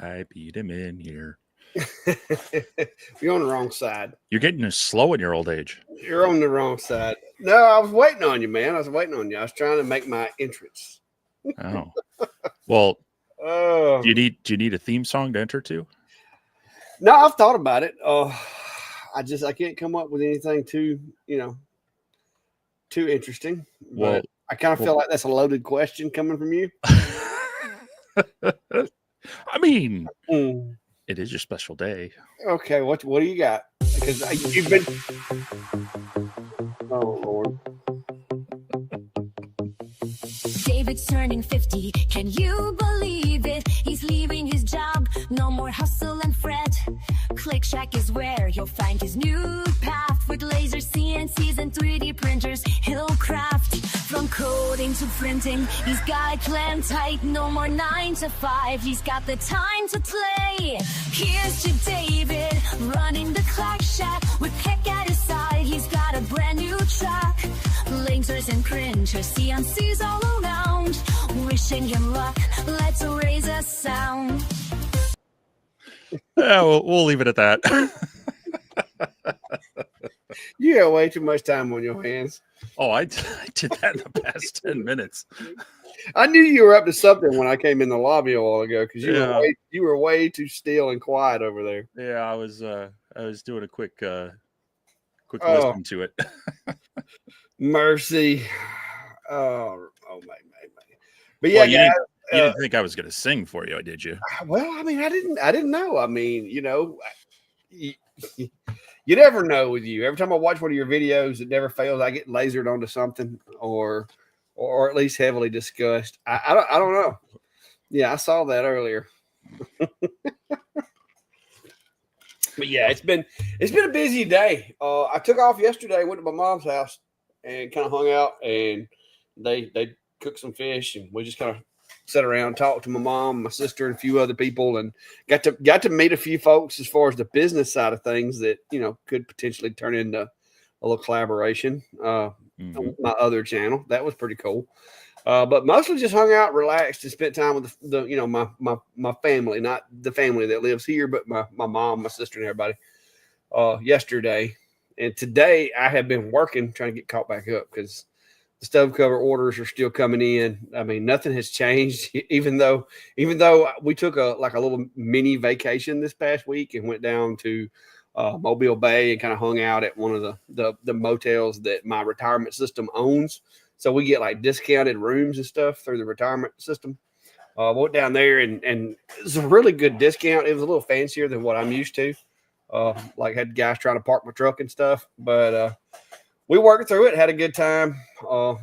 I beat him in here. You're on the wrong side. You're getting slow in your old age. You're on the wrong side. No, I was waiting on you, man. I was waiting on you. I was trying to make my entrance. Oh, well. Oh, Do you need a theme song to enter to? no, I've thought about it. I can't come up with anything too interesting. Well, But I kind of feel like that's a loaded question coming from you. I mean, Mm. it is your special day. Okay, what do you got? Because you've been. Oh Lord. David's turning 50, can you believe it? He's leaving his job, no more hustle and fret. Click Shack is where you'll find his new path. With laser CNCs and 3D printers, he'll craft. From coding to printing, he's got it planned tight. No more 9 to 5, he's got the time to play. Here's to David, running the Click Shack. With Heck at his side, he's got a brand new truck. Lasers and printers, CNCs all around. Wishing him luck, let's raise a sound. Yeah, we'll leave it at that. You got way too much time on your hands. Oh, I did that in the past 10 minutes. I knew you were up to something when I came in the lobby a while ago because Yeah. you were way too still and quiet over there. Yeah, I was doing a quick Oh. listen to it. Mercy. My. But yeah, Well, you guys, didn't think I was going to sing for you, did you? well, I mean, I didn't know. I mean, you never know with you. Every time I watch one of your videos, it never fails. I get lasered onto something or at least heavily discussed. I don't know. Yeah, I saw that earlier. But yeah, it's been a busy day. I took off yesterday, went to my mom's house and kind of hung out, and they cooked some fish, and we just kind of sat around, talked to my mom, my sister, and a few other people, and got to meet a few folks as far as the business side of things that could potentially turn into a little collaboration. On my other channel, that was pretty cool. But mostly just hung out, relaxed, and spent time with my family, not the family that lives here, but my mom, my sister, and everybody. Yesterday and today, I have been working trying to get caught back up because the stove cover orders are still coming in. I mean, nothing has changed, even though we took a little mini vacation this past week and went down to Mobile Bay and kind of hung out at one of the motels that my retirement system owns. So we get like discounted rooms and stuff through the retirement system. Went down there and it was a really good discount. It was a little fancier than what I'm used to. Like had guys trying to park my truck and stuff, but we worked through it, had a good time,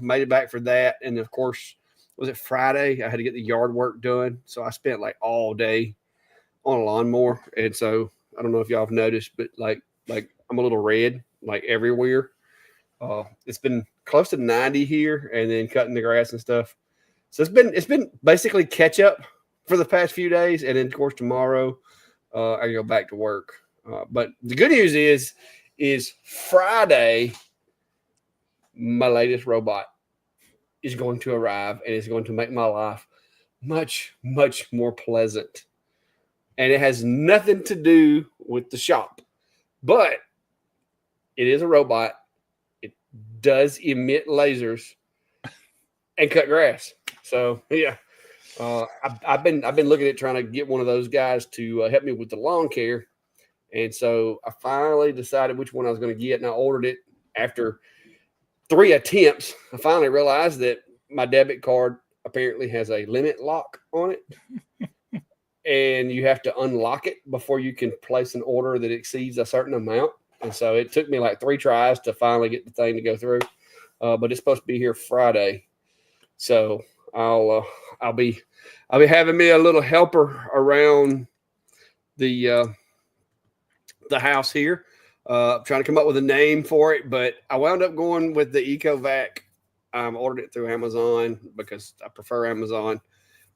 made it back for that. And of course, was it Friday? I had to get the yard work done. So I spent like all day on a lawnmower. And so I don't know if y'all have noticed, but like I'm a little red, like everywhere. It's been close to 90 here and then cutting the grass and stuff. So it's been basically catch up for the past few days. And then of course, tomorrow, I go back to work. But the good news is Friday, my latest robot is going to arrive and it's going to make my life much, much more pleasant. And it has nothing to do with the shop, but it is a robot. It does emit lasers and cut grass. So yeah, I've been looking at trying to get one of those guys to help me with the lawn care. And so I finally decided which one I was going to get, and I ordered it after 3 attempts. I finally realized that my debit card apparently has a limit lock on it, and you have to unlock it before you can place an order that exceeds a certain amount. And so it took me like 3 tries to finally get the thing to go through. But it's supposed to be here Friday, so I'll be having me a little helper around the house here, trying to come up with a name for it, but I wound up going with the EcoVac. Ordered it through Amazon because I prefer Amazon,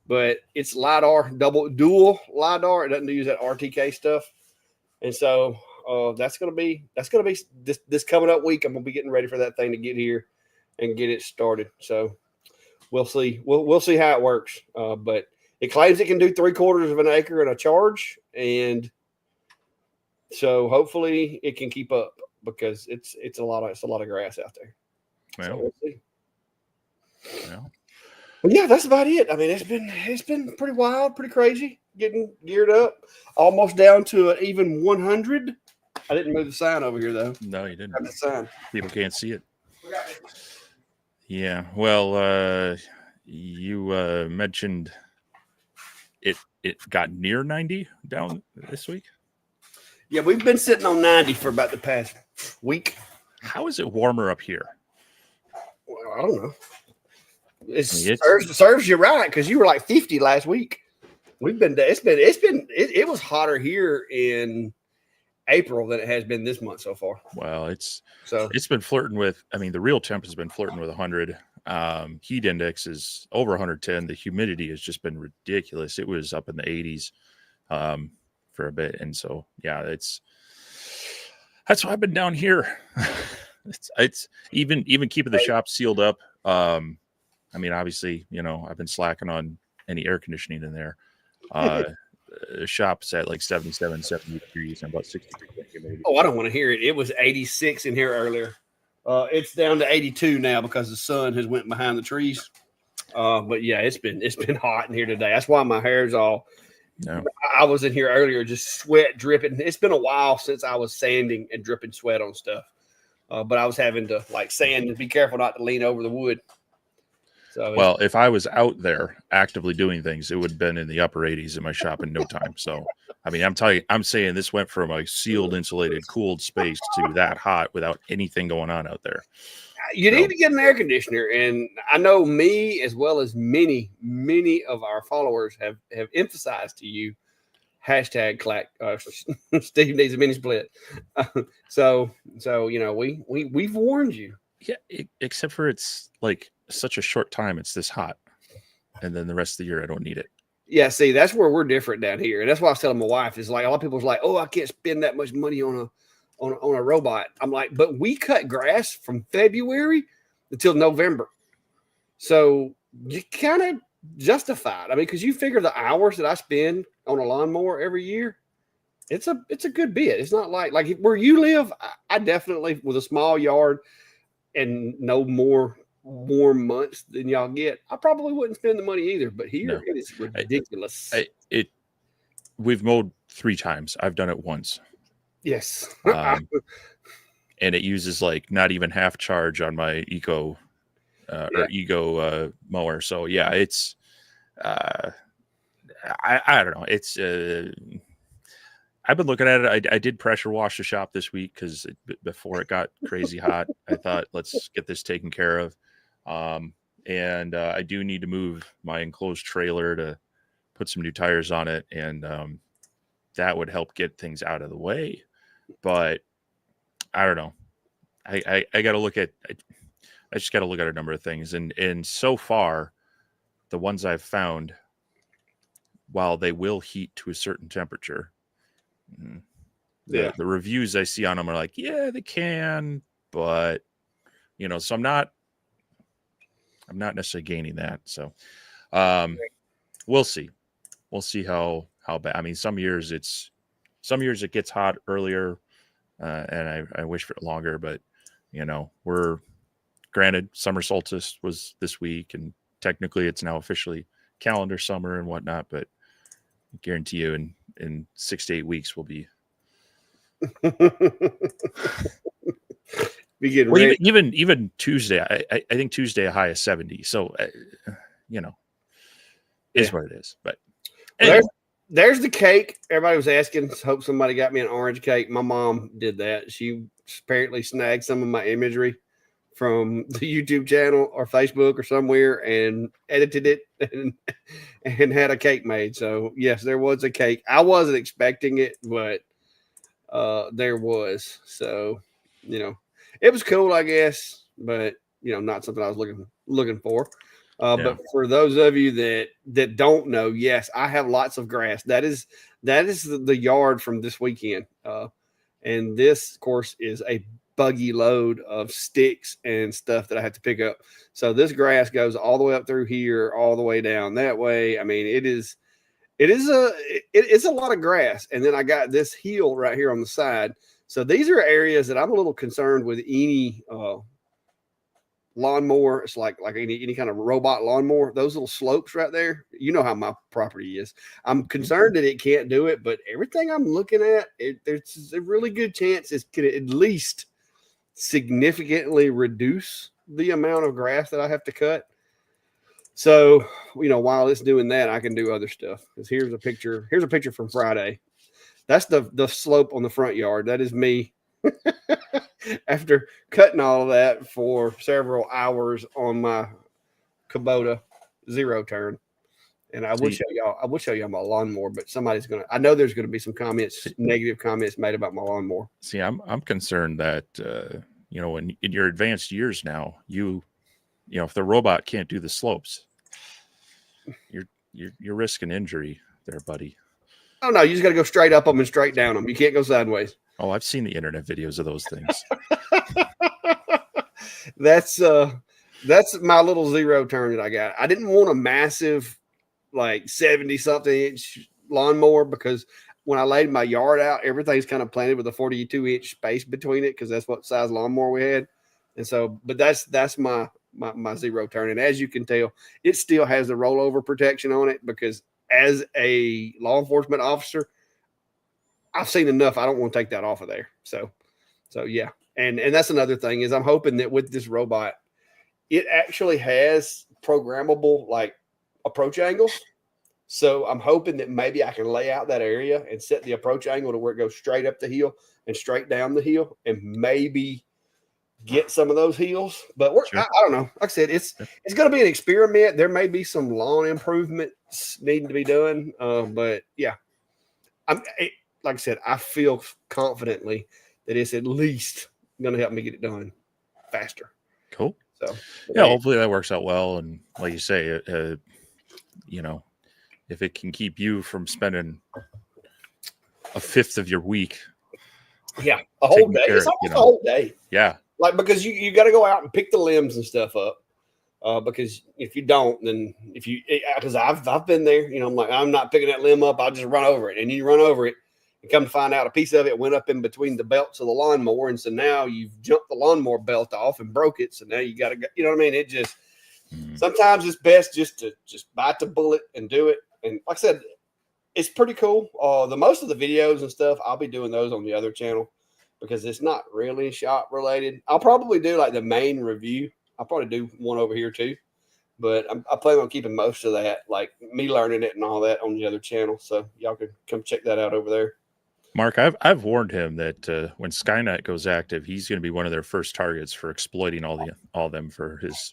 but it's dual LiDAR. It doesn't use that RTK stuff. And so that's going to be this coming up week. I'm going to be getting ready for that thing to get here and get it started. So we'll see. We'll see how it works. But it claims it can do 3/4 of an acre in a charge, and so hopefully it can keep up because it's a lot of grass out there. Well, So we'll see. well, But yeah, that's about it. I mean, it's been pretty wild, pretty crazy. Getting geared up, almost down to an even 100. I didn't move the sign over here though. no, you didn't. Got the sign. People can't see it. Yeah. Well, you mentioned it got near 90 down this week. Yeah, we've been sitting on 90 for about the past week. How is it warmer up here? Well, I don't know. It It's- serves you right because you were like 50 last week. We've been it was hotter here in April than it has been this month so far. Well, it's So been flirting with. I mean, the real temp has been flirting with 100. Heat index is over 110. The humidity has just been ridiculous. It was up in the 80s for a bit, and so yeah, that's why I've been down here. it's even keeping the shop sealed up. I mean, obviously, I've been slacking on any air conditioning in there. The shop's at like 77, 70 degrees and about 60 humidity. oh, I don't want to hear it. It was 86 in here earlier. It's down to 82 now because the sun has went behind the trees. But yeah, it's been hot in here today. That's why my hair's all. No. I was in here earlier, just sweat dripping. It's been a while since I was sanding and dripping sweat on stuff. But I was having to like sand and be careful not to lean over the wood. So Well, if I was out there actively doing things, it would have been in the upper 80s in my shop in no time. So, I mean, I'm saying this went from a sealed, insulated, cooled space to that hot without anything going on out there. you need to get an air conditioner. And I know me, as well as many of our followers have emphasized to you, hashtag clack, Steve needs a mini split. So, we've warned you. Yeah, except for it's like such a short time. It's this hot. And then the rest of the year, I don't need it. Yeah, see, that's where we're different down here. And that's why I was telling my wife, is like, a lot of people's like, oh, I can't spend that much money on a robot. I'm like, but we cut grass from February until November. So you kind of justify it. I mean, because you figure the hours that I spend on a lawnmower every year, it's a good bit. It's not like where you live. I definitely, with a small yard and no more warm months than y'all get, I probably wouldn't spend the money either. But here, it is ridiculous. We've mowed 3 times. I've done it once. Yes. And it uses like not even half charge on my Eco mower. So yeah, it's I don't know. It's I've been looking at it. I did pressure wash the shop this week because before it got crazy hot, I thought let's get this taken care of. And I do need to move my enclosed trailer to put some new tires on it, and that would help get things out of the way. But I don't know. I got to look at. I just got to look at a number of things, and so far, the ones I've found, while they will heat to a certain temperature, the reviews I see on them are like, yeah, they can, but so I'm not necessarily gaining that. So we'll see. We'll see how bad. I mean, some years it gets hot earlier, and I wish for it longer, but we're granted summer solstice was this week, and technically it's now officially calendar summer and whatnot, but I guarantee you in 6 to 8 weeks we'll be getting ready. Even Tuesday. I think Tuesday a high of 70. So is what it is. But anyway. There's the cake. Everybody was asking. Hope somebody got me an orange cake. My mom did that. She apparently snagged some of my imagery from the YouTube channel or Facebook or somewhere and edited it and had a cake made. So yes, there was a cake. I wasn't expecting it, but there was. So it was cool, I guess, but not something I was looking for. But for those of you that don't know, yes, I have lots of grass. That is the yard from this weekend. And this, of course, is a buggy load of sticks and stuff that I have to pick up. So this grass goes all the way up through here, all the way down that way. I mean, it's a lot of grass. And then I got this hill right here on the side. So these are areas that I'm a little concerned with any lawnmower. It's like any kind of robot lawnmower. Those little slopes right there. You know how my property is. I'm concerned that it can't do it, but everything I'm looking at, there's a really good chance it can at least significantly reduce the amount of grass that I have to cut. So, while it's doing that, I can do other stuff. Because here's a picture from Friday. That's the slope on the front yard. That is me after cutting all of that for several hours on my Kubota zero turn. And I will show y'all my lawnmower, but I know there's gonna be some negative comments made about my lawnmower. See, I'm concerned that in your advanced years now, if the robot can't do the slopes, you're risking injury there, buddy. Oh no, you just got to go straight up them and straight down them. You can't go sideways. Oh, I've seen the internet videos of those things. That's my little zero turn that I got. I didn't want a massive, like 70-something inch lawnmower because when I laid my yard out, everything's kind of planted with a 42-inch space between it because that's what size lawnmower we had. And so, but that's my zero turn. And as you can tell, it still has the rollover protection on it because as a law enforcement officer, I've seen enough. I don't want to take that off of there. So yeah. And that's another thing is I'm hoping that with this robot, it actually has programmable like approach angles. So I'm hoping that maybe I can lay out that area and set the approach angle to where it goes straight up the hill and straight down the hill and maybe get some of those hills. But Sure. I don't know. Like I said, it's going to be an experiment. There may be some lawn improvements needing to be done. But yeah, like I said, I feel confidently that it's at least going to help me get it done faster. Cool. So yeah, hopefully that works out well. And like you say, if it can keep you from spending a fifth of your week. Yeah, a whole day. It's almost a whole day. Yeah. Like, because you got to go out and pick the limbs and stuff up. Because if you don't, then because I've been there, I'm like, I'm not picking that limb up. I'll just run over it. And you run over it and come to find out a piece of it went up in between the belts of the lawnmower. And so now you've jumped the lawnmower belt off and broke it. So now you got to go, you know what I mean? It just, sometimes it's best just to bite the bullet and do it. And like I said, it's pretty cool. The most of the videos and stuff, I'll be doing those on the other channel because it's not really shop related. I'll probably do like the main review. I'll probably do one over here too, but I plan on keeping most of that, like me learning it and all that, on the other channel. So y'all can come check that out over there. Mark, I've warned him that when Skynet goes active, he's going to be one of their first targets for exploiting all of them for his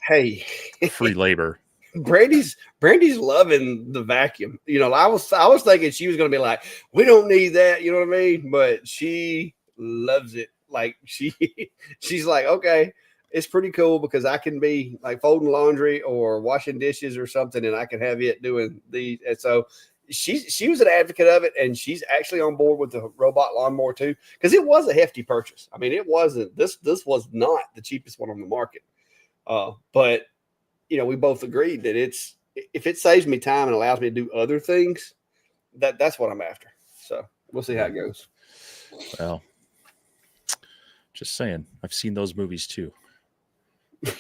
free labor. Brandy's loving the vacuum. I was thinking she was going to be like, we don't need that. You know what I mean? But she loves it. Like she's like, okay, it's pretty cool because I can be like folding laundry or washing dishes or something, and I can have it doing these. And so she was an advocate of it, and she's actually on board with the robot lawnmower too, because it was a hefty purchase. I mean, it wasn't this was not the cheapest one on the market. But we both agreed that if it saves me time and allows me to do other things, that's what I'm after. So we'll see how it goes. Well, just saying, I've seen those movies too.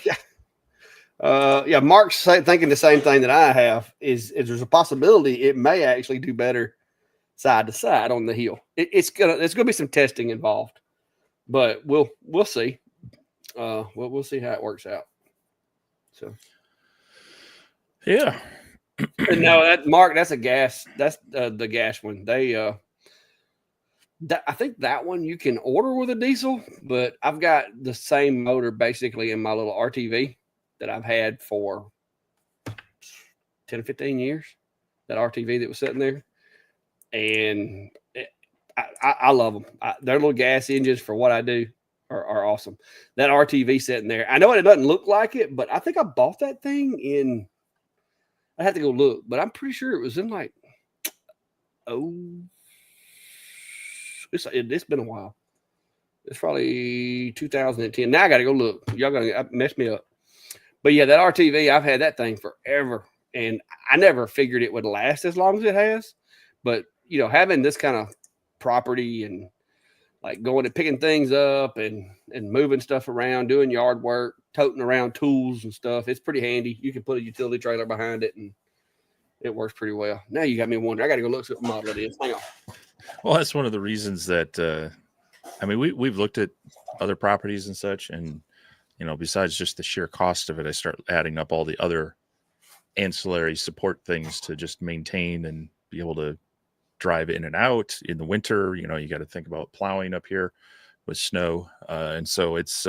Yeah. Mark's thinking the same thing that I have is there's a possibility it may actually do better side to side on the hill. It's gonna be some testing involved, but we'll see. We'll see how it works out. So yeah. No, Mark, that's a gas. That's the gas one. They I think that one you can order with a diesel, but I've got the same motor basically in my little RTV that I've had for 10 or 15 years, that RTV that was sitting there. And I love them. Their little gas engines for what I do are awesome. That RTV sitting there, I know it doesn't look like it, but I think I bought that thing in, I have to go look, but I'm pretty sure it was in like, it's been a while. It's probably 2010. Now I got to go look. Y'all going to mess me up. But yeah, that RTV, I've had that thing forever. And I never figured it would last as long as it has. But, you know, having this kind of property and like going and picking things up and moving stuff around, doing yard work, toting around tools and stuff, it's pretty handy. You can put a utility trailer behind it and it works pretty well. Now you got me wondering. I got to go look at what model it is. Hang on. Well, that's one of the reasons that, I mean, we've looked at other properties and such, and, you know, besides just the sheer cost of it, I start adding up all the other ancillary support things to just maintain and be able to drive in and out in the winter. You know, you got to think about plowing up here with snow. And so it's,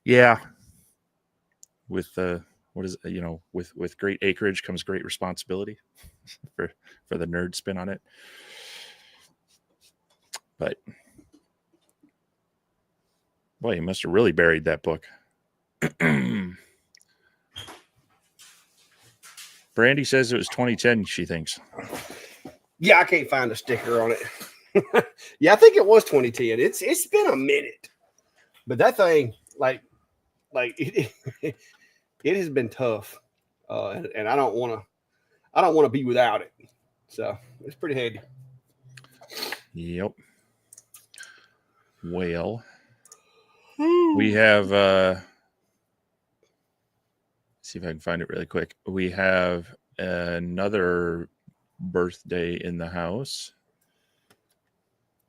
yeah, with, what is, you know, with great acreage comes great responsibility for the nerd spin on it. But boy, you must have really buried that book. Brandy says it was 2010, she thinks. Yeah, I can't find a sticker on it. Yeah, I think it was 2010. It's been a minute. But that thing, like it, it has been tough. And I don't want to be without it. So it's pretty handy. Yep. Well, we have see if I can find it really quick. We have another birthday in the house,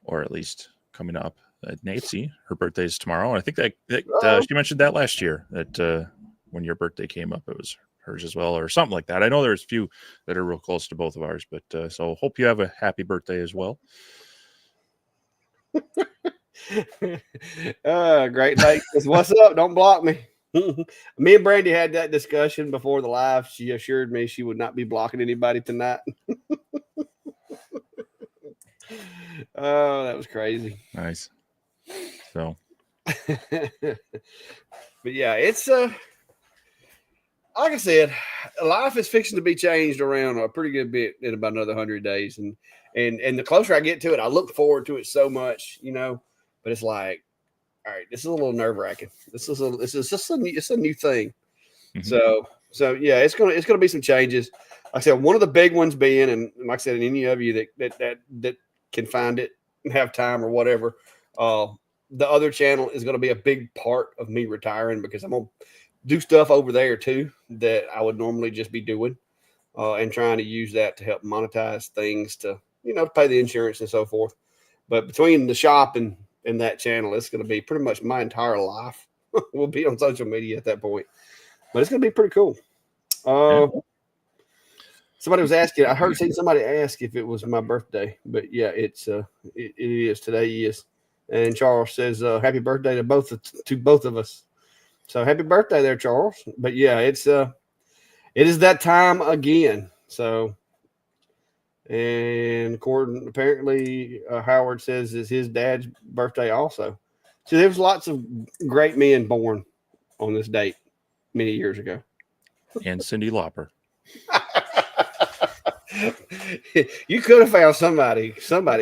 or at least coming up. Nancy, her birthday is tomorrow. And I think that she mentioned that last year, that when your birthday came up, it was hers as well, or something like that. I know there's a few that are real close to both of ours, but so hope you have a happy birthday as well. Great Lake says, what's up? Don't block me. Me and Brandy had that discussion before the live. She assured me she would not be blocking anybody tonight. Oh, that was crazy. Nice. So, but yeah, it's like I said, life is fixing to be changed around a pretty good bit in about another 100 days, and the closer I get to it, I look forward to it so much, you know. But it's like, all right, this is a little nerve wracking. It's a new thing. Mm-hmm. So yeah, it's gonna be some changes. Like I said, one of the big ones being, and like I said, any of you that can find it and have time or whatever, the other channel is going to be a big part of me retiring, because I'm gonna do stuff over there too that I would normally just be doing, and trying to use that to help monetize things to, you know, pay the insurance and so forth. But between the shop and that channel, it's going to be pretty much my entire life. We'll be on social media at that point, but it's going to be pretty cool. Somebody was asking, I heard somebody ask if it was my birthday, but yeah, it is. Today is. And Charles says, happy birthday to both of us. So happy birthday there, Charles. But yeah, it is that time again. So, and apparently Howard says it's his dad's birthday also. So there was lots of great men born on this date many years ago. And Cyndi Lauper. You could have found somebody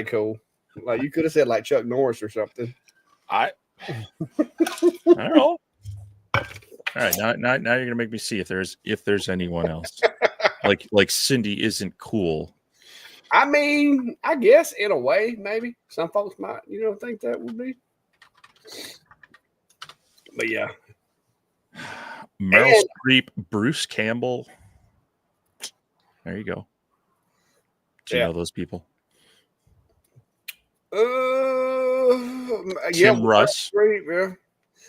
cool. Like you could have said like Chuck Norris or something. I don't know. All right, now you're gonna make me see if there's anyone else. like Cyndi isn't cool. I mean, I guess in a way, maybe some folks might, think that would be. But yeah, Meryl Streep, Bruce Campbell. There you go. Do you know those people? Tim Russ. Yeah.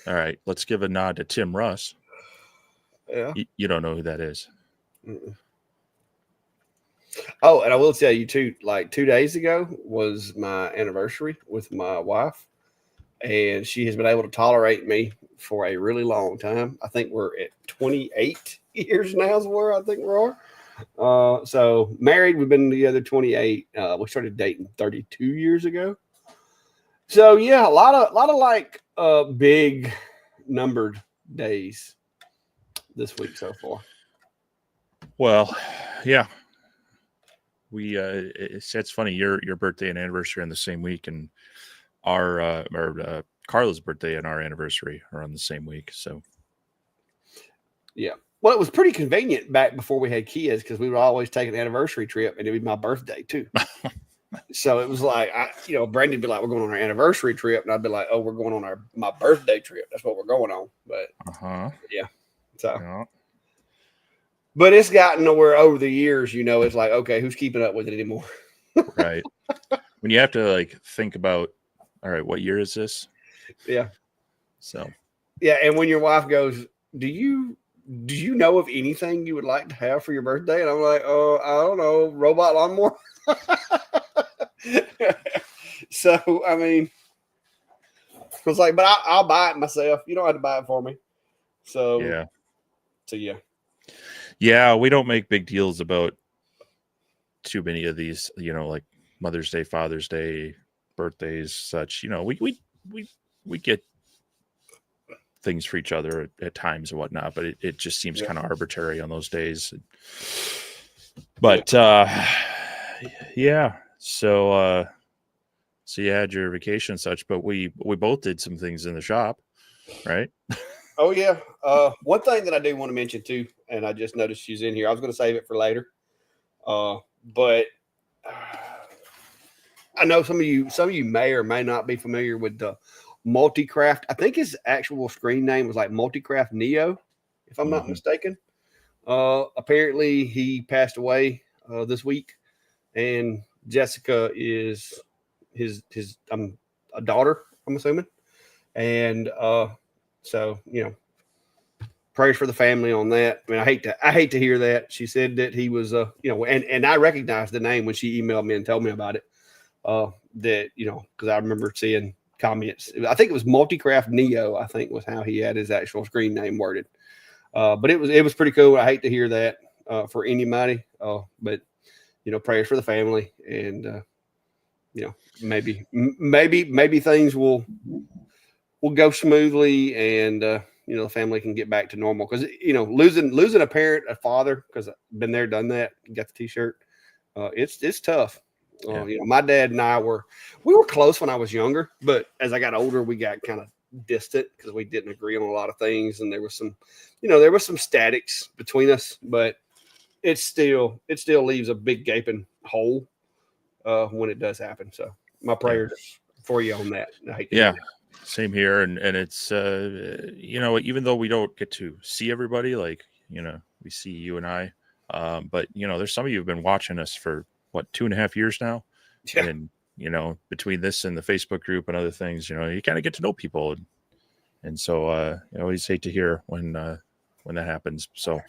All right, let's give a nod to Tim Russ. Yeah. You don't know who that is. Mm-mm. Oh, and I will tell you too, like 2 days ago was my anniversary with my wife, and she has been able to tolerate me for a really long time. I think we're at 28 years now is where I think we are. So married, we've been together 28. We started dating 32 years ago. So yeah, a lot of like big numbered days this week so far. Well, yeah. We it's funny, your birthday and anniversary on the same week, and our Carla's birthday and our anniversary are on the same week. So Yeah. Well, it was pretty convenient back before we had kids because we would always take an anniversary trip, and it'd be my birthday too. So it was like, Brandy'd be like, "We're going on our anniversary trip," and I'd be like, "Oh, we're going on my birthday trip. That's what we're going on." But yeah. So, yeah. but it's gotten to where over the years, it's like, okay, who's keeping up with it anymore? Right. When you have to like think about, all right, what year is this? Yeah. So. Yeah, and when your wife goes, do you know of anything you would like to have for your birthday? And I'm like, oh, I don't know, robot lawnmower. So I mean, I was like, but I'll buy it myself. You don't have to buy it for me. So yeah, we don't make big deals about too many of these, like Mother's Day, Father's Day, birthdays, such. We get things for each other at times and whatnot, but it just seems kind of arbitrary on those days. But yeah, so you had your vacation and such, but we both did some things in the shop, right? Oh yeah. One thing that I do want to mention too, and I just noticed she's in here. I was going to save it for later, but I know some of you may or may not be familiar with the Multicraft. I think his actual screen name was like Multicraft Neo, if I'm not mistaken. Apparently he passed away this week, and Jessica is his a daughter, I'm assuming. And so prayers for the family on that. I mean, I hate to hear that. She said that he was and I recognized the name when she emailed me and told me about it. That because I remember seeing comments. I think it was Multicraft Neo, I think was how he had his actual screen name worded. But it was pretty cool. I hate to hear that for anybody. But prayers for the family, and maybe things will go smoothly, and the family can get back to normal, because losing a parent, a father, because I've been there, done that, got the t-shirt. It's tough. My dad and I were close when I was younger, but as I got older, we got kind of distant because we didn't agree on a lot of things, and there was some statics between us, but it still leaves a big gaping hole when it does happen. So my prayers for you on that. Same here, and it's even though we don't get to see everybody, like we see you and I, but there's some of you who've been watching us for what, 2.5 years now. Yeah. And between this and the Facebook group and other things, you kind of get to know people, and so I always hate to hear when that happens. So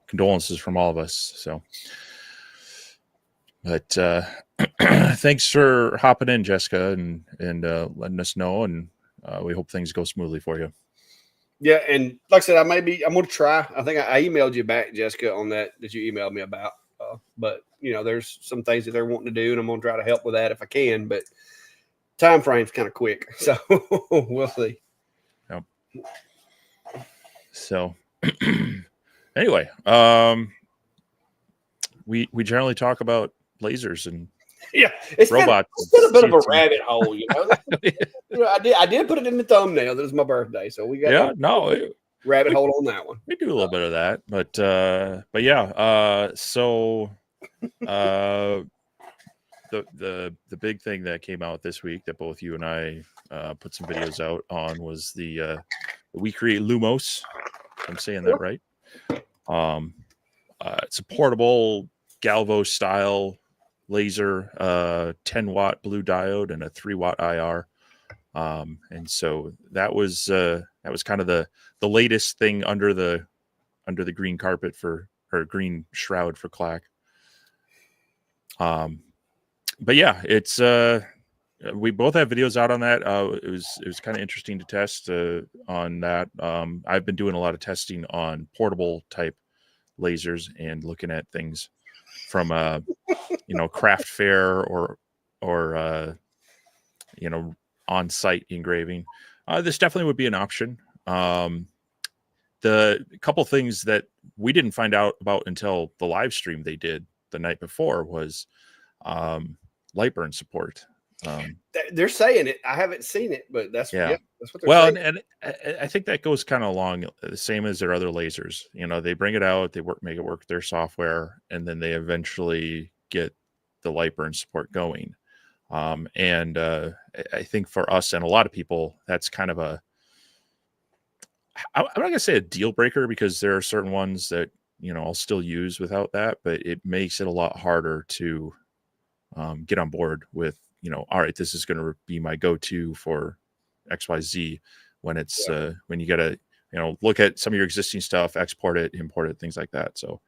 condolences from all of us. So, but thanks for hopping in, Jessica, and letting us know, and we hope things go smoothly for you. Yeah, and like I said, I'm going to try. I think I emailed you back, Jessica, on that you emailed me about. But there's some things that they're wanting to do, and I'm going to try to help with that if I can. But time frame's kind of quick, so we'll see. Yep. So anyway, we generally talk about lasers and robots. It's been a bit of a rabbit hole, I did put it in the thumbnail. That was my birthday, so we got rabbit hole on that one. We do a little bit of that, but yeah. So the big thing that came out this week that both you and I put some videos out on was the We Create Lumos. I'm saying that right. It's a portable Galvo style laser, 10 watt blue diode and a 3 watt IR. And so that was kind of the latest thing under the green carpet or green shroud for Clack. But yeah, it's we both have videos out on that. It was kind of interesting to test on that. I've been doing a lot of testing on portable type lasers and looking at things from craft fair or on-site engraving. This definitely would be an option. The couple things that we didn't find out about until the live stream they did the night before was light burn support. They're saying it. I haven't seen it, but that's Yeah. that's what they're Well, saying. and I think that goes kind of along the same as their other lasers. You know, they bring it out, they make it work with their software, and then they eventually get the light burn support going. And I think for us and a lot of people, that's kind of I'm not gonna say a deal breaker, because there are certain ones that, you know, I'll still use without that, but it makes it a lot harder to get on board with, you know, all right, this is going to be my go-to for XYZ, when it's when you got to, you know, look at some of your existing stuff, export it, import it, things like that. So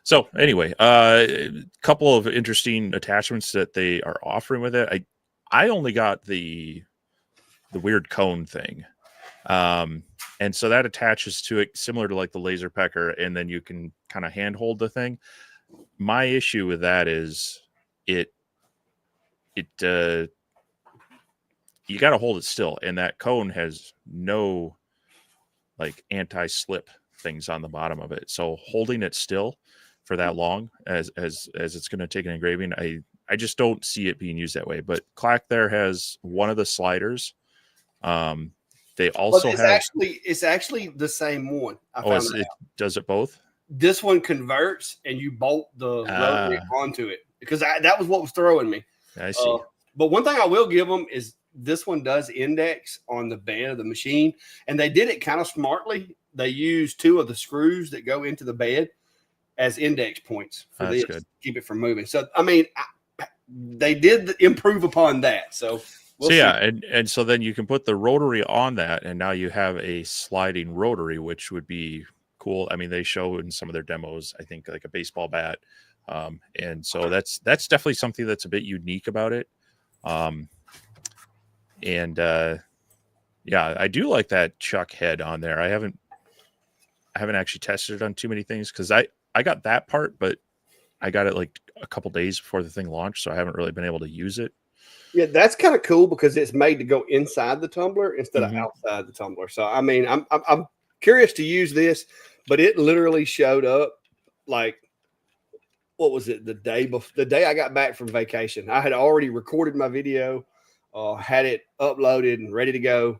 so anyway, a couple of interesting attachments that they are offering with it. I only got the weird cone thing. And so that attaches to it similar to like the laser pecker, and then you can kind of handhold the thing. My issue with that is it you got to hold it still, and that cone has no like anti-slip things on the bottom of it. So holding it still for that long as it's going to take an engraving, I just don't see it being used that way. But Clack there has one of the sliders. They also have it's actually the same one. it does it both. This one converts, and you bolt the rotary onto it, because that was what was throwing me. I see. But one thing I will give them is this one does index on the bed of the machine, and they did it kind of smartly. They used 2 of the screws that go into the bed as index points for this to keep it from moving. So, I mean, they did improve upon that. So, we'll see. and so then you can put the rotary on that, and now you have a sliding rotary, which would be cool. I mean, they show in some of their demos, I think, like a baseball bat. And so that's definitely something that's a bit unique about it. Yeah, I do like that chuck head on there. I haven't actually tested it on too many things, because I got that part, but I got it like a couple days before the thing launched, so I haven't really been able to use it. Yeah, that's kind of cool, because it's made to go inside the tumbler instead of outside the tumbler. So, I mean, I'm curious to use this, but it literally showed up like, what was it, the day I got back from vacation. I had already recorded my video, had it uploaded and ready to go,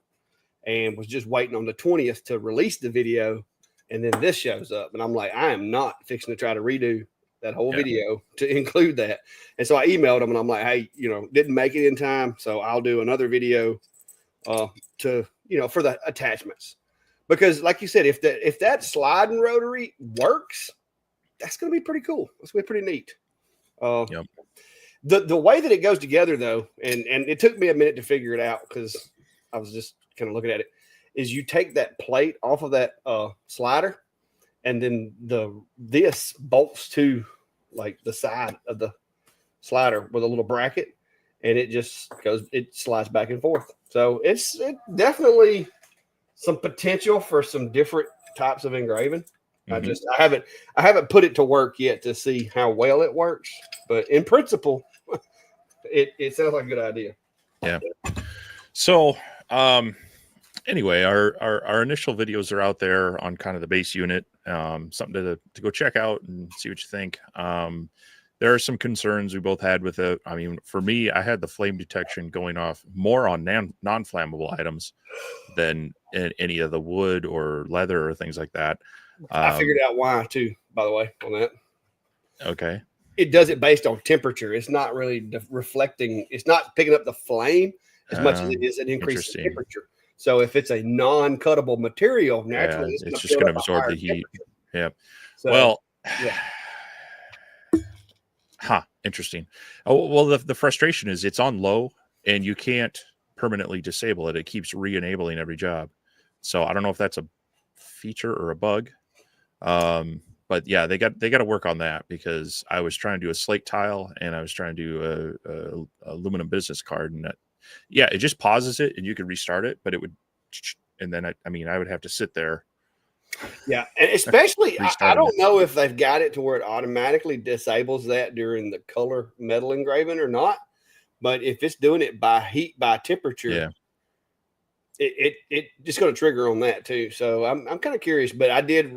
and was just waiting on the 20th to release the video. And then this shows up, and I'm like, I am not fixing to try to redo that whole video to include that. And so I emailed them, and I'm like, hey, you know, didn't make it in time, so I'll do another video to, you know, for the attachments. Because like you said, if that sliding rotary works, that's going to be pretty cool. That's going to be pretty neat. The way that it goes together, though, and it took me a minute to figure it out, because I was just kind of looking at it, is you take that plate off of that slider, and then this bolts to like the side of the slider with a little bracket, and it slides back and forth. So it's definitely some potential for some different types of engraving. I haven't put it to work yet to see how well it works, but in principle, it sounds like a good idea. Yeah. So, anyway, our initial videos are out there on kind of the base unit. Something to go check out and see what you think. There are some concerns we both had with it. I mean, for me, I had the flame detection going off more on non-flammable items than in any of the wood or leather or things like that. I figured out why too, by the way, on that. Okay. It does it based on temperature. It's not really reflecting. It's not picking up the flame as much as it is an increase in temperature. So if it's a non-cuttable material, naturally it's just going to absorb the heat. Yeah. So, well, interesting. Oh, well, the frustration is it's on low, and you can't permanently disable it. It keeps re-enabling every job. So I don't know if that's a feature or a bug. But yeah, they got to work on that, because I was trying to do a slate tile, and I was trying to do a aluminum business card, and that, it just pauses it, and you could restart it, but it would, and then I would have to sit there. Yeah, and especially I don't know if they've got it to where it automatically disables that during the color metal engraving or not, but if it's doing it by heat, by temperature, it just going to trigger on that too. So I'm kind of curious, but I did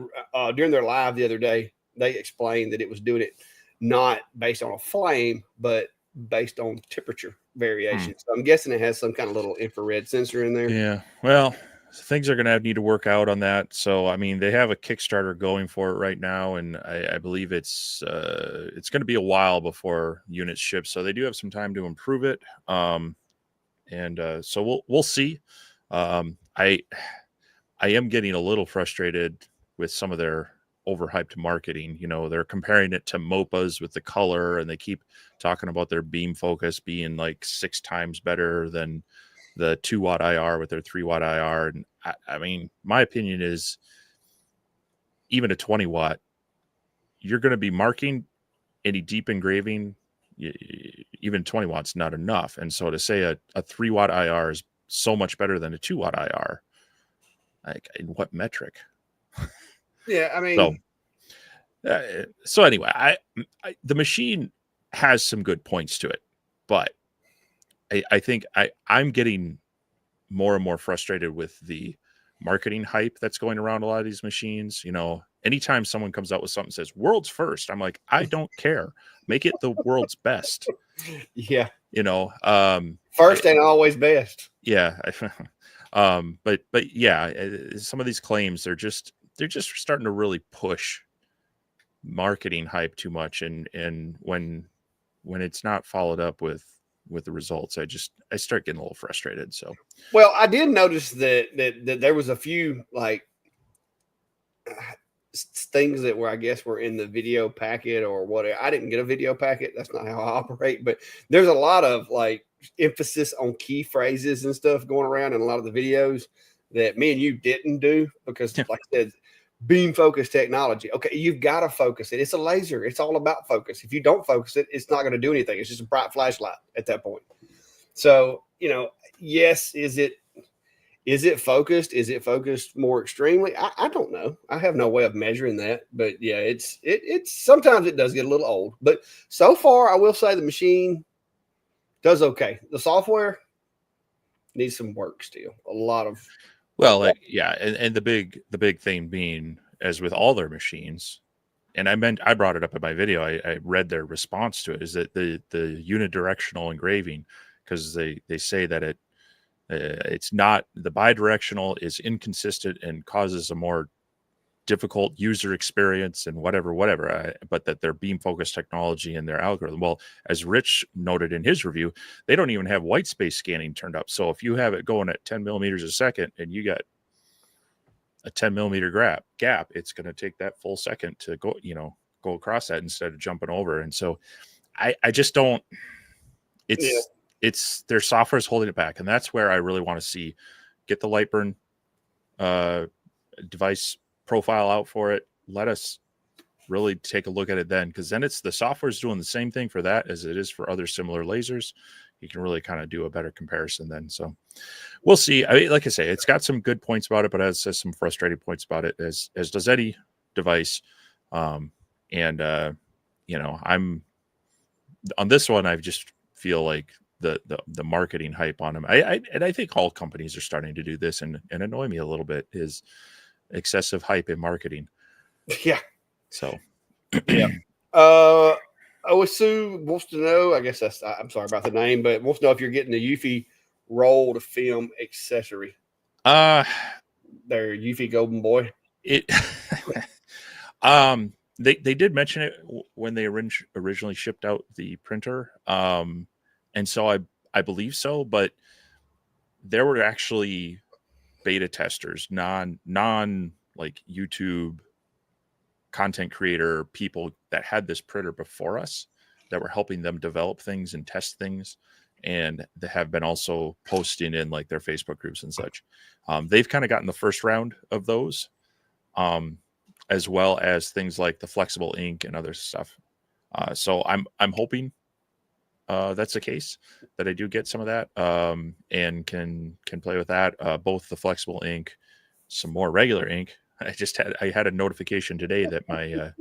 during their live the other day, they explained that it was doing it not based on a flame, but based on temperature variation. So I'm guessing it has some kind of little infrared sensor in there. Yeah. Well, things are going to need to work out on that. So, I mean, they have a Kickstarter going for it right now, and I believe it's going to be a while before units ship. So they do have some time to improve it. So we'll see. I am getting a little frustrated with some of their overhyped marketing. You know, they're comparing it to MOPAs with the color, and they keep talking about their beam focus being like 6 times better than the 2-watt IR with their 3-watt IR. And I mean, my opinion is even a 20-watt, you're going to be marking any deep engraving. Even 20 watts not enough. And so to say a 3-watt IR is so much better than a 2-watt IR, like in what metric? Yeah, I mean, so anyway, I the machine has some good points to it, but I think I'm getting more and more frustrated with the marketing hype that's going around a lot of these machines. You know, anytime someone comes out with something that says world's first, I'm like, I don't care. Make it the world's best. yeah. You know, First ain't always best. yeah. But yeah, some of these claims, they're just starting to really push marketing hype too much. And when it's not followed up with the results, I start getting a little frustrated. So, well, I did notice that there was a few like things that were, I guess, were in the video packet or whatever. I didn't get a video packet. That's not how I operate, but there's a lot of like emphasis on key phrases and stuff going around in a lot of the videos that me and you didn't do because, like I said, beam focus technology. Okay, you've got to focus it. It's a laser. It's all about focus. If you don't focus it, it's not going to do anything. It's just a bright flashlight at that point. So, you know, yes, is it focused? Is it focused more extremely? I don't know. I have no way of measuring that. But yeah, it's sometimes it does get a little old. But so far, I will say the machine does okay. The software needs some work still. A lot of yeah, and the big thing being, as with all their machines, and I brought it up in my video. I read their response to it, is that the unidirectional engraving, because they say that it's not, the bidirectional is inconsistent and causes a more difficult user experience and whatever, but that their beam focus technology and their algorithm, well, as Rich noted in his review, they don't even have white space scanning turned up. So if you have it going at 10 millimeters a second and you got a 10 millimeter gap, it's going to take that full second to go across that instead of jumping over. And so I just don't, it's their software is holding it back. And that's where I really want to get the Lightburn device profile out for it. Let us really take a look at it then, because then it's the software is doing the same thing for that as it is for other similar lasers. You can really kind of do a better comparison then. So we'll see. I mean, like I say, it's got some good points about it, but it has some frustrating points about it, as does any device. I'm on this one. I just feel like the marketing hype on them. I think all companies are starting to do this and annoy me a little bit, is excessive hype in marketing. Yeah. So, yeah. OSU wants to know, I guess I'm sorry about the name, but wants to know if you're getting the Eufy rolled film accessory. Their Eufy Golden Boy. They did mention it when they originally shipped out the printer. And so I believe so, but there were actually beta testers, non like YouTube content creator people that had this printer before us that were helping them develop things and test things, and they have been also posting in like their Facebook groups and such. They've kind of gotten the first round of those, as well as things like the flexible ink and other stuff. So I'm hoping that's the case, that I do get some of that, and can play with that. Both the flexible ink, some more regular ink. I had a notification today that my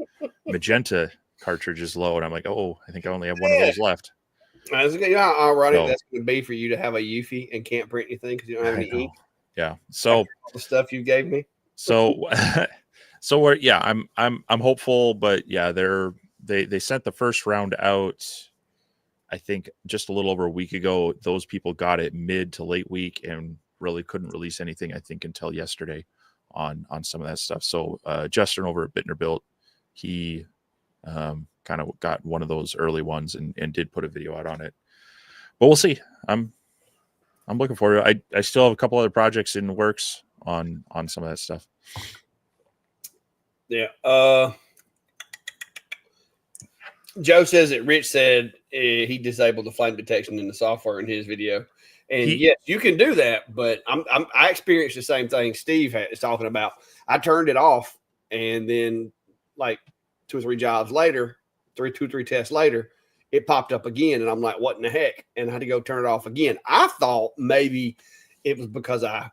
magenta cartridge is low, and I'm like, oh, I think I only have one of those left. You know how ironic that's going to be for you to have a Eufy and can't print anything because you don't have any ink. Yeah. So the stuff you gave me. So we're I'm hopeful, but yeah, they sent the first round out, I think, just a little over a week ago. Those people got it mid to late week and really couldn't release anything, I think, until yesterday on some of that stuff. So Justin over at Bittner Built, he kind of got one of those early ones and did put a video out on it. But we'll see. I'm looking forward to it. I still have a couple other projects in the works on some of that stuff. Yeah. Joe says that Rich said he disabled the flame detection in the software in his video. And yes, you can do that, but I experienced the same thing Steve is talking about. I turned it off, and then like 2 or 3 jobs later, 2 or 3 tests later, it popped up again, and I'm like, what in the heck? And I had to go turn it off again. I thought maybe it was because I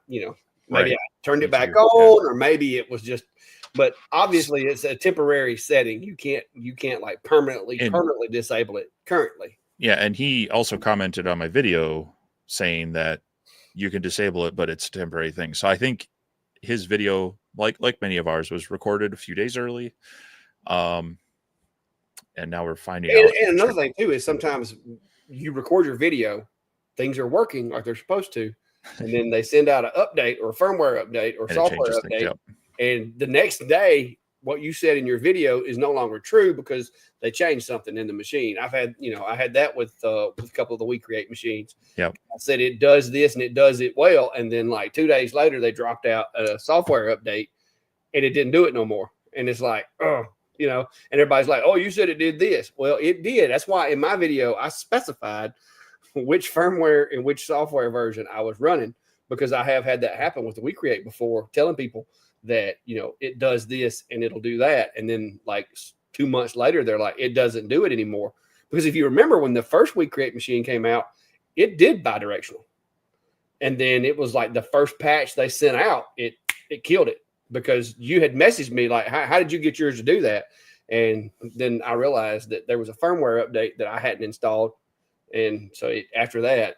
turned it back on, or maybe it was just, but obviously it's a temporary setting. You can't like permanently disable it currently. Yeah, and he also commented on my video saying that you can disable it, but it's a temporary thing. So I think his video, like many of ours, was recorded a few days early. And now we're finding out. And another thing too is sometimes you record your video, things are working like they're supposed to, and then they send out an update or a firmware update or software update, things, and the next day what you said in your video is no longer true because they changed something in the machine. I had that with a couple of the We Create machines. Yep. I said it does this and it does it well, and then like 2 days later they dropped out a software update and it didn't do it no more. And it's like, and everybody's like, oh, you said it did this. Well, it did. That's why in my video I specified which firmware and which software version I was running, because I have had that happen with the We Create before, telling people that, it does this and it'll do that. And then like 2 months later, they're like, it doesn't do it anymore. Because if you remember when the first We Create machine came out, it did bidirectional. And then it was like the first patch they sent out, it killed it, because you had messaged me like, how did you get yours to do that? And then I realized that there was a firmware update that I hadn't installed. And so after that,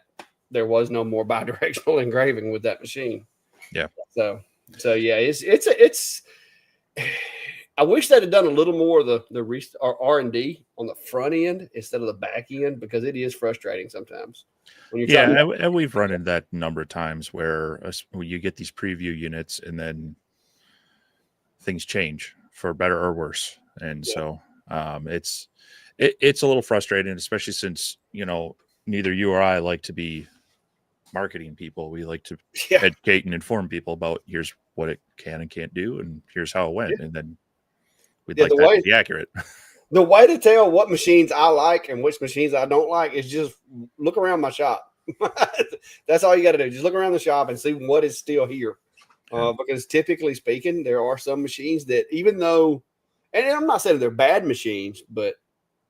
there was no more bidirectional engraving with that machine. Yeah. So yeah, it's. I wish they'd have done a little more of the R&D on the front end instead of the back end, because it is frustrating sometimes when you're trying and we've run into that a number of times where you get these preview units and then things change for better or worse, and so it's a little frustrating, especially since neither you or I like to be marketing people. We like to educate and inform people about here's what it can and can't do, and here's how it went, and then we'd like that to be accurate. The way to tell what machines I like and which machines I don't like is just look around my shop. That's all you got to do. Just look around the shop and see what is still here. Because typically speaking, there are some machines that, even though, and I'm not saying they're bad machines, but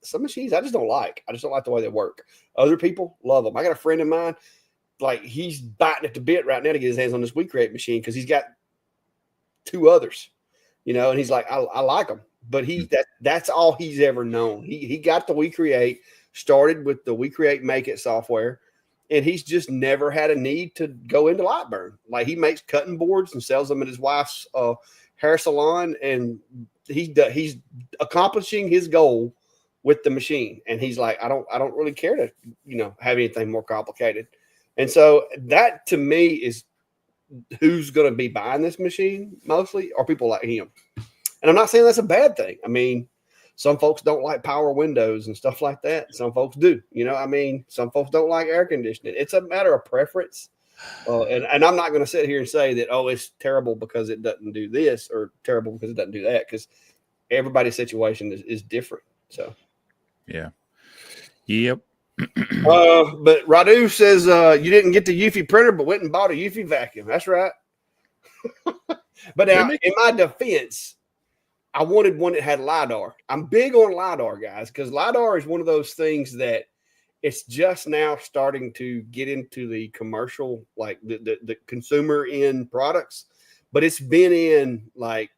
some machines I just don't like. I just don't like the way they work. Other people love them. I got a friend of mine, like, he's biting at the bit right now to get his hands on this We Create machine because he's got 2 others, and he's like, I like them. But that's all he's ever known. He got the We Create, started with the We Create Make It software, and he's just never had a need to go into Lightburn. Like, he makes cutting boards and sells them at his wife's hair salon, and he's accomplishing his goal with the machine. And he's like, I don't really care to have anything more complicated. And so that to me is who's going to be buying this machine mostly, are people like him. And I'm not saying that's a bad thing. I mean, some folks don't like power windows and stuff like that. Some folks do. Some folks don't like air conditioning. It's a matter of preference. And I'm not going to sit here and say that, oh, it's terrible because it doesn't do this, or terrible because it doesn't do that, because everybody's situation is different. So, yeah. Yep. But Radu says you didn't get the Eufy printer, but went and bought a Eufy vacuum. That's right. But now, in my defense, I wanted one that had LiDAR. I'm big on LiDAR, guys, because LiDAR is one of those things that it's just now starting to get into the commercial, like the consumer end products. But it's been in like,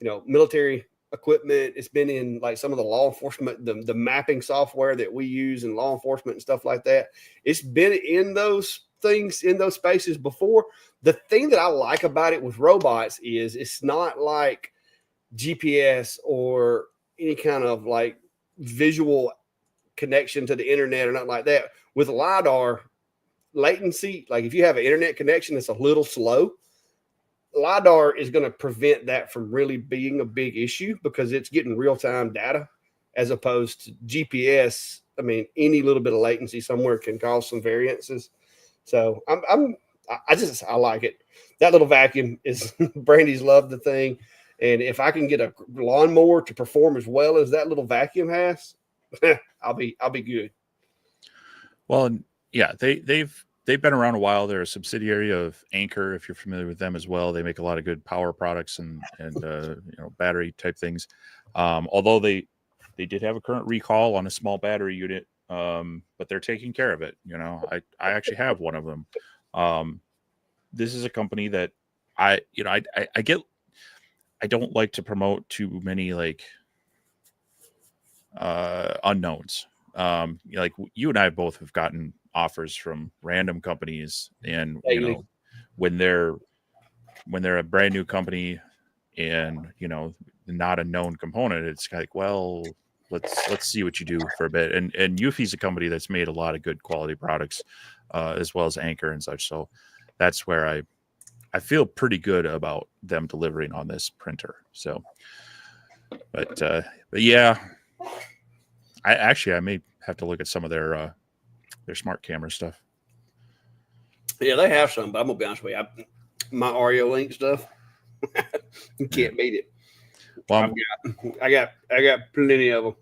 military equipment. It's been in like some of the law enforcement, the mapping software that we use in law enforcement and stuff like that. It's been in those things, in those spaces before. The thing that I like about it with robots is it's not like GPS or any kind of like visual connection to the internet or nothing like that. With LiDAR latency, like if you have an internet connection that's a little slow, LiDAR is going to prevent that from really being a big issue because it's getting real-time data as opposed to GPS. I mean, any little bit of latency somewhere can cause some variances. So I like it. That little vacuum is Brandy's loved the thing. And if I can get a lawnmower to perform as well as that little vacuum has, I'll be good. Well, and yeah, they've been around a while. They're a subsidiary of Anchor, if you're familiar with them as well. They make a lot of good power products and battery type things. Although they did have a current recall on a small battery unit, but they're taking care of it. I actually have one of them. This is a company that I don't like to promote too many like unknowns. Like you and I both have gotten offers from random companies, and when they're a brand new company and not a known component, it's like, well, let's see what you do for a bit. And Eufy's a company that's made a lot of good quality products, as well as Anchor and such. So that's where I feel pretty good about them delivering on this printer. So, but yeah, I may have to look at some of their smart camera stuff. Yeah, they have some, but I'm gonna be honest with you, my Oreo Link stuff, you can't beat it. Well, I got plenty of them.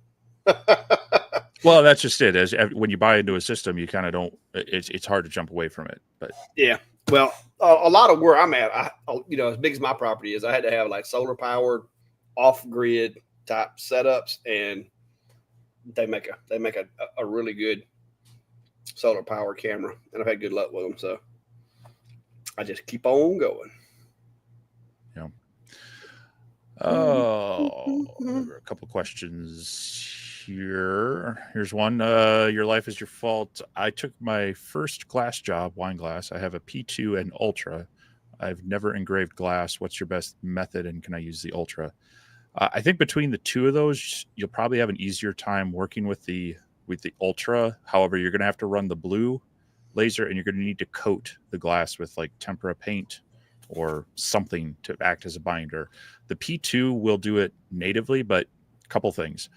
Well, that's just it. As when you buy into a system, you kind of don't. It's hard to jump away from it. But yeah, well, a lot of where I'm at, as big as my property is, I had to have like solar powered, off grid type setups, and they make a really good solar power camera, and I've had good luck with them. So I just keep on going. Yeah. Oh, a couple questions here. Here's one. Your life is your fault. I took my first glass job, wine glass. I have a P2 and Ultra. I've never engraved glass. What's your best method, and can I use the Ultra? I think between the two of those, you'll probably have an easier time working with the Ultra. However, you're going to have to run the blue laser, and you're going to need to coat the glass with like tempera paint or something to act as a binder. The P2 will do it natively, but a couple things.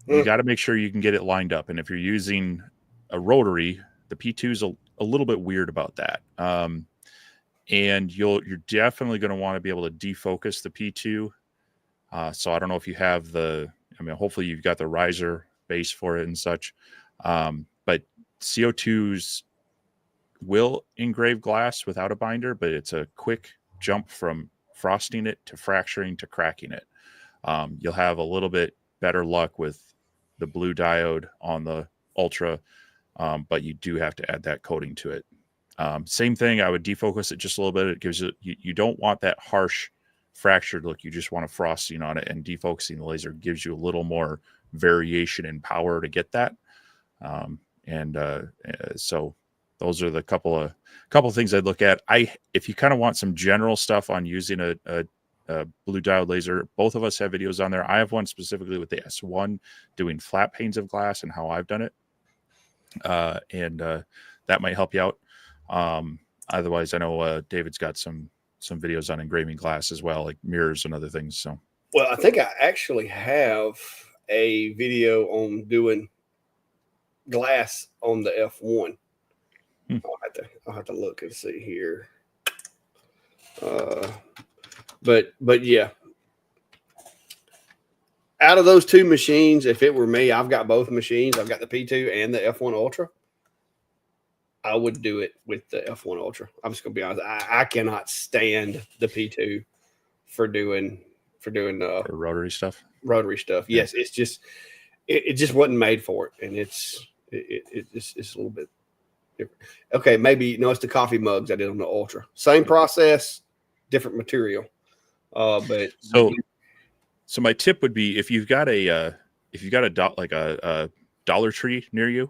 You got to make sure you can get it lined up. And if you're using a rotary, the P2 is a little bit weird about that. And you're definitely going to want to be able to defocus the P2. So I don't know if you have hopefully you've got the riser base for it and such. But CO2s will engrave glass without a binder, but it's a quick jump from frosting it to fracturing to cracking it. You'll have a little bit better luck with the blue diode on the Ultra, but you do have to add that coating to it. Same thing, I would defocus it just a little bit. It gives you don't want that harsh fractured look. You just want a frosting on it, and defocusing the laser gives you a little more variation in power to get that. So those are the couple of things I'd look at. If you kind of want some general stuff on using a blue diode laser, both of us have videos on there. I have one specifically with the S1 doing flat panes of glass and how I've done it. That might help you out. Otherwise, I know David's got some videos on engraving glass as well, like mirrors and other things. So, well, I think I actually have a video on doing glass on the F1. I'll have to look and see here. But yeah, out of those two machines, if it were me, I've got both machines. I've got the P2 and the F1 Ultra. I would do it with the F1 Ultra. I'm just gonna be honest. I cannot stand the P2 for doing the rotary stuff. Rotary stuff. Yeah. Yes, it's just it just wasn't made for it, and it's a little bit different. Okay, maybe it's the coffee mugs I did on the Ultra. Same process, different material. But so my tip would be if you've got a Dollar Tree near you,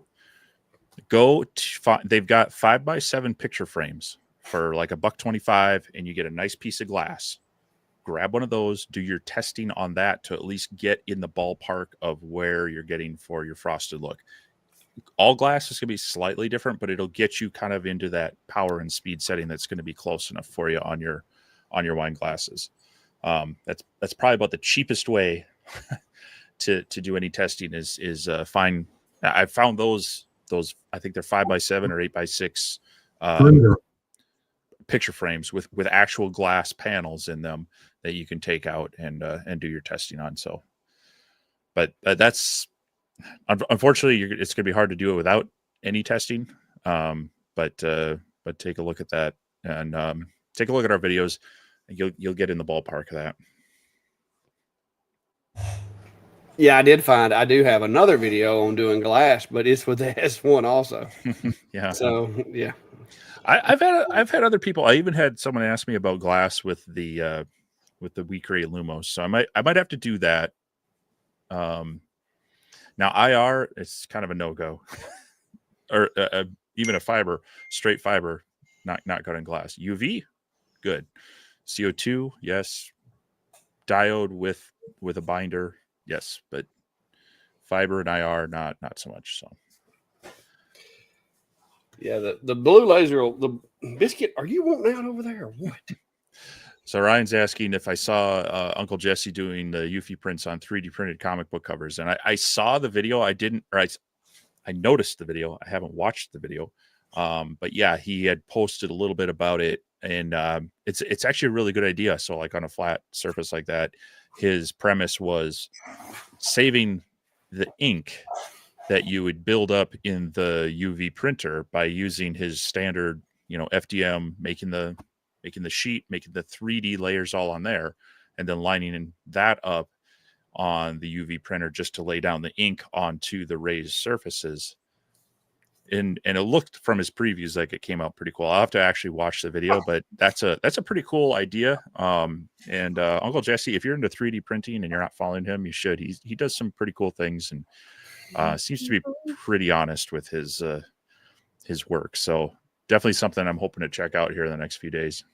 they've got 5x7 picture frames for like $1.25, and you get a nice piece of glass. grab one of those, do your testing on that to at least get in the ballpark of where you're getting for your frosted look. All glass is going to be slightly different, but it'll get you kind of into that power and speed setting that's going to be close enough for you on your wine glasses. That's probably about the cheapest way to do any testing is find. I found those I think they're 5x7 or 8x6 picture frames with actual glass panels in them that you can take out and do your testing on. So, but that's unfortunately it's going to be hard to do it without any testing. But take a look at that and take a look at our videos, and you'll get in the ballpark of that. Yeah, I do have another video on doing glass, but it's with the S1 also. Yeah. So yeah. I've had other people. I even had someone ask me about glass with the Weekray Lumos. So I might have to do that. Now IR, it's kind of a no-go, or even a straight fiber, not good in glass. UV, good. CO2, yes. Diode with a binder, yes. But fiber and IR, not so much. So. Yeah, the blue laser, the biscuit. Are you wanting out over there or what? So Ryan's asking if I saw Uncle Jesse doing the Eufy prints on 3D printed comic book covers, and I saw the video. I noticed the video. I haven't watched the video, but yeah, he had posted a little bit about it, and it's actually a really good idea. So like on a flat surface like that, his premise was saving the ink that you would build up in the UV printer by using his standard, FDM, making the sheet, making the 3D layers all on there, and then lining that up on the UV printer just to lay down the ink onto the raised surfaces. And it looked from his previews like it came out pretty cool. I'll have to actually watch the video, but that's a pretty cool idea. And Uncle Jesse, if you're into 3D printing and you're not following him, you should. He does some pretty cool things, and seems to be pretty honest with his work. So definitely something I'm hoping to check out here in the next few days.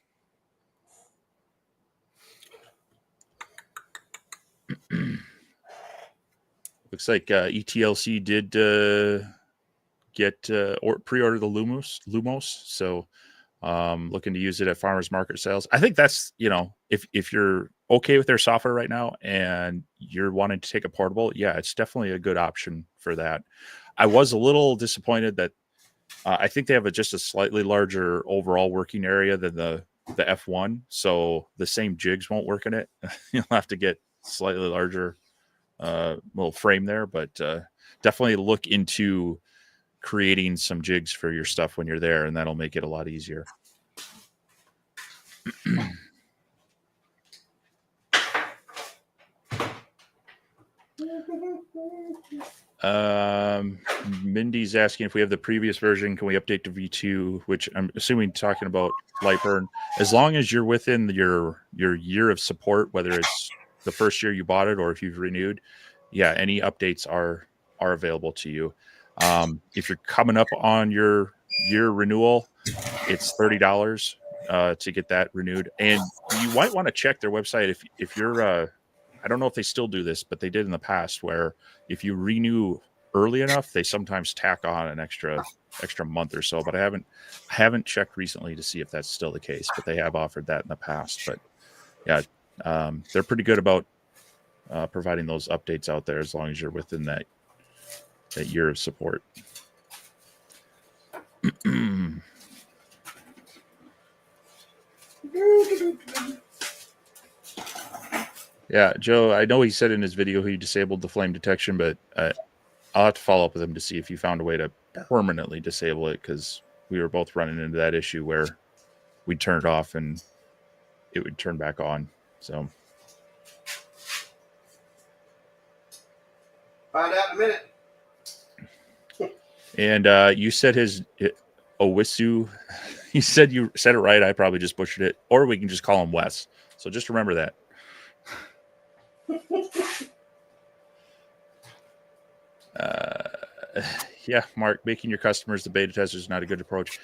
Looks like ETLC did get or pre-order the Lumos. So looking to use it at farmers market sales. I think that's, if you're okay with their software right now and you're wanting to take a portable, yeah, it's definitely a good option for that. I was a little disappointed that I think they have just a slightly larger overall working area than the F1. So the same jigs won't work in it. You'll have to get slightly larger little frame there, but definitely look into creating some jigs for your stuff when you're there, and that'll make it a lot easier. Mindy's asking if we have the previous version, can we update to V2, which I'm assuming talking about Lightburn. As long as you're within your year of support, whether it's the first year you bought it or if you've renewed, yeah, any updates are available to you. If you're coming up on your year renewal, it's $30 to get that renewed. And you might want to check their website if you're I don't know if they still do this, but they did in the past, where if you renew early enough, they sometimes tack on an extra month or so. But I haven't checked recently to see if that's still the case, but they have offered that in the past. But yeah, they're pretty good about providing those updates out there as long as you're within that year of support. Yeah, Joe, I know he said in his video he disabled the flame detection, but I'll have to follow up with him to see if he found a way to permanently disable it, because we were both running into that issue where we'd turn it off and it would turn back on. So find out in a minute. And you said his Owisu. You said you said it right. I probably just butchered it. Or we can just call him Wes. So just remember that. Yeah, Mark, making your customers the beta testers is not a good approach.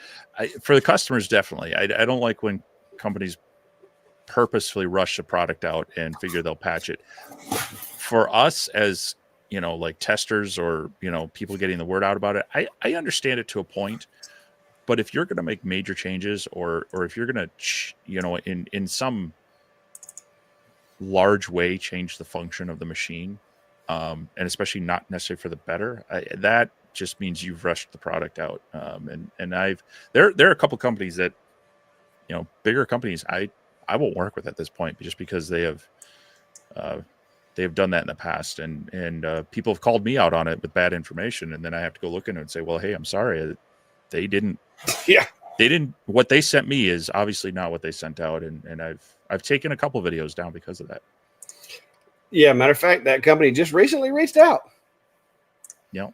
For the customers, definitely. I don't like when companies purposefully rush the product out and figure they'll patch it. For us as, you know, like testers or, you know, people getting the word out about it, I understand it to a point. But if you're going to make major changes or if you're going to, you know, in some large way change the function of the machine, and especially not necessarily for the better, that just means you've rushed the product out. And there are a couple companies that, you know, bigger companies I won't work with at this point just because they have done that in the past, and people have called me out on it with bad information, and then I have to go look into it and say, well, hey, I'm sorry, they didn't. Yeah. They didn't. What they sent me is obviously not what they sent out, and I've taken a couple videos down because of that. Yeah, matter of fact, that company just recently reached out. Yeah.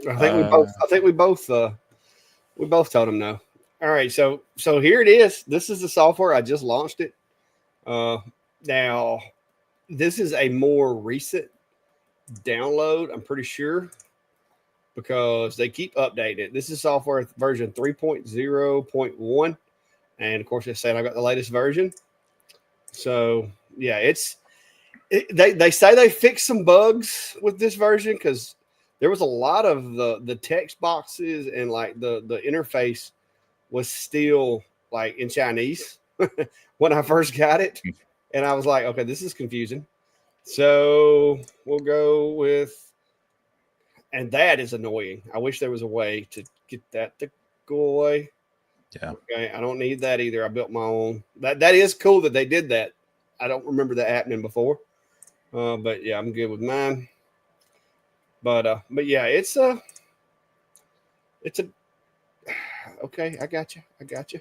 I think we both told them no. All right, so here it is. This is the software. I just launched it. Now, this is a more recent download, I'm pretty sure, because they keep updating it. This is software version 3.0.1. And of course, it's saying I got the latest version. So yeah, they say they fixed some bugs with this version because there was a lot of the text boxes and like the interface was still like in Chinese when I first got it. And I was like, okay, this is confusing. So we'll go with, and that is annoying. I wish there was a way to get that to go away. Yeah. Okay. I don't need that either. I built my own. That is cool that they did that. I don't remember that happening before. But yeah, I'm good with mine. But yeah, it's a okay. I got you.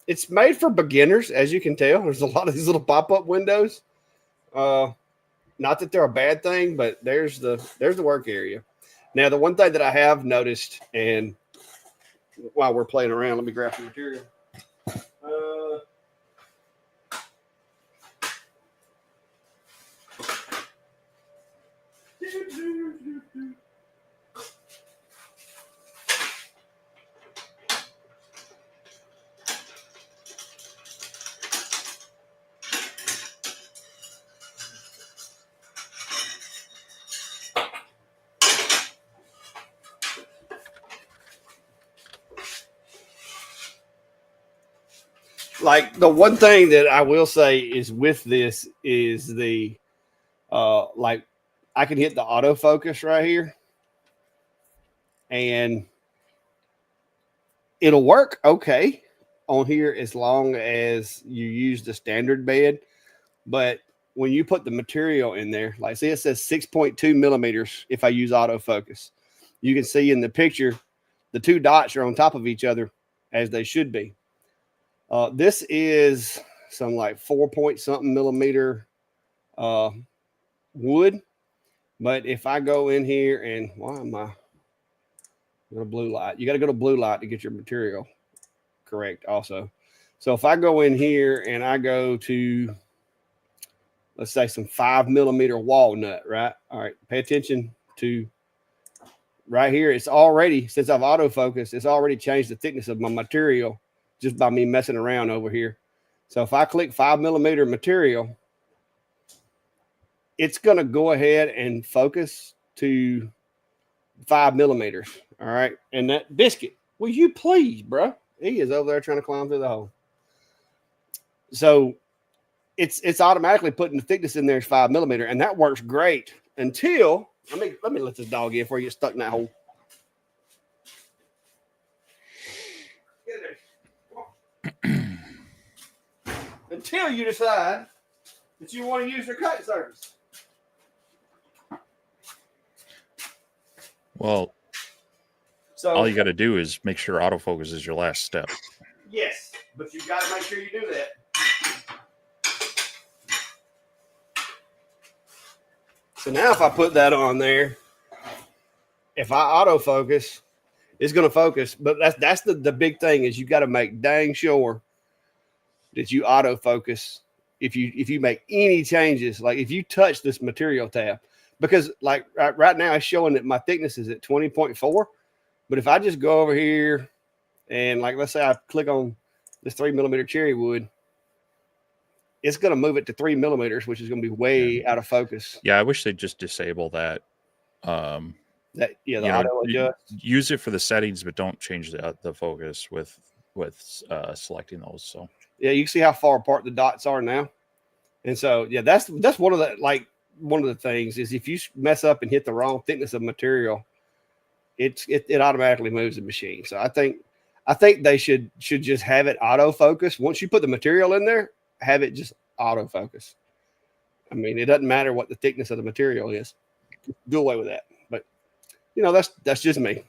It's made for beginners, as you can tell. There's a lot of these little pop-up windows. Not that they're a bad thing, but there's the work area. Now, the one thing that I have noticed, and while we're playing around, let me grab some material. Like the one thing that I will say is with this is the like I can hit the autofocus right here and it'll work okay on here as long as you use the standard bed. But when you put the material in there, like see it says 6.2 millimeters if I use autofocus. You can see in the picture the two dots are on top of each other as they should be. This is some like 4-point-something millimeter wood. But if I go in here and why am I go to blue light? You got to go to blue light to get your material correct also. So if I go in here and I go to, let's say some 5 millimeter walnut, right? All right. Pay attention to right here. It's already, since I've autofocused, it's already changed the thickness of my material just by me messing around over here. So if I click 5 millimeter material, it's going to go ahead and focus to 5 millimeters. All right. And that biscuit, will you please, bro? He is over there trying to climb through the hole. So it's automatically putting the thickness in there as 5 millimeter. And that works great until, let me let this dog in before you get stuck in that hole. Until you decide that you want to use your cutting surface. Well, so all you got to do is make sure autofocus is your last step. Yes, but you got to make sure you do that. So now if I put that on there, if I autofocus, it's going to focus. But that's the big thing is you got to make dang sure that you autofocus if you make any changes, like if you touch this material tab, because like right now it's showing that my thickness is at 20.4. But if I just go over here and like, let's say I click on this 3 millimeter cherry wood it's going to move it to 3 millimeters, which is going to be way out of focus. Yeah, I wish they'd just disable that. The auto adjust. Use it for the settings, but don't change the focus with selecting those. So yeah, you can see how far apart the dots are now. And so, yeah, that's one of the things is if you mess up and hit the wrong thickness of material, it automatically moves the machine. So I think they should just have it autofocus. Once you put the material in there, have it just autofocus. I mean, it doesn't matter what the thickness of the material is. Do away with that. But that's just me.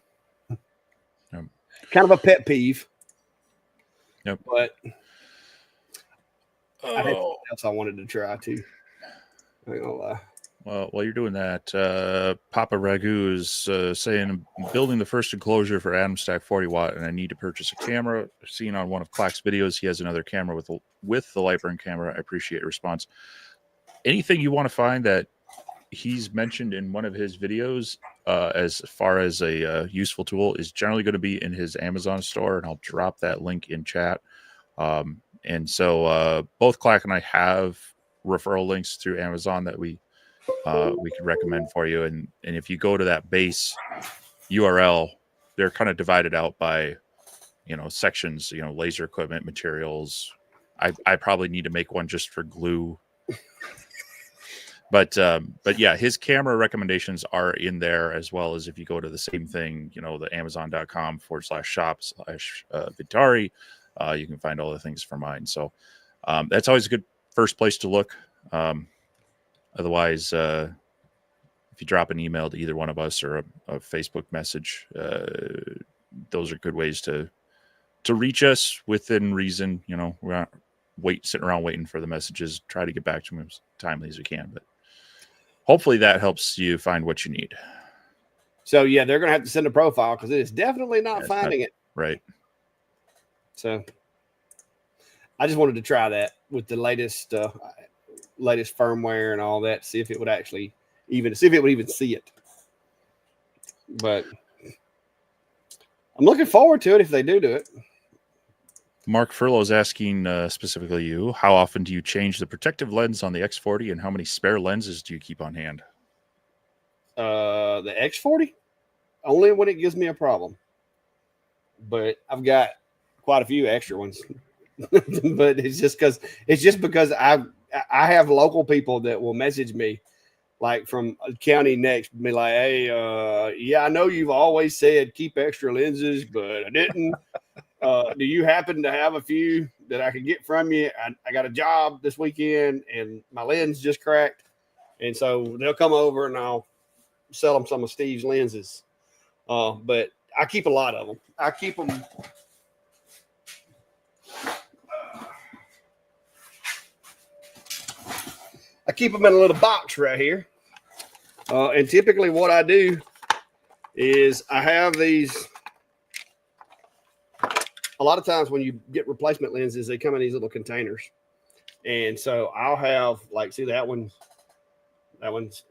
Yep. Kind of a pet peeve. Yep. But I had something else I wanted to try too. I ain't gonna lie. Well, while you're doing that, Papa Ragu is saying, I'm building the first enclosure for Atom Stack 40 watt, and I need to purchase a camera. Seen on one of Clack's videos, he has another camera with the Lightburn camera. I appreciate your response. Anything you want to find that he's mentioned in one of his videos as far as a useful tool is generally going to be in his Amazon store, and I'll drop that link in chat. And so both Clack and I have referral links through Amazon that we could recommend for you. And if you go to that base URL, they're kind of divided out by, sections, laser equipment, materials. I probably need to make one just for glue. But yeah, his camera recommendations are in there, as well as if you go to the same thing, the amazon.com/shop/Vitari, you can find all the things for mine. So that's always a good first place to look. Otherwise, if you drop an email to either one of us or a Facebook message, those are good ways to reach us within reason. We're not sitting around waiting for the messages. Try to get back to them as timely as we can, but hopefully that helps you find what you need. So yeah, they're going to have to send a profile because it is definitely not finding it. Right. So I just wanted to try that with the latest firmware and all that, see if it would actually even see it. But I'm looking forward to it if they do it. Mark Furlow is asking specifically you, how often do you change the protective lens on the X40 and how many spare lenses do you keep on hand? The X40? Only when it gives me a problem. But I've got quite a few extra ones. But it's just because I have local people that will message me like from a county next, be like, hey, I know you've always said keep extra lenses, but I didn't. Do you happen to have a few that I could get from you? I got a job this weekend and my lens just cracked. And so they'll come over and I'll sell them some of Steve's lenses. But I keep a lot of them. I keep them. I keep them in a little box right here. And typically what I do is I have these. A lot of times when you get replacement lenses, they come in these little containers. And so I'll have see that one's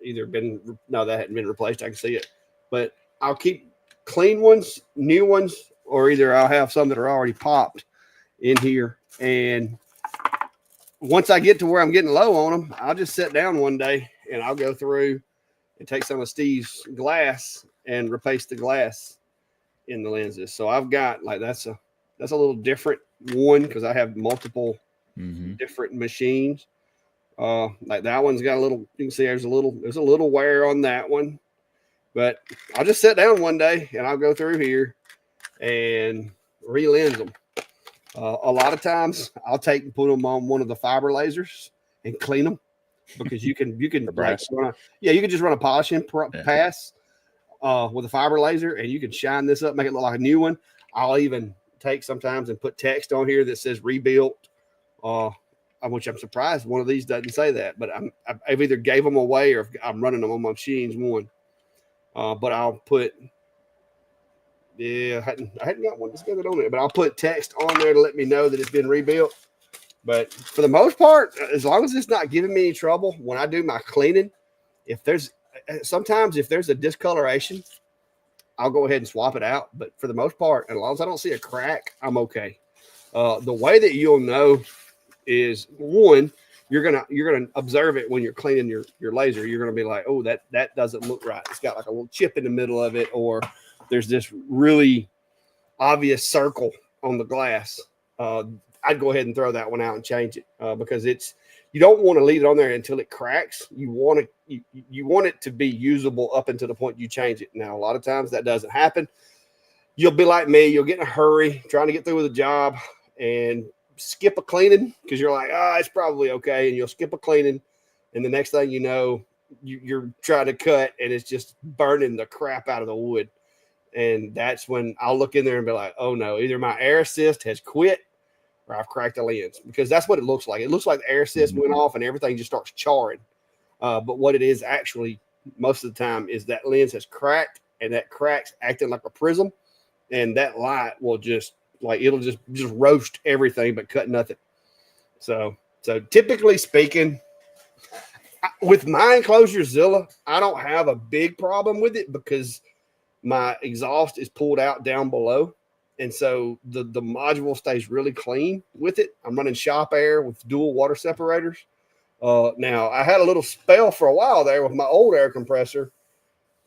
either been, no, that hadn't been replaced. I can see it, but I'll keep clean ones, new ones, or either I'll have some that are already popped in here. And once I get to where I'm getting low on them, I'll just sit down one day and I'll go through and take some of Steve's glass and replace the glass in the lenses. So I've got that's a little different one because I have multiple different machines. Like that one's got a little, you can see there's a little wear on that one, but I'll just sit down one day and I'll go through here and re-lens them. A lot of times I'll put them on one of the fiber lasers and clean them because you can you can just run a polishing pass with a fiber laser and you can shine this up, make it look like a new one. I'll even take sometimes and put text on here that says rebuilt, which I'm surprised one of these doesn't say that, but I've either gave them away or I'm running them on my machines one. But I'll put, I hadn't got one together on it, but I'll put text on there to let me know that it's been rebuilt. But for the most part, as long as it's not giving me any trouble when I do my cleaning, sometimes if there's a discoloration, I'll go ahead and swap it out. But for the most part, as long as I don't see a crack, I'm okay. The way that you'll know is one, you're gonna observe it when you're cleaning your laser. You're gonna be like, oh, that doesn't look right. It's got like a little chip in the middle of it, or there's this really obvious circle on the glass. I'd go ahead and throw that one out and change it because you don't want to leave it on there until it cracks. You want it to be usable up until the point you change it. Now, a lot of times that doesn't happen. You'll be like me. You'll get in a hurry trying to get through with a job and skip a cleaning because you're like, it's probably okay. And you'll skip a cleaning. And the next thing you know, you're trying to cut and it's just burning the crap out of the wood. And that's when I'll look in there and be like, oh no, either my air assist has quit or I've cracked the lens, because that's what it looks like. It looks like the air assist went off and everything just starts charring. But what it is actually most of the time is that lens has cracked, and that crack's acting like a prism, and that light will just it'll just roast everything but cut nothing. So typically speaking, with my Enclosures Zilla, I don't have a big problem with it because my exhaust is pulled out down below. And so the module stays really clean with it. I'm running shop air with dual water separators. Now, I had a little spell for a while there with my old air compressor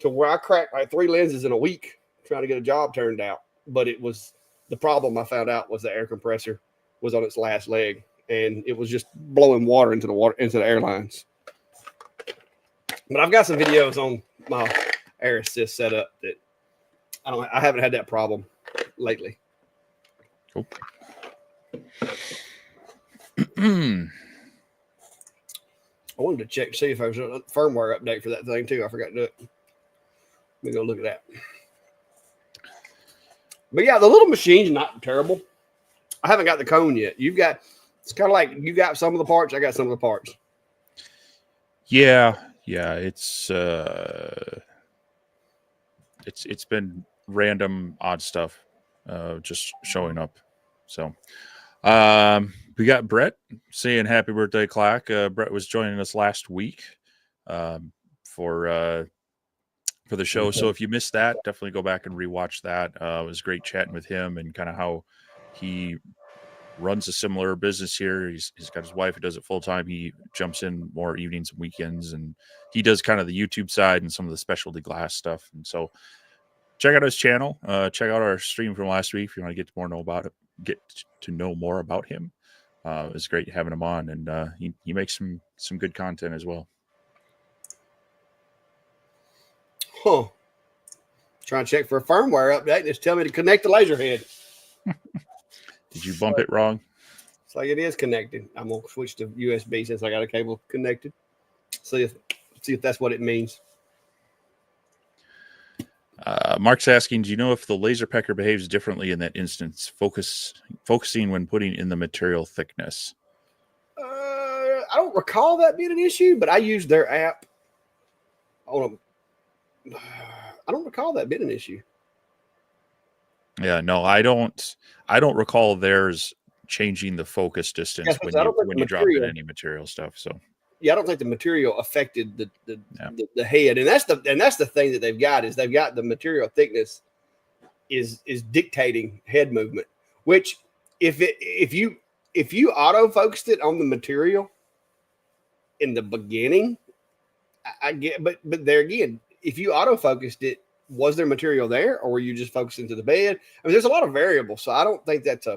to where I cracked like 3 lenses in a week trying to get a job turned out. But it was the problem I found out was the air compressor was on its last leg, and it was just blowing water into the airlines. But I've got some videos on my air assist setup that I haven't had that problem lately. Cool. I wanted to check to see if there was a firmware update for that thing too. I forgot to do it. Let me go look at that. But yeah, the little machine's not terrible. I haven't got the cone yet. It's kind of like you got some of the parts, I got some of the parts. Yeah, it's been random odd stuff just showing up. So we got Brett saying happy birthday, Clack. Brett was joining us last week for the show. So if you missed that, definitely go back and rewatch that. It was great chatting with him and kind of how he runs a similar business here. He's got his wife who does it full time. He jumps in more evenings and weekends, and he does kind of the YouTube side and some of the specialty glass stuff. And so check out his channel. Check out our stream from last week if you want to get to know more about him. It was great having him on, and he makes some good content as well. Huh. Trying to check for a firmware update. Just tell me to connect the laser head. Did you bump it wrong? It's like it is connected. I'm gonna switch to USB since I got a cable connected. See if that's what it means. Mark's asking, do you know if the laser pecker behaves differently in that instance, focusing when putting in the material thickness? I don't recall that being an issue, but I used their app. I don't recall that being an issue. Yeah, no, I don't recall theirs changing the focus distance when you drop in any material stuff. So yeah, I don't think the material affected the head, and that's the thing that they've got is they've got the material thickness is dictating head movement. Which if you autofocused it on the material in the beginning, I get, but there again, if you autofocused it, was there material there, or were you just focusing to the bed? I mean, there's a lot of variables, so I don't think that's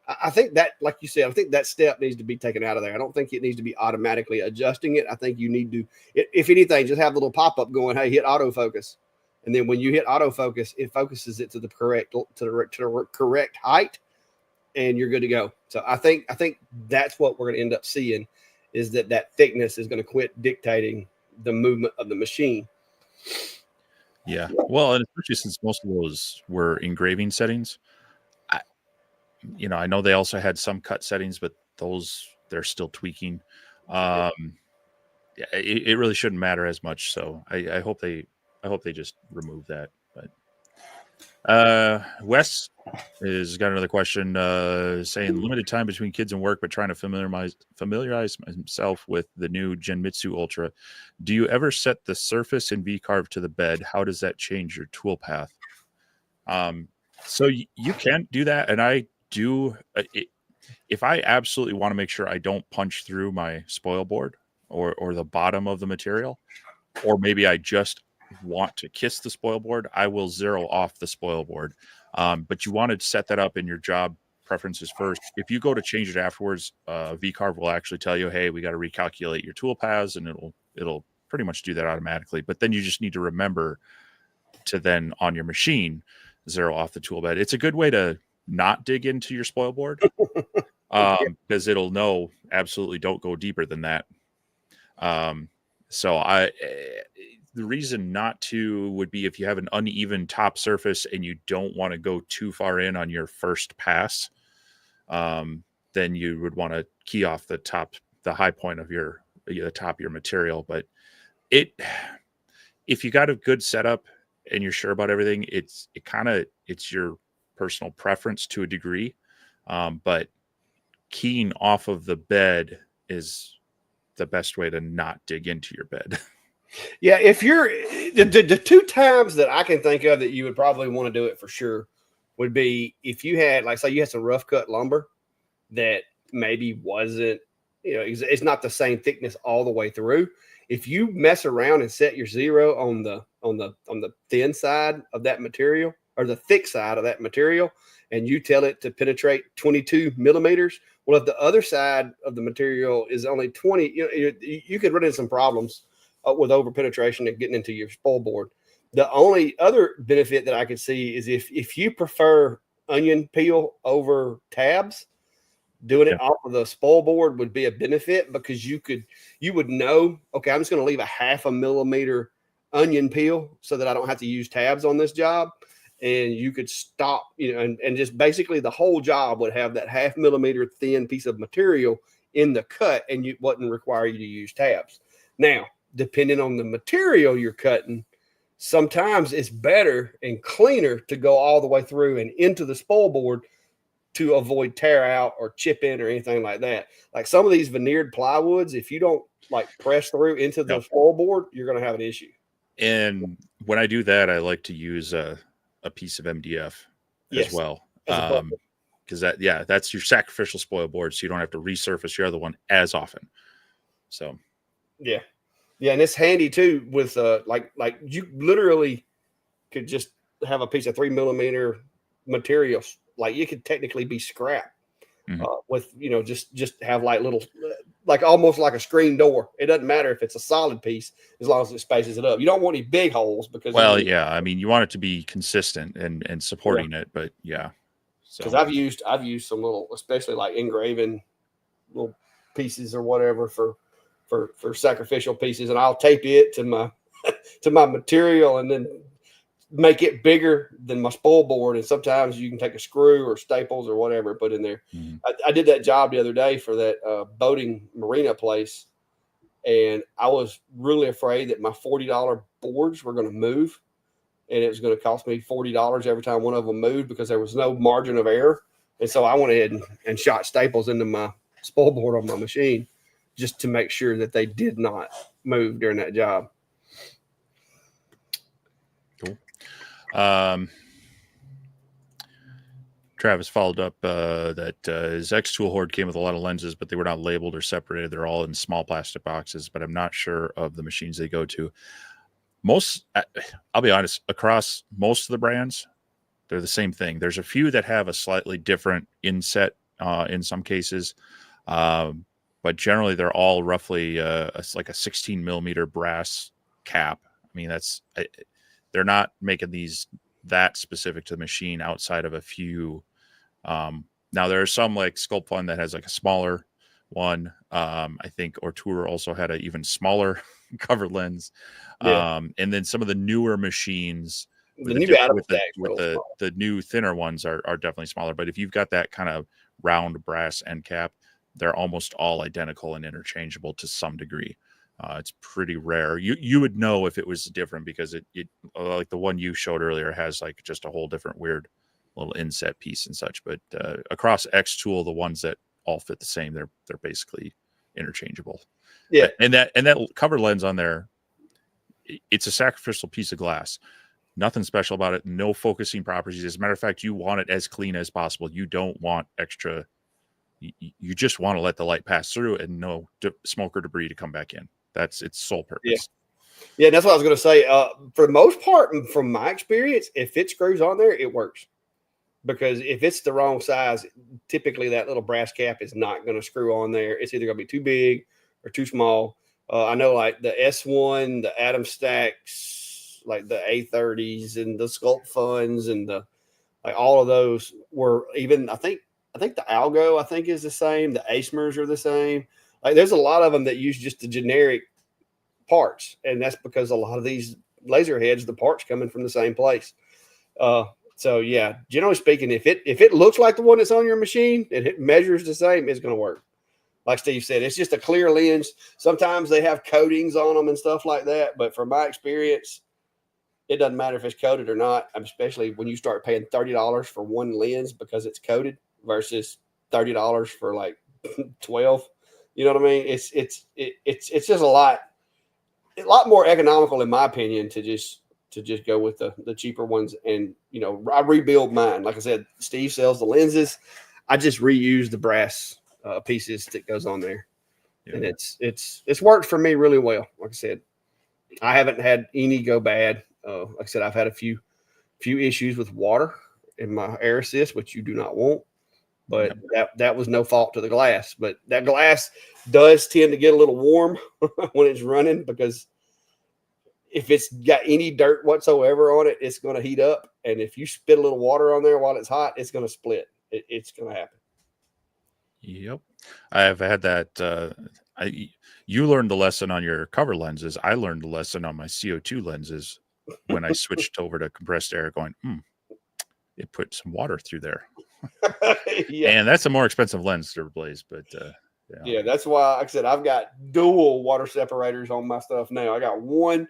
I think that, like you said, I think that step needs to be taken out of there. I don't think it needs to be automatically adjusting it. I think you need to, if anything, just have a little pop-up going, hey, hit autofocus. And then when you hit autofocus, it focuses it to the correct height, and you're good to go. So I think that's what we're going to end up seeing is that thickness is going to quit dictating the movement of the machine. Yeah. Well, and especially since most of those were engraving settings, I know they also had some cut settings, but those they're still tweaking. Yeah, it really shouldn't matter as much. So I hope they just remove that. But Wes has got another question saying limited time between kids and work, but trying to familiarize himself with the new Genmitsu Ultra. Do you ever set the surface in V-carve to the bed? How does that change your tool path? So you can do that, and I do. if I absolutely want to make sure I don't punch through my spoil board or the bottom of the material, or maybe I just want to kiss the spoil board, I will zero off the spoil board. But you want to set that up in your job preferences first. If you go to change it afterwards, VCarve will actually tell you, hey, we got to recalculate your tool paths, and it'll pretty much do that automatically. But then you just need to remember to then on your machine zero off the tool bed. It's a good way to not dig into your spoil board because it'll know absolutely don't go deeper than that. So the reason not to would be if you have an uneven top surface and you don't want to go too far in on your first pass, then you would want to key off the high point of the top of your material. But if you got a good setup and you're sure about everything, it's your personal preference to a degree. But keying off of the bed is the best way to not dig into your bed. Yeah, if you're the two times that I can think of that you would probably want to do it for sure would be if you had, like, say you had some rough cut lumber that maybe wasn't, it's not the same thickness all the way through. If you mess around and set your zero on the thin side of that material or the thick side of that material, and you tell it to penetrate 22 millimeters, well, if the other side of the material is only 20, you could run into some problems with over penetration and getting into your spoil board. The only other benefit that I could see is if you prefer onion peel over tabs, doing it off of the spoil board would be a benefit because you would know, okay, I'm just going to leave a 0.5 millimeter onion peel so that I don't have to use tabs on this job. And you could stop, and just basically the whole job would have that 0.5 millimeter thin piece of material in the cut, and it wouldn't require you to use tabs. Now, depending on the material you're cutting, sometimes it's better and cleaner to go all the way through and into the spoil board to avoid tear out or chip in or anything like that. Like some of these veneered plywoods, if you don't like press through into the spoil board, you're going to have an issue. And when I do that, I like to use a piece of MDF as well. Because that's your sacrificial spoil board, so you don't have to resurface your other one as often. So yeah, and it's handy too with like you literally could just have a piece of 3 millimeter materials. Like it could technically be scrap with just have like little like almost like a screen door. It doesn't matter if it's a solid piece as long as it spaces it up. You don't want any big holes because I mean you want it to be consistent and supporting it, but because I've used some little, especially like engraving little pieces or whatever for sacrificial pieces, and I'll tape it to my material and then make it bigger than my spoil board. And sometimes you can take a screw or staples or whatever, put in there. I did that job the other day for that boating marina place. And I was really afraid that my $40 boards were going to move. And it was going to cost me $40 every time one of them moved because there was no margin of error. And so I went ahead and shot staples into my spoil board on my machine just to make sure that they did not move during that job. Cool. Travis followed up that his X tool hoard came with a lot of lenses, but they were not labeled or separated. They're all in small plastic boxes, but I'm not sure of the machines they go to. I'll be honest, across most of the brands, they're the same thing. There's a few that have a slightly different inset in some cases, but generally they're all roughly like a 16 millimeter brass cap. I mean, they're not making these that specific to the machine outside of a few. Now there are some like Sculpt Fun that has like a smaller one. I think Ortour also had an even smaller covered lens. And then some of the newer machines with the new thinner ones are definitely smaller. But if you've got that kind of round brass end cap, they're almost all identical and interchangeable to some degree. It's pretty rare. You would know if it was different because it like the one you showed earlier has like just a whole different weird little inset piece and such. But across X Tool, the ones that all fit the same, they're basically interchangeable. Yeah, and that cover lens on there, it's a sacrificial piece of glass. Nothing special about it. No focusing properties. As a matter of fact, you want it as clean as possible. You don't want extra, you just want to let the light pass through and no smoke or debris to come back in. That's its sole purpose. Yeah, that's what I was going to say. For the most part, from my experience, if it screws on there, it works. Because if it's the wrong size, typically that little brass cap is not going to screw on there. It's either going to be too big or too small. I know like the S1, the Atom Stacks, like the A30s and the Sculpt Funds and the like all of those were even, I think the Algo, I think, is the same. The Acemers are the same. Like there's a lot of them that use just the generic parts. And that's because a lot of these laser heads, the parts coming from the same place. So yeah, generally speaking, if it looks like the one that's on your machine and it measures the same, it's going to work. Like Steve said, it's just a clear lens. Sometimes they have coatings on them and stuff like that. But from my experience, it doesn't matter if it's coated or not, especially when you start paying $30 for one lens because it's coated versus $30 for like 12. You know what I mean? It's just a lot more economical, in my opinion, to just go with the cheaper ones. And, you know, I rebuild mine. Like I said, Steve sells the lenses. I just reuse the brass pieces that goes on there. Yeah. And it's worked for me really well. Like I said, I haven't had any go bad. Like I said, I've had a few issues with water in my air assist, which you do not want. But that was no fault to the glass. But that glass does tend to get a little warm when it's running, because if it's got any dirt whatsoever on it, it's going to heat up. And if you spit a little water on there while it's hot, it's going to split. It's going to happen. Yep. I've had that. You learned the lesson on your cover lenses. I learned the lesson on my CO2 lenses when I switched over to compressed air, going, it put some water through there. Yeah. And that's a more expensive lens to replace. But yeah, that's why, like I said, I've got dual water separators on my stuff now. I got one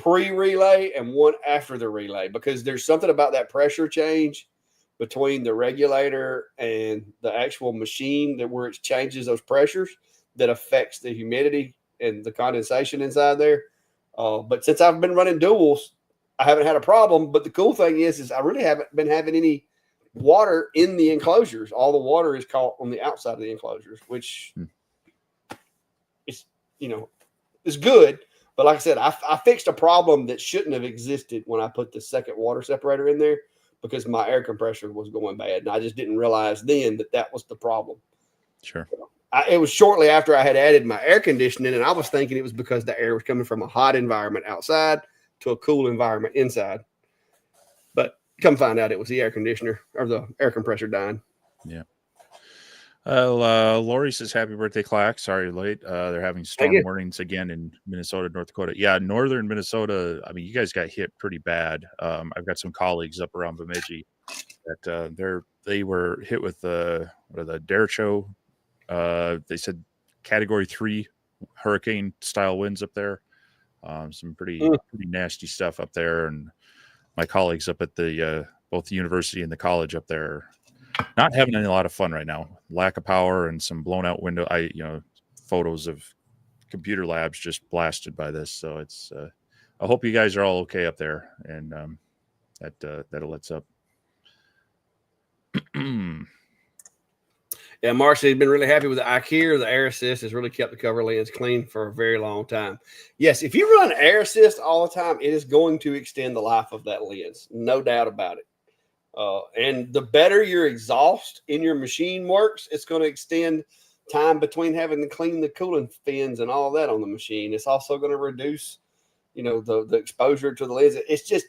pre-relay and one after the relay, because there's something about that pressure change between the regulator and the actual machine where it changes those pressures that affects the humidity and the condensation inside there. But since I've been running duals, I haven't had a problem. But the cool thing is I really haven't been having any water in the enclosures. All the water is caught on the outside of the enclosures, which is, you know, is good. But like I said, I fixed a problem that shouldn't have existed when I put the second water separator in there, because my air compressor was going bad. And I just didn't realize then that was the problem. Sure. It was shortly after I had added my air conditioning, and I was thinking it was because the air was coming from a hot environment outside to a cool environment inside. But come find out it was the air conditioner or the air compressor dying. Yeah. Lori says, happy birthday, Clack. Sorry, late. They're having storm warnings again in Minnesota, North Dakota. Yeah, northern Minnesota. I mean, you guys got hit pretty bad. I've got some colleagues up around Bemidji that they were hit with the derecho. They said Category 3 hurricane style winds up there. Some pretty nasty stuff up there. And my colleagues up at the both the university and the college up there not having a lot of fun right now. Lack of power and some blown out window. Photos of computer labs just blasted by this. So it's. I hope you guys are all okay up there, and that lets up. Yeah, Marcy has been really happy with the IKEA. The air assist has really kept the cover lens clean for a very long time. Yes, if you run air assist all the time, it is going to extend the life of that lens, no doubt about it. And the better your exhaust in your machine works, it's going to extend time between having to clean the cooling fins and all that on the machine. It's also going to reduce, the exposure to the lens. It's just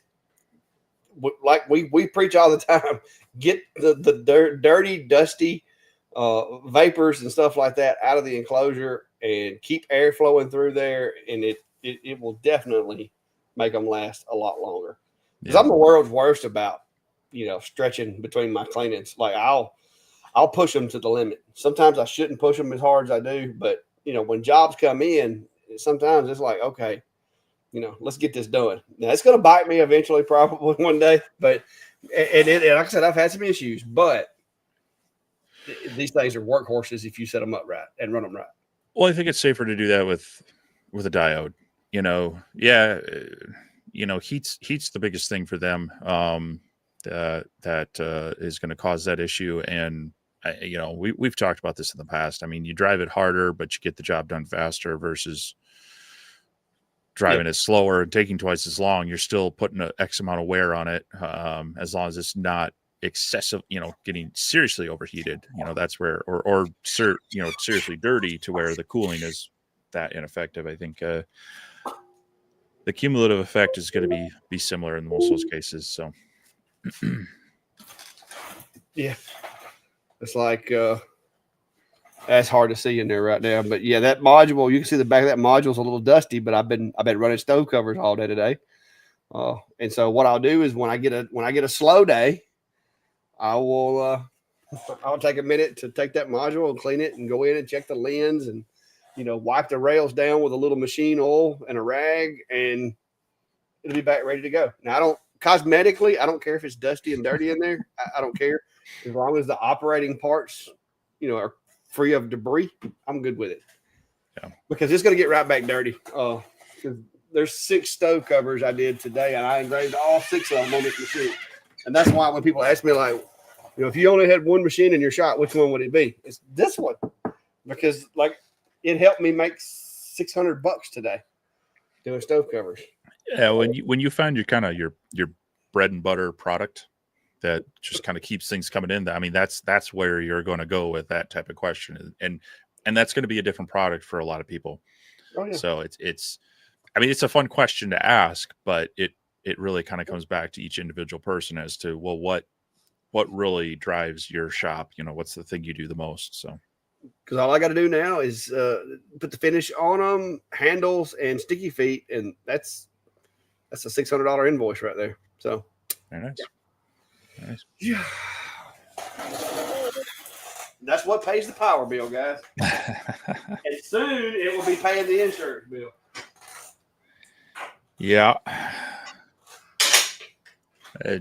like we preach all the time: get the dirty, dusty vapors and stuff like that out of the enclosure and keep air flowing through there, and it will definitely make them last a lot longer. Because I'm the world's worst about stretching between my cleanings. Like I'll push them to the limit. Sometimes I shouldn't push them as hard as I do, but when jobs come in, sometimes it's like, okay, let's get this done. Now it's going to bite me eventually, probably one day, but and like I said, I've had some issues, but these things are workhorses if you set them up right and run them right. Well, I think it's safer to do that with a diode. Heat's the biggest thing for them. That is going to cause that issue. And we've talked about this in the past. I mean, you drive it harder, but you get the job done faster versus driving it slower and taking twice as long. You're still putting an X amount of wear on it, as long as it's not excessive, getting seriously overheated. That's where, or seriously dirty to where the cooling is that ineffective. I think the cumulative effect is going to be similar in most of those cases. So, yeah, it's like that's hard to see in there right now. But yeah, that module, you can see the back of that module is a little dusty. But I've been running stove covers all day today, and so what I'll do is when I get a slow day, I'll take a minute to take that module and clean it and go in and check the lens and wipe the rails down with a little machine oil and a rag, and it'll be back ready to go. Now, I don't care if it's dusty and dirty in there. I don't care. As long as the operating parts, are free of debris, I'm good with it. Yeah. Because it's going to get right back dirty. There's 6 stove covers I did today, and I engraved all 6 of them on this machine. And that's why when people ask me, like, if you only had one machine in your shop, which one would it be? It's this one. Because, it helped me make $600 today doing stove covers. Yeah, when you find your bread and butter product that just kind of keeps things coming in, I mean, that's where you're going to go with that type of question, and that's going to be a different product for a lot of people. Oh, yeah. So it's a fun question to ask, but it really kind of comes back to each individual person as to, well, what really drives your shop? What's the thing you do the most? So. Because all I got to do now is put the finish on them, handles, and sticky feet, and that's a $600 invoice right there. So very nice. Yeah. Nice. Yeah. That's what pays the power bill, guys. And soon it will be paying the insurance bill. Yeah.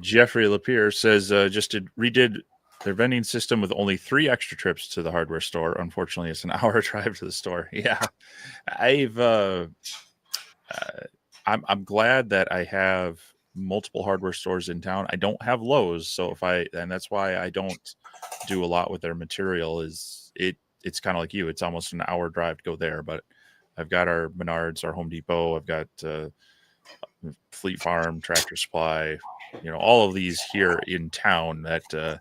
Jeffrey Lapierre says just redid their vending system with only 3 extra trips to the hardware store. Unfortunately, it's an hour drive to the store. Yeah, I'm glad that I have multiple hardware stores in town. I don't have Lowe's, so and that's why I don't do a lot with their material. It's kind of like you. It's almost an hour drive to go there, but I've got our Menards, our Home Depot. I've got Fleet Farm, Tractor Supply. All of these here in town that.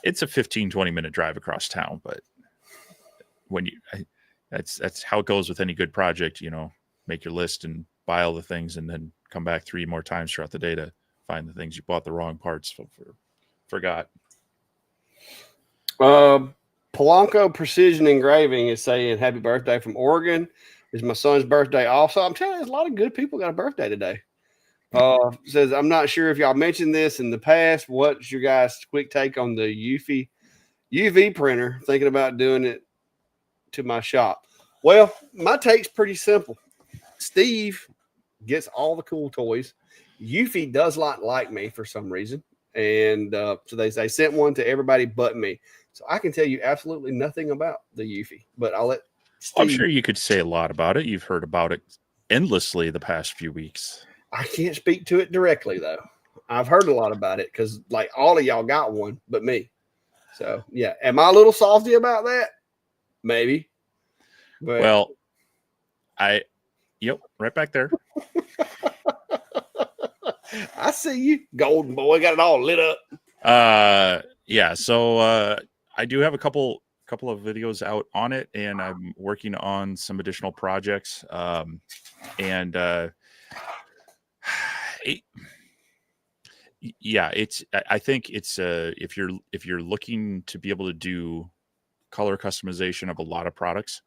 It's a 15-20 minute drive across town, but that's how it goes with any good project. Make your list and buy all the things, and then come back 3 more times throughout the day to find the things you bought the wrong parts forgot. Polanco Precision Engraving is saying happy birthday from Oregon. It's my son's birthday also. I'm telling you, there's a lot of good people got a birthday today. Says, I'm not sure if y'all mentioned this in the past. What's your guys' quick take on the Eufy UV printer? Thinking about doing it to my shop. Well, my take's pretty simple. Steve gets all the cool toys. Eufy does not like me for some reason. And so they sent one to everybody but me. So I can tell you absolutely nothing about the Eufy, but I'll let Steve. I'm sure you could say a lot about it. You've heard about it endlessly the past few weeks. I can't speak to it directly, though. I've heard a lot about it because, all of y'all got one but me. So, yeah. Am I a little salty about that? Maybe. But well, right back there. I see you, golden boy. Got it all lit up. Yeah. So I do have a couple of videos out on it, and I'm working on some additional projects. I think it's if you're looking to be able to do color customization of a lot of products,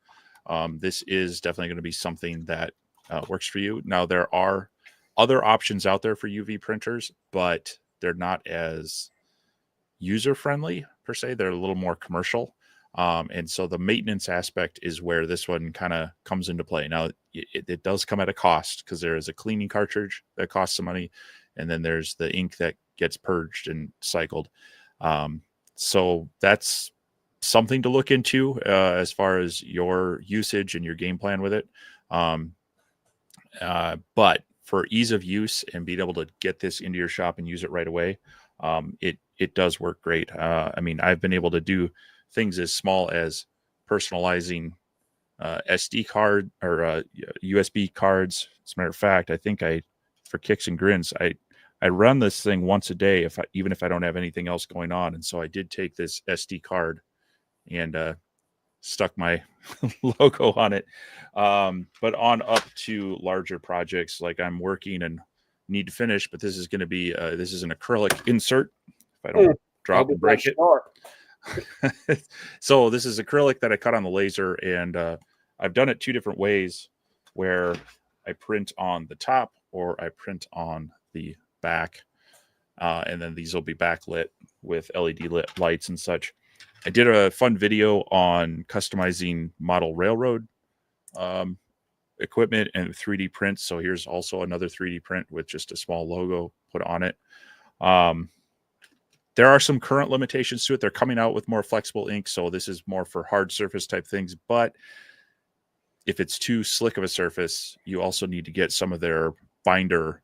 this is definitely going to be something that works for you. Now, there are other options out there for UV printers, but they're not as user friendly per se. They're a little more commercial. And so the maintenance aspect is where this one kind of comes into play. Now, it does come at a cost because there is a cleaning cartridge that costs some money. And then there's the ink that gets purged and cycled. So that's something to look into as far as your usage and your game plan with it. But for ease of use and being able to get this into your shop and use it right away, it does work great. I mean, I've been able to do things as small as personalizing SD card or USB cards. As a matter of fact, I think for kicks and grins, I run this thing once a day even if I don't have anything else going on. And so I did take this SD card and stuck my logo on it. But on up to larger projects, like I'm working and need to finish, but this is going to be this is an acrylic insert. If I don't drop and break it. So this is acrylic that I cut on the laser, and I've done it two different ways, where I print on the top or I print on the back, and then these will be backlit with LED lit lights and such. I did a fun video on customizing model railroad equipment and 3D prints. So here's also another 3D print with just a small logo put on it. There are some current limitations to it. They're coming out with more flexible ink, so this is more for hard surface type things. But if it's too slick of a surface, you also need to get some of their binder.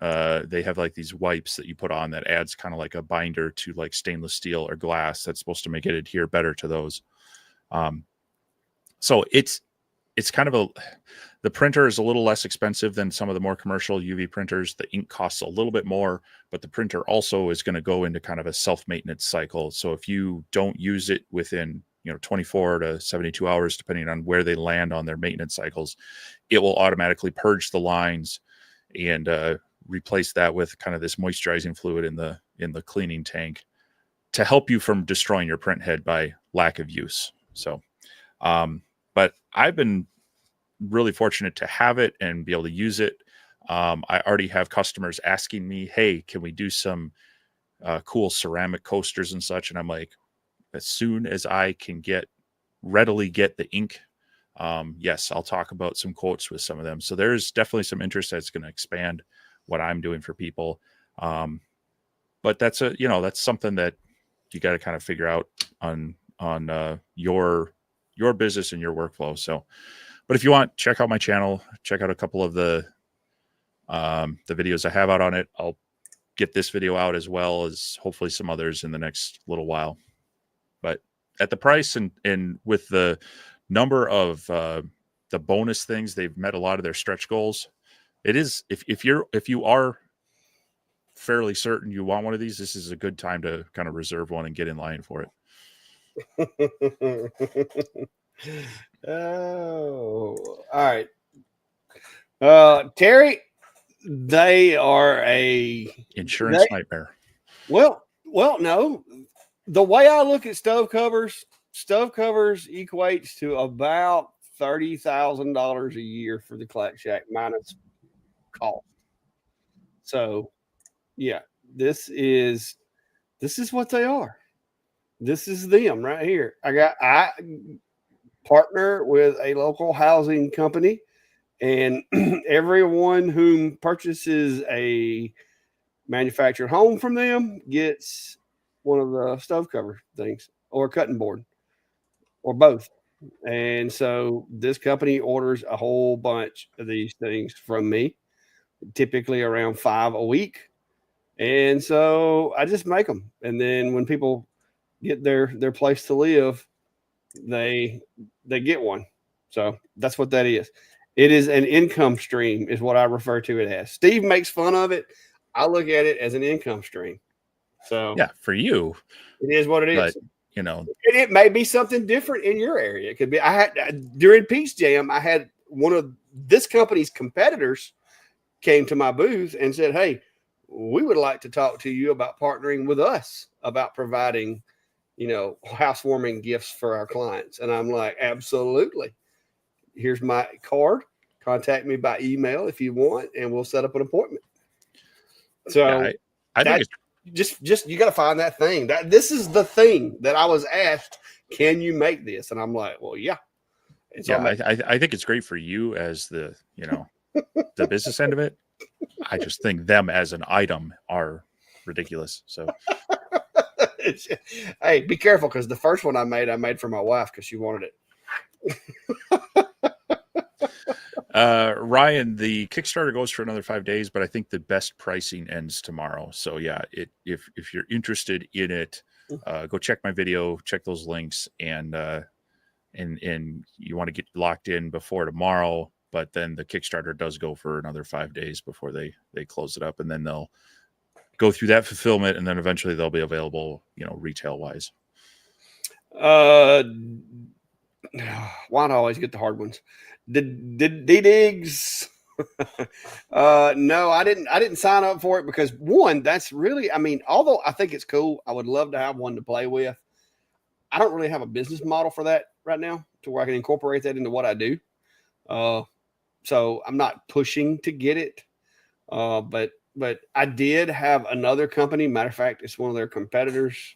They have like these wipes that you put on that adds kind of like a binder to like stainless steel or glass that's supposed to make it adhere better to those. So it's kind of the printer is a little less expensive than some of the more commercial UV printers. The ink costs a little bit more, but the printer also is going to go into kind of a self-maintenance cycle. So if you don't use it within 24 to 72 hours, depending on where they land on their maintenance cycles, it will automatically purge the lines and replace that with kind of this moisturizing fluid in the cleaning tank to help you from destroying your print head by lack of use. So, but I've been really fortunate to have it and be able to use it. I already have customers asking me, hey, can we do some cool ceramic coasters and such? And I'm like, as soon as I can readily get the ink, yes, I'll talk about some quotes with some of them. So there's definitely some interest that's going to expand what I'm doing for people. But that's that's something that you got to kind of figure out on your business and your workflow. So, but if you want, check out my channel, check out a couple of the videos I have out on it. I'll get this video out as well as hopefully some others in the next little while. But at the price and with the number of the bonus things, they've met a lot of their stretch goals. It is, if you are fairly certain you want one of these, this is a good time to kind of reserve one and get in line for it. Oh, all right. Terry, they are a insurance nightmare. Well, no. The way I look at stove covers equates to about $30,000 a year for the Clack Shack minus cost. So, yeah, this is what they are. This is them right here. I partner with a local housing company, and everyone who purchases a manufactured home from them gets one of the stove cover things or a cutting board or both. And so this company orders a whole bunch of these things from me, typically around 5 a week. And so I just make them. And then when people get their place to live, they get one. So that's what that is. It is an income stream is what I refer to it as. Steve makes fun of it. I look at it as an income stream. So yeah, for you, it is what it is. But, it may be something different in your area. It could be. I had during Peach Jam, I had one of this company's competitors came to my booth and said, "Hey, we would like to talk to you about partnering with us about providing, housewarming gifts for our clients." And I'm like, absolutely. Here's my card. Contact me by email if you want, and we'll set up an appointment. So yeah, I think it's just you got to find that thing. This is the thing that I was asked, can you make this? And I'm like, well, yeah. I think it's great for you as the the business end of it. I just think them as an item are ridiculous. So hey, be careful, because the first one I made for my wife because she wanted it. Ryan, the Kickstarter goes for another 5 days, but I think the best pricing ends tomorrow. So yeah, if you're interested in it, go check my video, check those links, and you want to get locked in before tomorrow. But then the Kickstarter does go for another 5 days before they close it up, and then they'll go through that fulfillment, and then eventually they'll be available, retail wise. Why do I always get the hard ones? Did digs? No, I didn't sign up for it because one, that's really, although I think it's cool, I would love to have one to play with. I don't really have a business model for that right now to where I can incorporate that into what I do. So I'm not pushing to get it. But I did have another company. Matter of fact, it's one of their competitors,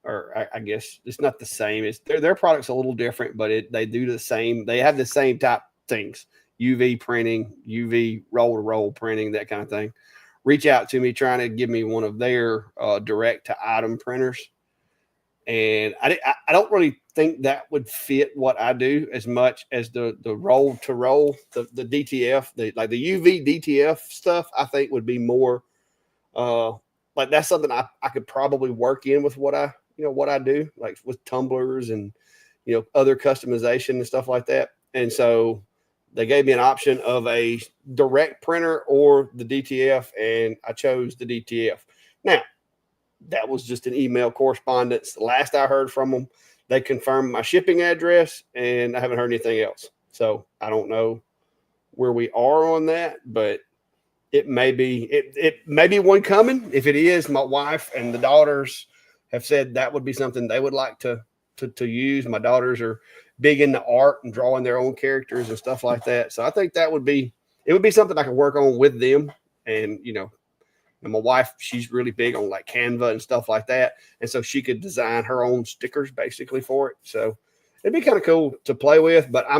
or I guess it's not the same. It's their product's a little different, but they do the same. They have the same type things: UV printing, UV roll to roll printing, that kind of thing. Reach out to me trying to give me one of their direct to item printers. And I don't really think that would fit what I do as much as the roll to roll, the DTF, the UV DTF stuff. I think would be more like that's something I could probably work in with what I do, like with tumblers and other customization and stuff like that. And so they gave me an option of a direct printer or the DTF, and I chose the DTF. Now, that was just an email correspondence. The last I heard from them, they confirmed my shipping address, and I haven't heard anything else. So I don't know where we are on that, but it may be one coming. If it is, my wife and the daughters have said that would be something they would like to use. My daughters are big into art and drawing their own characters and stuff like that. So I think it would be something I can work on with them. And, and my wife, she's really big on like Canva and stuff like that. And so she could design her own stickers basically for it. So it'd be kind of cool to play with, but I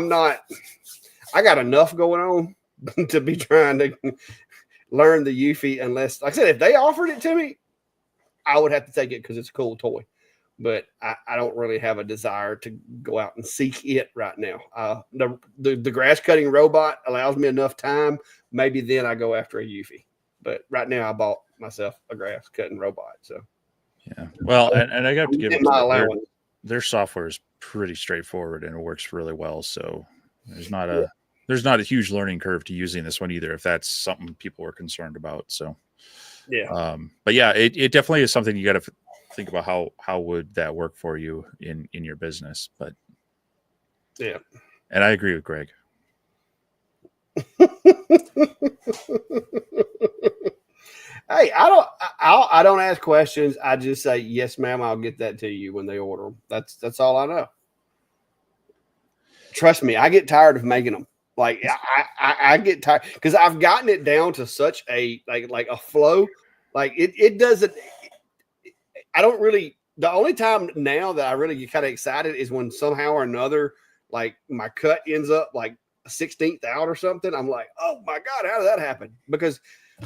got enough going on to be trying to learn the Eufy unless, like I said, if they offered it to me, I would have to take it because it's a cool toy. But I don't really have a desire to go out and seek it right now. The grass cutting robot allows me enough time. Maybe then I go after a Eufy. But right now I bought myself a grass cutting robot. So yeah, well, and I got to give it my allowance. Their software is pretty straightforward and it works really well. So there's not a huge learning curve to using this one either, if that's something people are concerned about. So yeah, but yeah, it definitely is something you got to think about how would that work for you in your business. But yeah, and I agree with Greg. Hey, I don't ask questions. I just say, yes, ma'am, I'll get that to you when they order them. That's all I know. Trust me, I get tired of making them. Like I get tired because I've gotten it down to such a like a flow. Like it doesn't. I don't really. The only time now that I really get kind of excited is when somehow or another, like my cut ends up like a 16th out or something. I'm like, oh my God, how did that happen? Because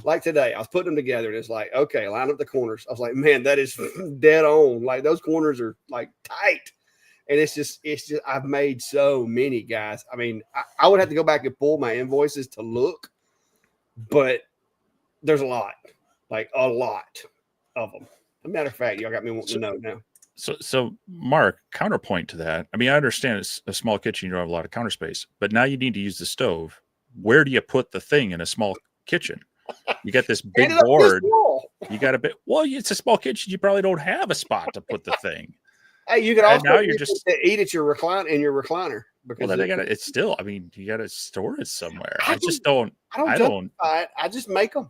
like today, I was putting them together and it's like, okay, line up the corners. I was like, man, that is dead on. Like those corners are like tight. And it's just, I've made so many, guys. I mean, I would have to go back and pull my invoices to look, but there's a lot of them. As a matter of fact, y'all got me wanting to know now. So Mark, counterpoint to that. I mean, I understand it's a small kitchen. You don't have a lot of counter space, but now you need to use the stove. Where do you put the thing in a small kitchen? You got this big board. You got a bit. Well, it's a small kitchen. You probably don't have a spot to put the thing. Hey, you can also now you're just eat at your recliner. Because well, then it's still. I mean, you got to store it somewhere. I just make them.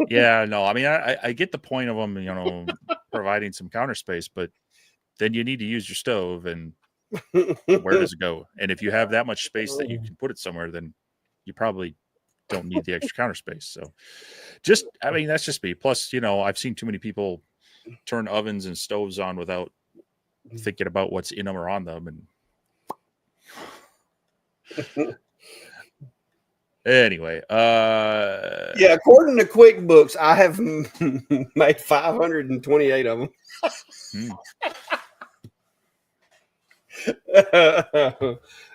No. I mean, I get the point of them. Providing some counter space, but then you need to use your stove, and where does it go? And if you have that much space that you can put it somewhere, then you probably don't need the extra counter space. So that's just me. Plus, I've seen too many people turn ovens and stoves on without thinking about what's in them or on them. And anyway, according to QuickBooks, I have made 528 of them.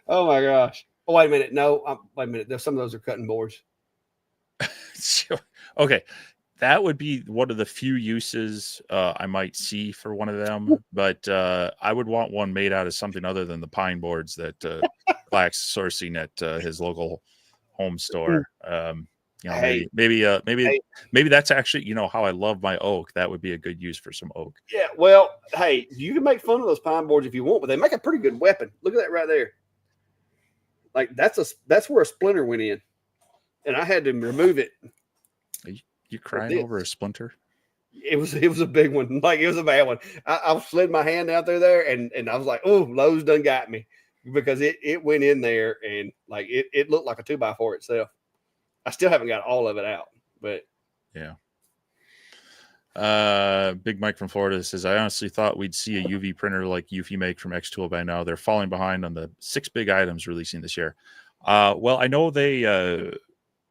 Oh my gosh. Oh, wait a minute. No, wait a minute. There's some of those are cutting boards. Okay, that would be one of the few uses I might see for one of them, but I would want one made out of something other than the pine boards that Black's sourcing at his local home store. Hey, Maybe that's actually how I love my oak. That would be a good use for some oak. yeah. Well, hey, you can make fun of those pine boards if you want, but they make a pretty good weapon. Look at that right there. Like that's where a splinter went in, and I had to remove it. You crying over a splinter? It was a big one. Like it was a bad one. I slid my hand out there and I was like, oh, Lowe's done got me because it went in there and like it looked like a 2x4 itself. I still haven't got all of it out, but yeah. Big Mike from Florida says, I honestly thought we'd see a UV printer like Eufy make from X-Tool by now. They're falling behind on the 6 big items releasing this year. Well, I know they've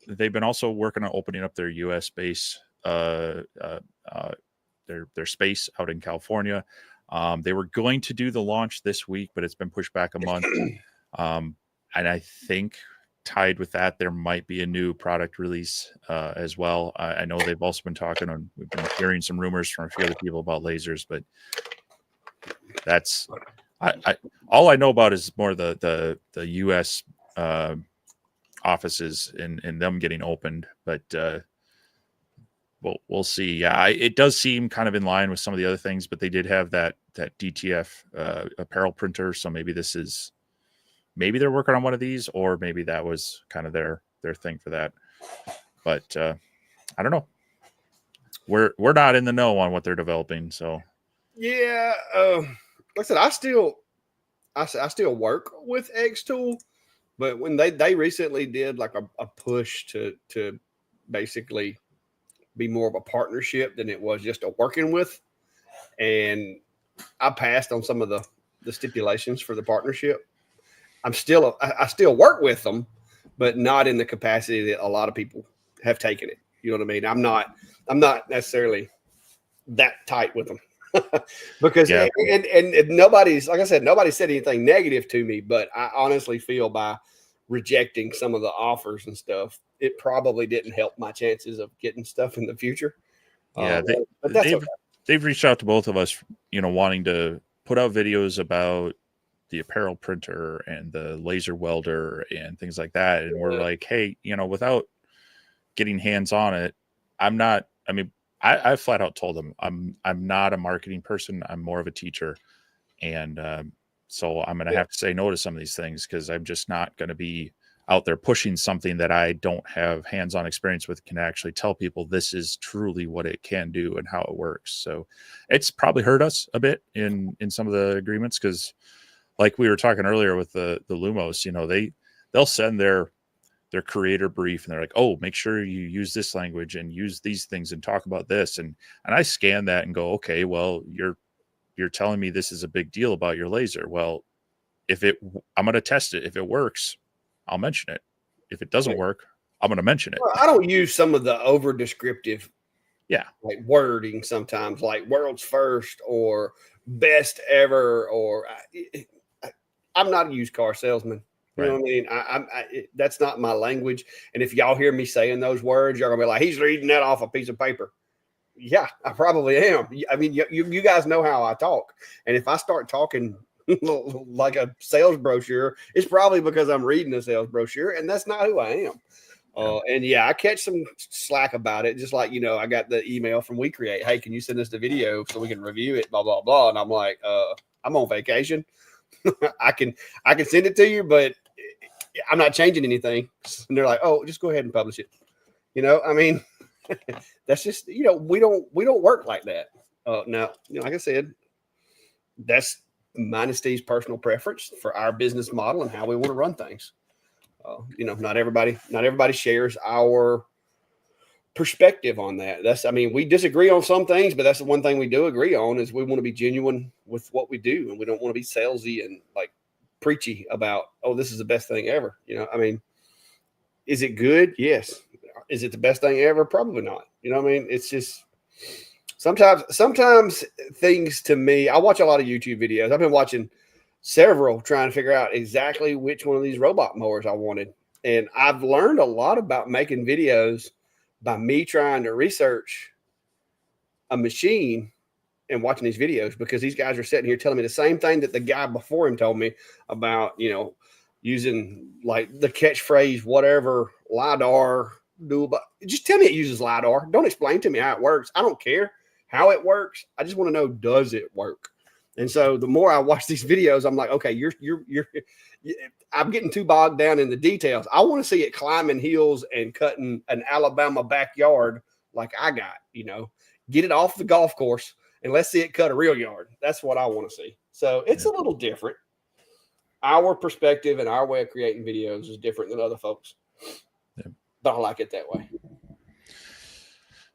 been also working on opening up their US base, their space out in California. They were going to do the launch this week, but it's been pushed back a month. And I think tied with that, there might be a new product release as well. I know they've also been talking on, we've been hearing some rumors from a few other people about lasers, but that's all I know about is more the US offices and them getting opened, but we'll see. Yeah, it does seem kind of in line with some of the other things, but they did have that DTF apparel printer, so maybe they're working on one of these, or maybe that was kind of their thing for that. But I don't know. We're not in the know on what they're developing, so yeah. Like I said, I still work with X-Tool, but when they recently did like a push to basically be more of a partnership than it was just a working with, and I passed on some of the stipulations for the partnership. I still work with them, but not in the capacity that a lot of people have taken it. You know what I mean? I'm not necessarily that tight with them because yeah. and nobody's, like I said, nobody said anything negative to me, but I honestly feel by rejecting some of the offers and stuff, it probably didn't help my chances of getting stuff in the future. Yeah, but that's okay. They've reached out to both of us, wanting to put out videos about the apparel printer and the laser welder and things like that. And we're like, hey, without getting hands on it, I flat out told them I'm not a marketing person. I'm more of a teacher. And so I'm going to have to say no to some of these things because I'm just not going to be out there pushing something that I don't have hands-on experience with, can actually tell people this is truly what it can do and how it works. So it's probably hurt us a bit in some of the agreements because, like we were talking earlier with the Lumos, they'll send their creator brief and they're like, oh, make sure you use this language and use these things and talk about this. And I scan that and go, okay, well, you're telling me this is a big deal about your laser. Well, I'm going to test it. If it works, I'll mention it. If it doesn't work, I'm going to mention it. Well, I don't use some of the over descriptive, like wording sometimes, like world's first or best ever, or I'm not a used car salesman. You know what I mean? That's not my language. And if y'all hear me saying those words, you're gonna be like, he's reading that off a piece of paper. Yeah, I probably am. I mean, you guys know how I talk. And if I start talking like a sales brochure, it's probably because I'm reading a sales brochure, and that's not who I am. And I catch some slack about it. Just like, I got the email from We Create. Hey, can you send us the video so we can review it? Blah, blah, blah. And I'm like, I'm on vacation. I can send it to you, but I'm not changing anything. And they're like, oh, just go ahead and publish it. I mean, that's just, we don't work like that. Now, like I said, that's mine and Steve's personal preference for our business model and how we want to run things. Not everybody shares our perspective on that. We disagree on some things, but that's the one thing we do agree on is we want to be genuine with what we do, and we don't want to be salesy and like preachy about, oh, this is the best thing ever. Is it good? Yes. Is it the best thing ever? Probably not. It's just sometimes things to me, I watch a lot of YouTube videos. I've been watching several trying to figure out exactly which one of these robot mowers I wanted. And I've learned a lot about making videos by me trying to research a machine and watching these videos, because these guys are sitting here telling me the same thing that the guy before him told me about, using like the catchphrase, whatever, LiDAR, just tell me it uses LiDAR. Don't explain to me how it works. I don't care how it works. I just want to know, does it work? And so the more I watch these videos, I'm like, okay, I'm getting too bogged down in the details. I want to see it climbing hills and cutting an Alabama backyard like I got, get it off the golf course and let's see it cut a real yard. That's what I want to see. So it's a little different. Our perspective and our way of creating videos is different than other folks. Yeah. But I like it that way.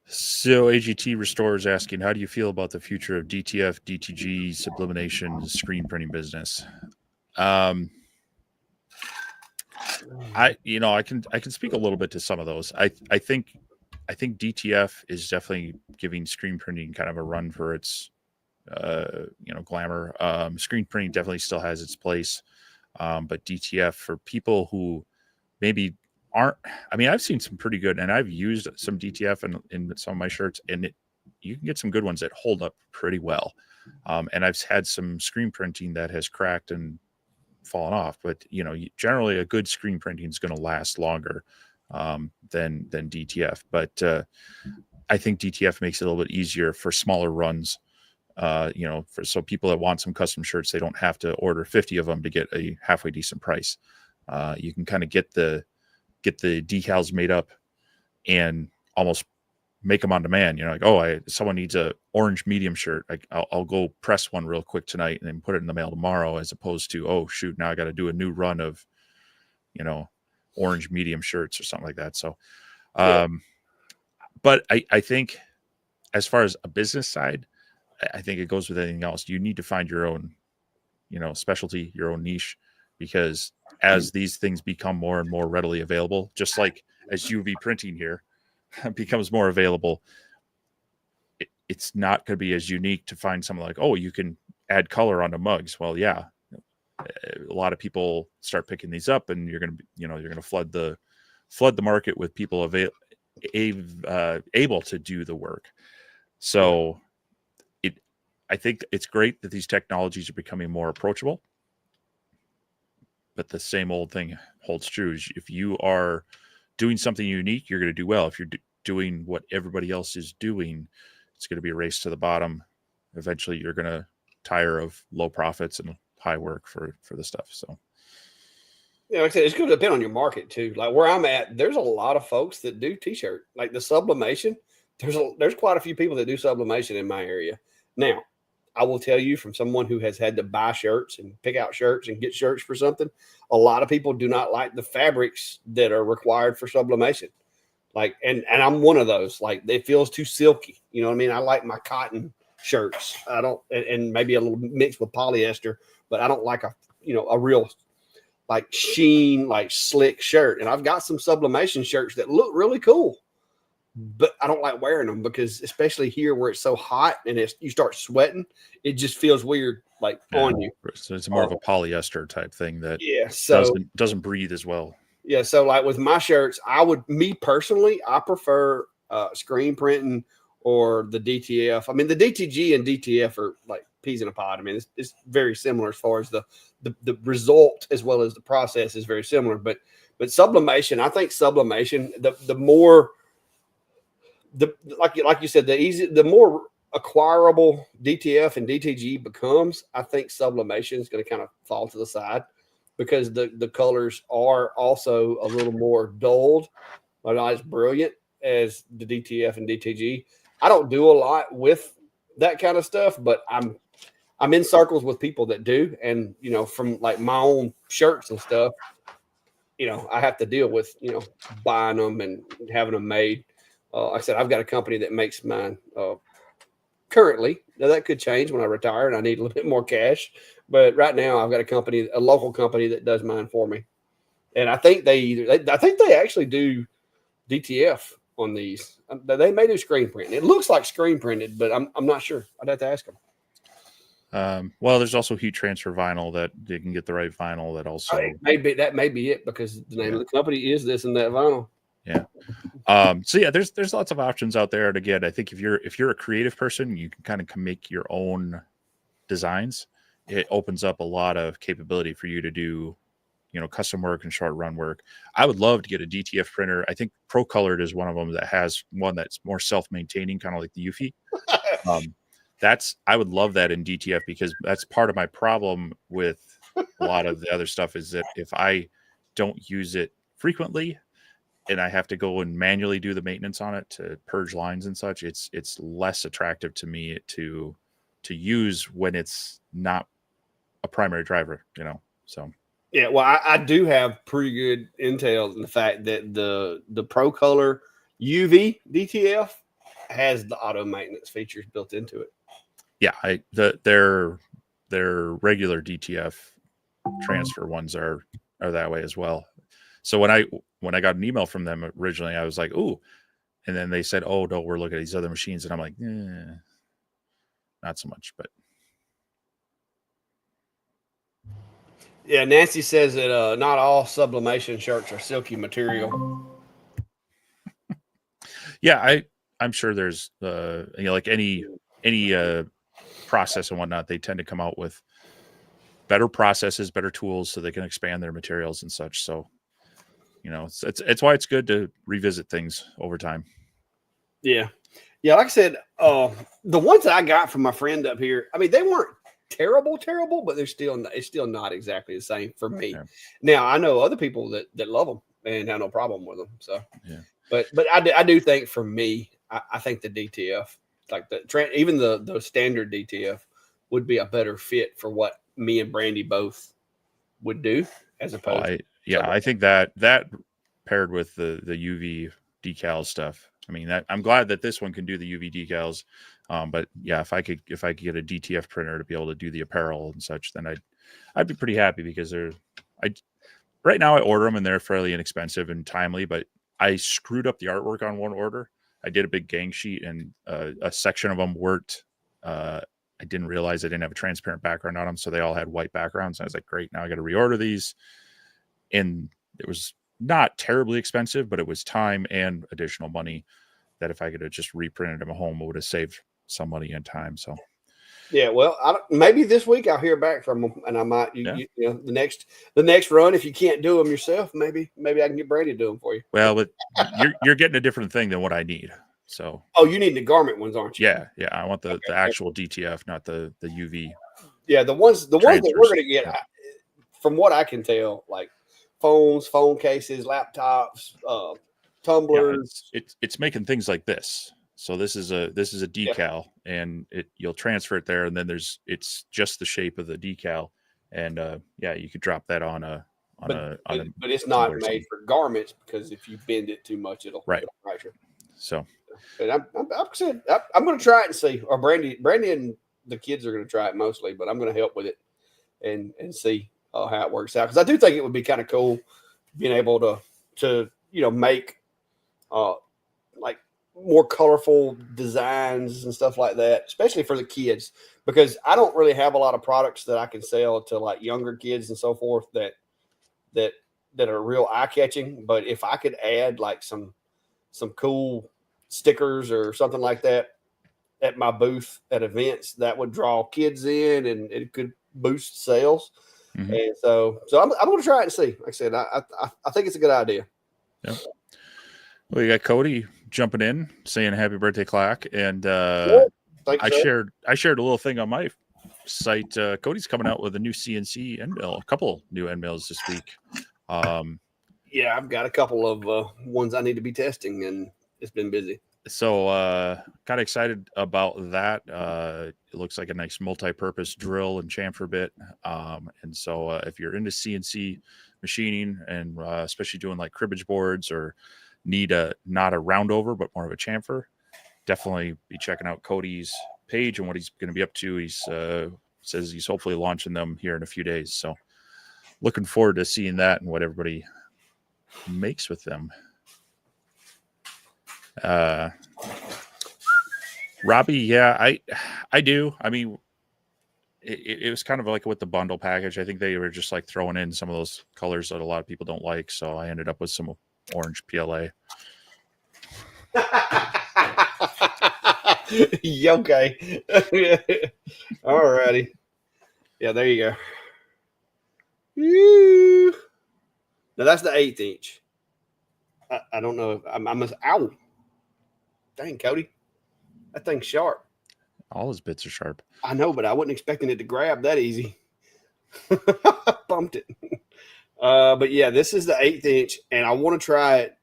So AGT Restore is asking, how do you feel about the future of DTF, DTG, sublimation, screen printing business? I can speak a little bit to some of those. I think DTF is definitely giving screen printing kind of a run for its glamour. Screen printing definitely still has its place, but DTF, for people who maybe aren't, I've seen some pretty good, and I've used some DTF in some of my shirts, and you can get some good ones that hold up pretty well. And I've had some screen printing that has cracked and fallen off, but generally a good screen printing is going to last longer than DTF. But I think DTF makes it a little bit easier for smaller runs. So people that want some custom shirts, they don't have to order 50 of them to get a halfway decent price. You can kind of get the decals made up and almost make them on demand. Someone needs a orange medium shirt. I'll go press one real quick tonight and then put it in the mail tomorrow, as opposed to, oh shoot, now I got to do a new run of, orange medium shirts or something like that. So, but I think as far as a business side, I think it goes with anything else. You need to find your own, specialty, your own niche, because as these things become more and more readily available, just like as UV printing here becomes more available, it's not going to be as unique to find something like, oh, you can add color onto mugs. Well, yeah, a lot of people start picking these up, and you're going to flood the market with people able to do the work. So I think it's great that these technologies are becoming more approachable, but the same old thing holds true. If you are doing something unique, you're going to do well. If you're doing what everybody else is doing, it's going to be a race to the bottom. Eventually you're going to tire of low profits and high work for the stuff. So like I said, it's going to depend on your market too. Like where I'm at, there's a lot of folks that do t-shirt, like the sublimation. There's quite a few people that do sublimation in my area. Now, I will tell you, from someone who has had to buy shirts and pick out shirts and get shirts for something, a lot of people do not like the fabrics that are required for sublimation. Like, and I'm one of those. Like, it feels too silky. You know what I mean? I like my cotton shirts. I don't, and maybe a little mixed with polyester, but I don't like a real like sheen, like slick shirt. And I've got some sublimation shirts that look really cool, but I don't like wearing them, because especially here where it's so hot and you start sweating, it just feels weird, like on you. So it's more of a polyester type thing that doesn't breathe as well. Yeah. So like with my shirts, me personally, I prefer screen printing or the DTF. I mean, the DTG and DTF are like peas in a pod. I mean, it's very similar as far as the result as well as the process is very similar. But sublimation, I think sublimation, the more like you said, the more acquirable DTF and DTG becomes, I think sublimation is going to kind of fall to the side, because the colors are also a little more dulled, but not as brilliant as the DTF and DTG. I don't do a lot with that kind of stuff, but I'm in circles with people that do, and from like my own shirts and stuff, I have to deal with buying them and having them made. Like I said, I've got a company that makes mine currently. Now that could change when I retire and I need a little bit more cash. But right now I've got a local company that does mine for me. And I think they actually do DTF on these. They may do screen printing. It looks like screen printed, but I'm not sure. I'd have to ask them. Well, there's also heat transfer vinyl that you can get the right vinyl that also that may be it because the name of the company is this and that vinyl. Yeah. So yeah, there's lots of options out there. And again, I think if you're a creative person, you can kind of make your own designs. It opens up a lot of capability for you to do, custom work and short run work. I would love to get a DTF printer. I think Pro Colored is one of them that has one that's more self-maintaining, kind of like the Eufy. I would love that in DTF because that's part of my problem with a lot of the other stuff is that if I don't use it frequently and I have to go and manually do the maintenance on it to purge lines and such, it's less attractive to me to use when it's not a primary driver, so. Yeah, well, I do have pretty good intel in the fact that the Pro Color UV DTF has the auto maintenance features built into it. Yeah, their regular DTF transfer ones are that way as well. So when I got an email from them originally, I was like, "Ooh," and then they said, "Oh no, we're looking at these other machines," and I'm like, not so much, but. Yeah, Nancy says that not all sublimation shirts are silky material. Yeah, I'm sure there's like any process and whatnot, they tend to come out with better processes, better tools, so they can expand their materials and such. So, it's why it's good to revisit things over time. Yeah, like I said, the ones that I got from my friend up here, I mean, they weren't terrible, but it's still not exactly the same for me. Yeah. Now I know other people that love them and have no problem with them. So, yeah. But I do think for me, I think the DTF, like even the standard DTF, would be a better fit for what me and Brandy both would do as opposed. I think that paired with the UV decal stuff. I mean, I'm glad that this one can do the UV decals. But yeah, if I could get a DTF printer to be able to do the apparel and such, then I'd be pretty happy because right now I order them and they're fairly inexpensive and timely, but I screwed up the artwork on one order. I did a big gang sheet and a section of them weren't. I didn't realize I didn't have a transparent background on them, so they all had white backgrounds. And I was like, great, now I got to reorder these. And it was not terribly expensive, but it was time and additional money that if I could have just reprinted them at home, it would have saved some money and time. So, yeah, well, maybe this week I'll hear back from them, and I might, the next run, if you can't do them yourself, maybe I can get Brady to do them for you. Well, but you're getting a different thing than what I need. So, you need the garment ones, aren't you? Yeah, I want the actual DTF, not the UV. Yeah, the ones that we're going to get, from what I can tell, like phones, phone cases, laptops, tumblers. Yeah, it's making things like this. So this is a decal, and you'll transfer it there, and then it's just the shape of the decal, and you could drop that on a. But it's not made for garments because if you bend it too much, it'll fracture. So. But I'm going to try it and see. Or Brandy and the kids are going to try it mostly, but I'm going to help with it and see how it works out. Because I do think it would be kind of cool being able to make like more colorful designs and stuff like that, especially for the kids. Because I don't really have a lot of products that I can sell to like younger kids and so forth that are real eye catching. But if I could add like some cool stickers or something like that at my booth at events, that would draw kids in and it could boost sales. Mm-hmm. And so I'm going to try it and see. Like I said, I think it's a good idea. Yeah. Well, you got Cody jumping in saying happy birthday, Clack. And I shared a little thing on my site. Cody's coming out with a new CNC end mill, a couple new end mills this week. Yeah, I've got a couple of ones I need to be testing, and it's been busy. So kind of excited about that. It looks like a nice multi-purpose drill and chamfer bit. And so if you're into CNC machining and especially doing like cribbage boards or need not a round over, but more of a chamfer, definitely be checking out Cody's page and what he's going to be up to. He's says he's hopefully launching them here in a few days. So looking forward to seeing that and what everybody makes with them. Robbie, yeah, I do. I mean, it was kind of like with the bundle package. I think they were just like throwing in some of those colors that a lot of people don't like. So I ended up with some orange PLA. Okay. All righty. Yeah, there you go. Woo. Now that's the 1/8 inch. I don't know if I'm ow. Dang, Cody. That thing's sharp. All his bits are sharp. I know, but I wasn't expecting it to grab that easy. Bumped it. But yeah, this is the 1/8 inch, and I want to try it,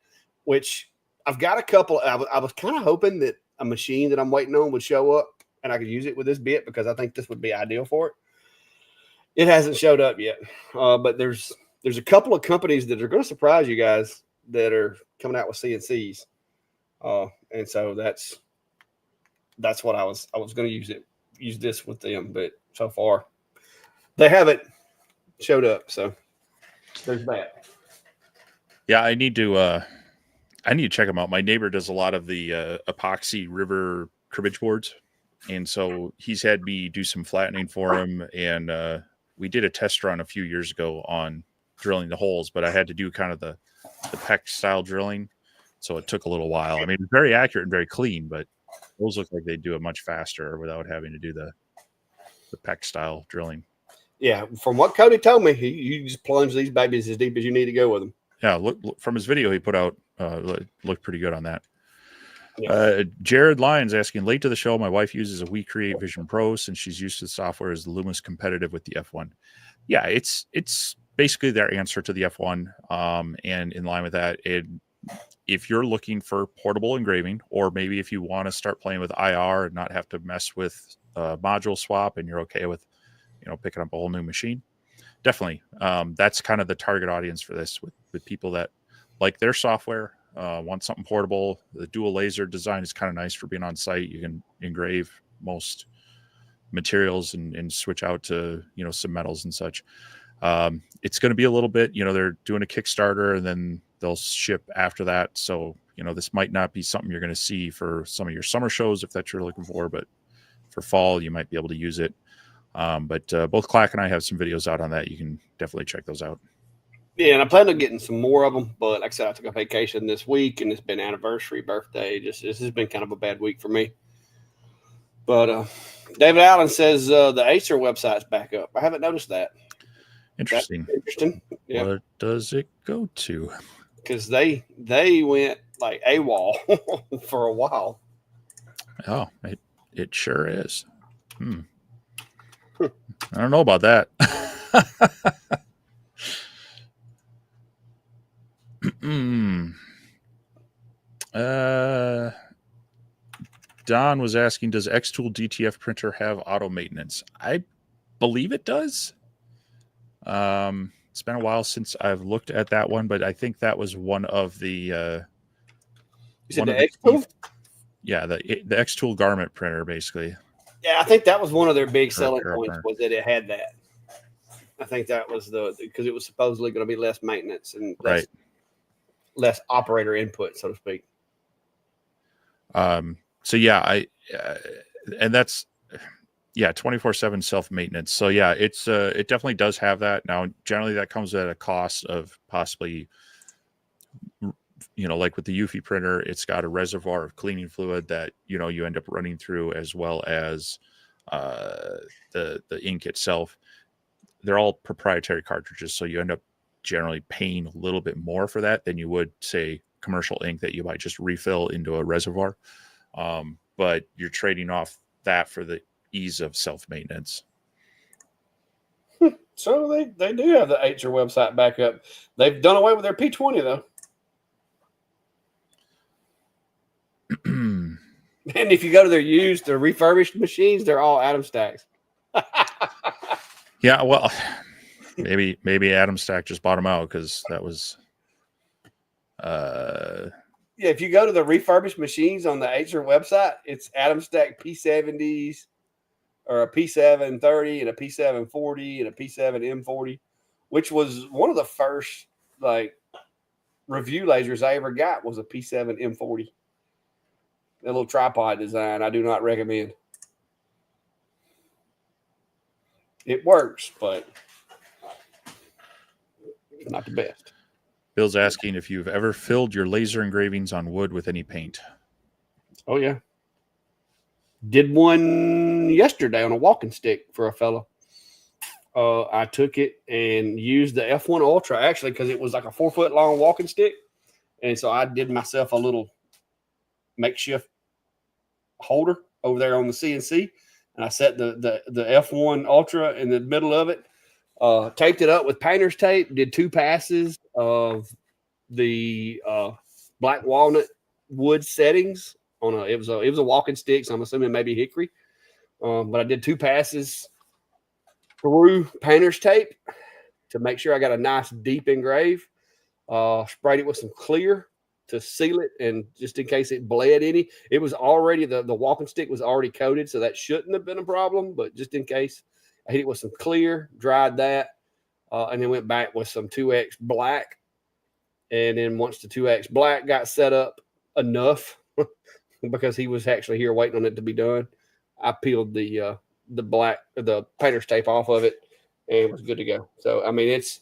which I've got a couple. I was kind of hoping that a machine that I'm waiting on would show up and I could use it with this bit because I think this would be ideal for it. It hasn't showed up yet, but there's a couple of companies that are going to surprise you guys that are coming out with CNCs, and so that's what I was going to use this with them, but so far they haven't showed up. So there's that. Yeah, I need to check them out. My neighbor does a lot of the epoxy river cribbage boards, and so he's had me do some flattening for him. And we did a test run a few years ago on drilling the holes, but I had to do kind of the PEX style drilling, so it took a little while. I mean, it's very accurate and very clean, but those look like they do it much faster without having to do the PEX style drilling. Yeah, from what Cody told me, you just plunge these babies as deep as you need to go with them. Yeah, look from his video he put out, looked pretty good on that. Yeah. Jared Lyons asking, late to the show, my wife uses a We Create Vision Pro since she's used to the software. Is the Loomis competitive with the F1? Yeah, it's basically their answer to the F1. And in line with that, if you're looking for portable engraving, or maybe if you want to start playing with IR and not have to mess with module swap, and you're okay with, picking up a whole new machine, definitely. That's kind of the target audience for this, with people that like their software, want something portable. The dual laser design is kind of nice for being on site. You can engrave most materials and switch out to, some metals and such. It's going to be a little bit, they're doing a Kickstarter and then they'll ship after that. So, this might not be something you're going to see for some of your summer shows if that's what you're looking for, but for fall, you might be able to use it. But both Clack and I have some videos out on that. You can definitely check those out. Yeah, and I plan on getting some more of them. But like I said, I took a vacation this week, and it's been anniversary, birthday. This has been kind of a bad week for me. But David Allen says the Acer website's back up. I haven't noticed that. Interesting. That's interesting. Yeah. What does it go to? Because they went like AWOL for a while. Oh, it sure is. I don't know about that. Don was asking, does Xtool DTF printer have auto maintenance? I believe it does. It's been a while since I've looked at that one, but I think that was one of the You said the Xtool? Yeah, the Xtool garment printer, basically. Yeah, I think that was one of their big selling points, was that it had that. I think that was because it was supposedly going to be less maintenance and less operator input, so to speak. So yeah, and that's 24/7 self-maintenance. So yeah, it's it definitely does have that. Now, generally that comes at a cost of possibly, like with the Eufy printer, it's got a reservoir of cleaning fluid that, you end up running through, as well as the ink itself. They're all proprietary cartridges, so you end up generally paying a little bit more for that than you would, say, commercial ink that you might just refill into a reservoir. But you're trading off that for the ease of self-maintenance. So they do have the Acer website back up. They've done away with their P20 though. And if you go to their refurbished machines, they're all Atom Stacks. Yeah, well, maybe Atom Stack just bought them out because that was. Yeah, if you go to the refurbished machines on the Acer website, it's Atom Stack P70s, or a P730 and a P740 and a P7M40, which was one of the first review lasers I ever got, was a P7M40. That little tripod design I do not recommend. It works, but not the best. Bill's asking if you've ever filled your laser engravings on wood with any paint. Oh yeah. Did one yesterday on a walking stick for a fella. I took it and used the F1 Ultra actually because it was like a 4 foot long walking stick, and so I did myself a little makeshift holder over there on the CNC, and I set the F1 Ultra in the middle of it, taped it up with painter's tape, did 2 passes of the black walnut wood settings on it was a walking stick, so I'm assuming maybe hickory, but I did 2 passes through painter's tape to make sure I got a nice deep engrave. Sprayed it with some clear to seal it, and just in case it bled any. It was already the walking stick was already coated, so that shouldn't have been a problem. But just in case, I hit it with some clear, dried that, and then went back with some 2X black. And then once the 2X black got set up enough, because he was actually here waiting on it to be done, I peeled the painter's tape off of it, and it was good to go. So I mean, it's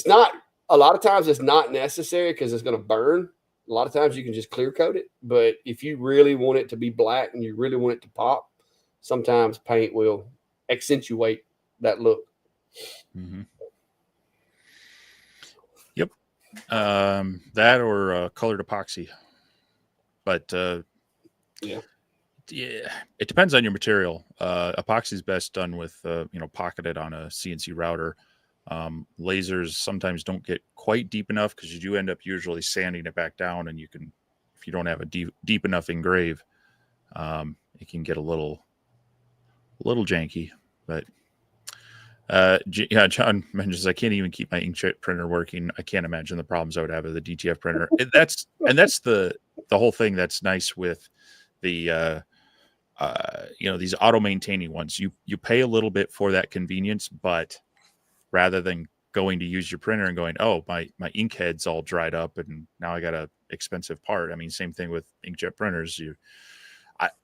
not a lot of times it's not necessary because it's going to burn. A lot of times you can just clear coat it, but if you really want it to be black and you really want it to pop, sometimes paint will accentuate that look. Mm-hmm. Yep. That or colored epoxy. But yeah, it depends on your material. Epoxy is best done with pocketed on a CNC router. Lasers sometimes don't get quite deep enough because you do end up usually sanding it back down, and if you don't have a deep enough engrave, it can get a little janky. But John mentions I can't even keep my inkjet printer working. I can't imagine the problems I would have with the DTF printer. That's the whole thing that's nice with the these auto maintaining ones. You pay a little bit for that convenience, but rather than going to use your printer and going, oh, my ink head's all dried up and now I got a expensive part. I mean, same thing with inkjet printers.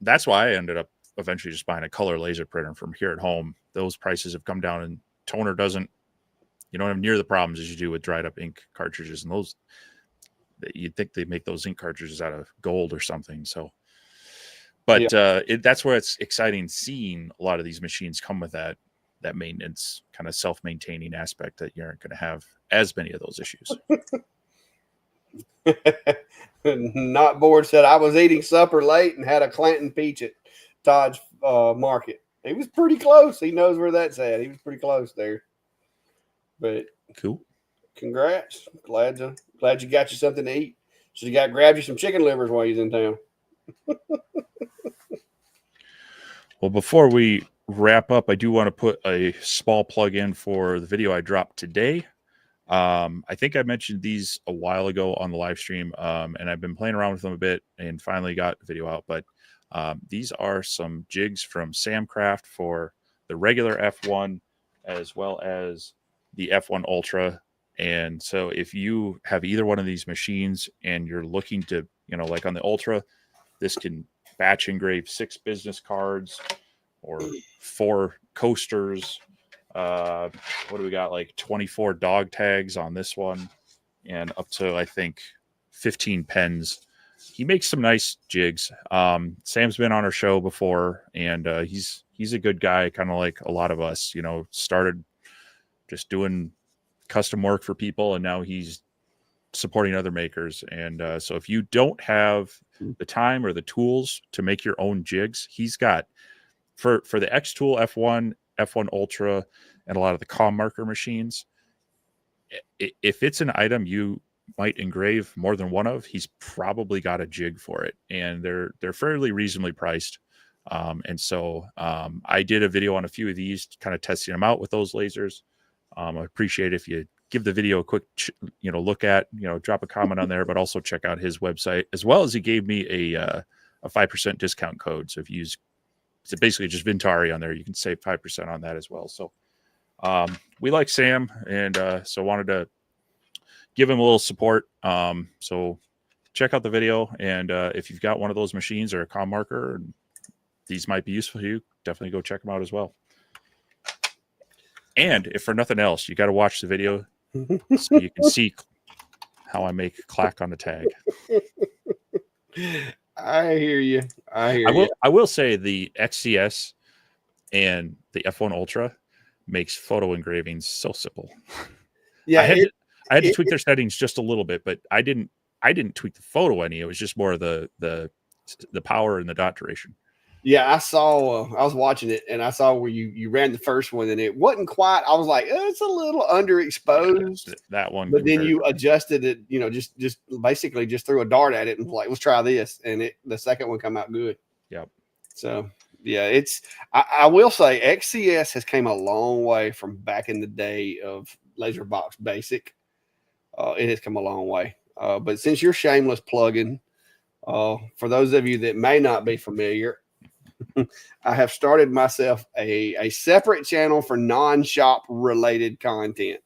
That's why I ended up eventually just buying a color laser printer from here at home. Those prices have come down, and toner you don't have near the problems as you do with dried up ink cartridges. And those, you'd think they make those ink cartridges out of gold or something. So, but that's where it's exciting seeing a lot of these machines come with that maintenance kind of self-maintaining aspect that you aren't going to have as many of those issues. Not bored said I was eating supper late and had a Clanton peach at Todd's Market. He was pretty close. He knows where that's at. He was pretty close there. But cool. Congrats. Glad you got you something to eat. Should have grabbed you some chicken livers while you're in town. Well, before we wrap up, I do want to put a small plug in for the video I dropped today. I think I mentioned these a while ago on the live stream, and I've been playing around with them a bit and finally got the video out. But these are some jigs from Samcraft for the regular F1 as well as the F1 Ultra. And so if you have either one of these machines and you're looking to, like on the Ultra, this can batch engrave 6 business cards or 4 coasters. What do we got? Like 24 dog tags on this one, and up to, I think, 15 pens. He makes some nice jigs. Sam's been on our show before, and he's a good guy, kind of like a lot of us, started just doing custom work for people, and now he's supporting other makers. And so if you don't have the time or the tools to make your own jigs, he's got for the X Tool F1 Ultra and a lot of the comm marker machines, if it's an item you might engrave more than one of, he's probably got a jig for it, and they're fairly reasonably priced. And so I did a video on a few of these, kind of testing them out with those lasers. I appreciate if you give the video a quick look at, drop a comment on there, but also check out his website, as well as he gave me a 5% discount code. So if you use, it's basically just Vintari on there, you can save 5% on that as well. So we like Sam, and so wanted to give him a little support. So check out the video, and if you've got one of those machines or a comm marker, these might be useful to you, definitely go check them out as well. And if for nothing else, you got to watch the video so you can see how I make clack on the tag. I hear you. I will say the XCS and the F1 Ultra makes photo engraving so simple. Yeah, I had to tweak their settings just a little bit, but I didn't tweak the photo any. It was just more of the power and the dot duration. Yeah, I saw. I was watching it, and I saw where you ran the first one, and it wasn't quite. I was like, it's a little underexposed. That one, but then you adjusted it. You know, just basically just threw a dart at it and like, let's try this, and the second one come out good. Yep. So yeah, it's. I will say XCS has came a long way from back in the day of Laser Box Basic. It has come a long way. But since you're shameless plugging, for those of you that may not be familiar. I have started myself a separate channel for non-shop related content.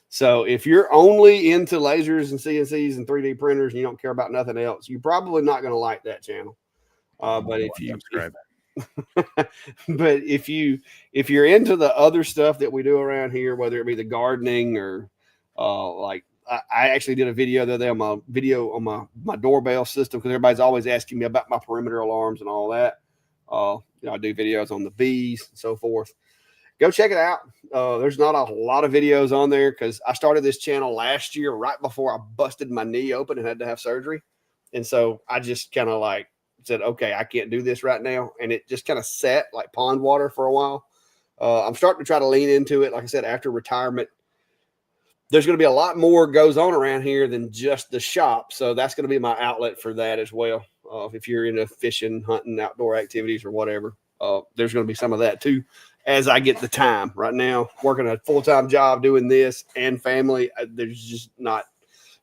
So if you're only into lasers and CNCs and 3D printers and you don't care about nothing else, you're probably not going to like that channel. But if you're into the other stuff that we do around here, whether it be the gardening or like I actually did a video the other day on my doorbell system because everybody's always asking me about my perimeter alarms and all that. I do videos on the bees and so forth. Go check it out. There's not a lot of videos on there because I started this channel last year right before I busted my knee open and had to have surgery. And so I just kind of like said, okay, I can't do this right now. And it just kind of sat like pond water for a while. I'm starting to try to lean into it. Like I said, after retirement, there's going to be a lot more goes on around here than just the shop. So that's going to be my outlet for that as well. If you're into fishing, hunting, outdoor activities or whatever, there's going to be some of that too as I get the time. Right now, working a full-time job doing this and family, there's just not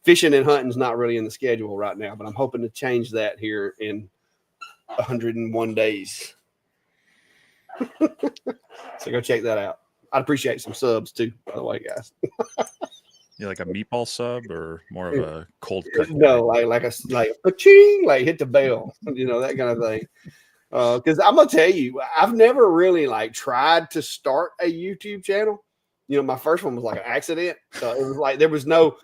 fishing and hunting is not really in the schedule right now, but I'm hoping to change that here in 101 days. So go check that out. I'd appreciate some subs too, by the way, guys. You like a meatball sub or more of a cold cut? No, like a ching, like hit the bell, that kind of thing. Because I'm gonna tell you, I've never really like tried to start a YouTube channel. My first one was like an accident, so it was like there was no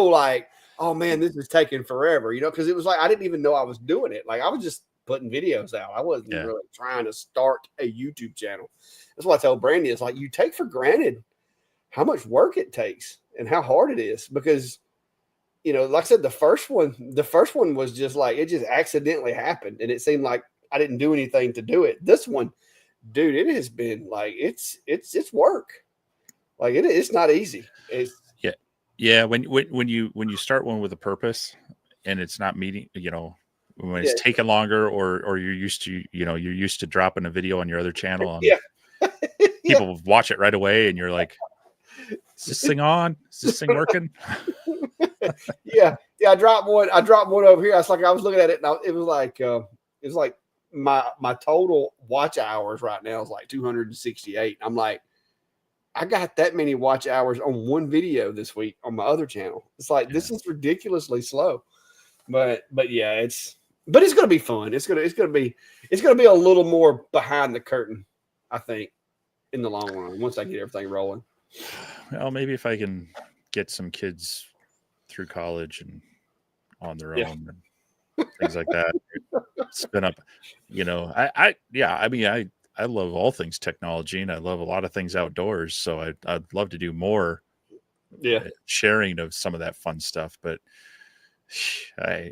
like, oh man, this is taking forever, because it was like I didn't even know I was doing it. Like I was just putting videos out. I wasn't really trying to start a YouTube channel. That's why I tell Brandy, it's like you take for granted how much work it takes and how hard it is because, like I said, the first one was just like, it just accidentally happened. And it seemed like I didn't do anything to do it. This one, dude, it has been like, it's work. Like it's not easy. Yeah. When you start one with a purpose and it's not meeting, when it's taking longer or you're used to dropping a video on your other channel and people watch it right away and you're like, is this thing on? Is this thing working? Yeah. I dropped one over here. I was looking at it and it was like my total watch hours right now is like 268. I'm like, I got that many watch hours on one video this week on my other channel. It's like, this is ridiculously slow, but yeah, it's going to be fun. It's going to be a little more behind the curtain, I think, in the long run, once I get everything rolling. Well, maybe if I can get some kids through college and on their own and things like that, spin up, I love all things technology and I love a lot of things outdoors. So I'd love to do more sharing of some of that fun stuff. But I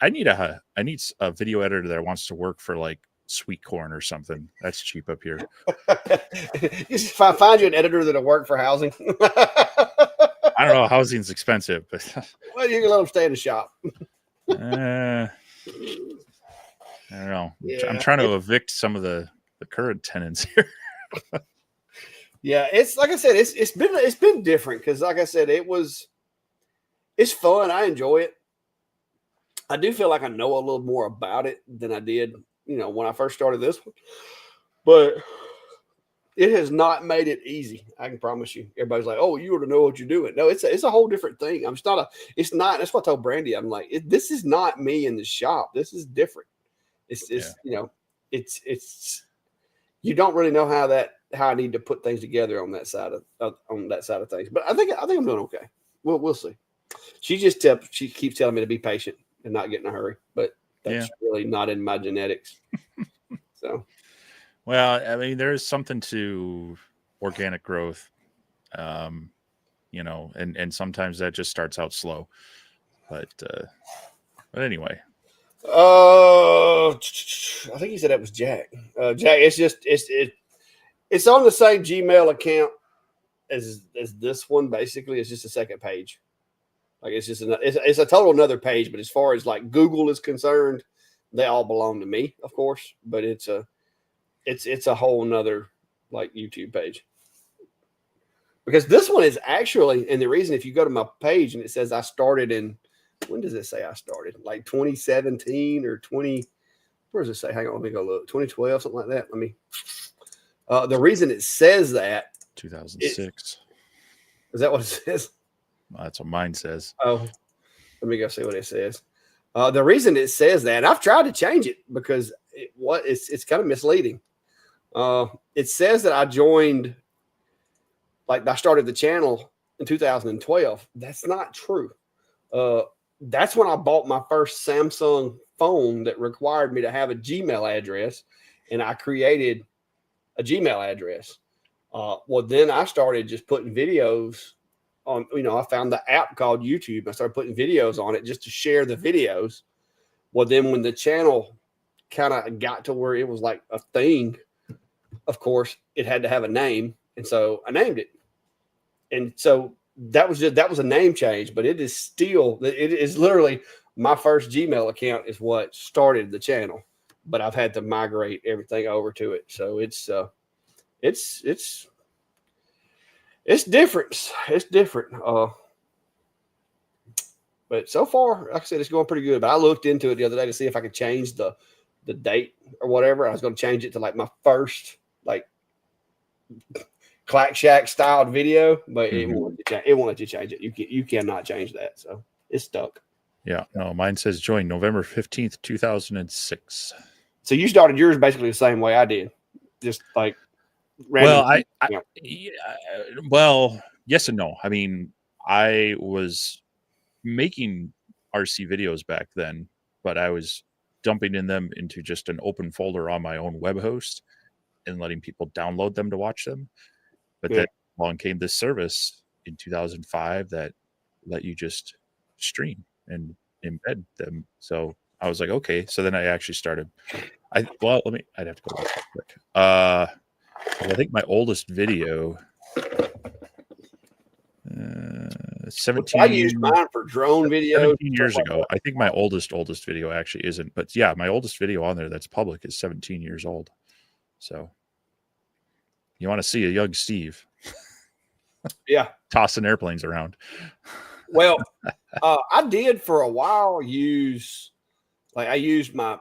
need a video editor that wants to work for like sweet corn or something. That's cheap up here. Just find you an editor that'll work for housing. I don't know. Housing's expensive, but well, you can let them stay in the shop. I don't know. Yeah. I'm trying to evict some of the current tenants here. Yeah, it's like I said, it's been different because, like I said, it's fun. I enjoy it. I do feel like I know a little more about it than I did, when I first started this one. But it has not made it easy. I can promise you. Everybody's like, "Oh, you ought to know what you're doing." No, it's a whole different thing. It's not. That's what I told Brandy. I'm like, this is not me in the shop. This is different. It's you don't really know how that how I need to put things together on that side of things. But I think I'm doing okay. We'll see. She keeps telling me to be patient and not get in a hurry, but that's really not in my genetics. So, well, I mean, there is something to organic growth, you know, and sometimes that just starts out slow, but anyway. I think he said that was Jack. Jack, it's on the same Gmail account as this one. Basically, it's just a second page. Like it's just it's a total another page. But as far as like Google is concerned, they all belong to me, of course. But it's a whole nother like YouTube page. Because this one is actually, and the reason if you go to my page and it says I started in, when does it say I started? Like 2017 or 20, where does it say? Hang on, let me go look. 2012, something like that. Let me, the reason it says that. 2006. Is that what it says? Well, that's what mine says. Oh, let me go see what it says. The reason it says that, and I've tried to change it because it's kind of misleading. It says that I joined, like I started the channel in 2012. That's not true. That's when I bought my first Samsung phone that required me to have a Gmail address, and I created a Gmail address. Well, then I started just putting videos on, I found the app called YouTube. I started putting videos on it just to share the videos. Well, then when the channel kind of got to where it was like a thing, of course, it had to have a name. And so I named it. And so that was a name change, but it is literally my first Gmail account is what started the channel, but I've had to migrate everything over to it. So it's different. It's different. But so far, like I said, it's going pretty good. But I looked into it the other day to see if I could change the date or whatever. I was going to change it to like my first like Clack Shack styled video, but it won't let you change it. You cannot change that. So it's stuck. Yeah. No, mine says join November 15th, 2006. So you started yours basically the same way I did. Just like random. Well, well, yes and no. I mean, I was making RC videos back then, but I was dumping them into just an open folder on my own web host and letting people download them to watch them. But then along came this service in 2005 that let you just stream and embed them. So I was like, okay. So then I actually started. I'd have to go real quick. I think my oldest video, 17. I used mine for drone videos 17 years ago. I think my oldest video actually isn't, but yeah, my oldest video on there that's public is 17 years old. So you want to see a young Steve? Yeah, tossing airplanes around. Well, I did for a while use, like I used my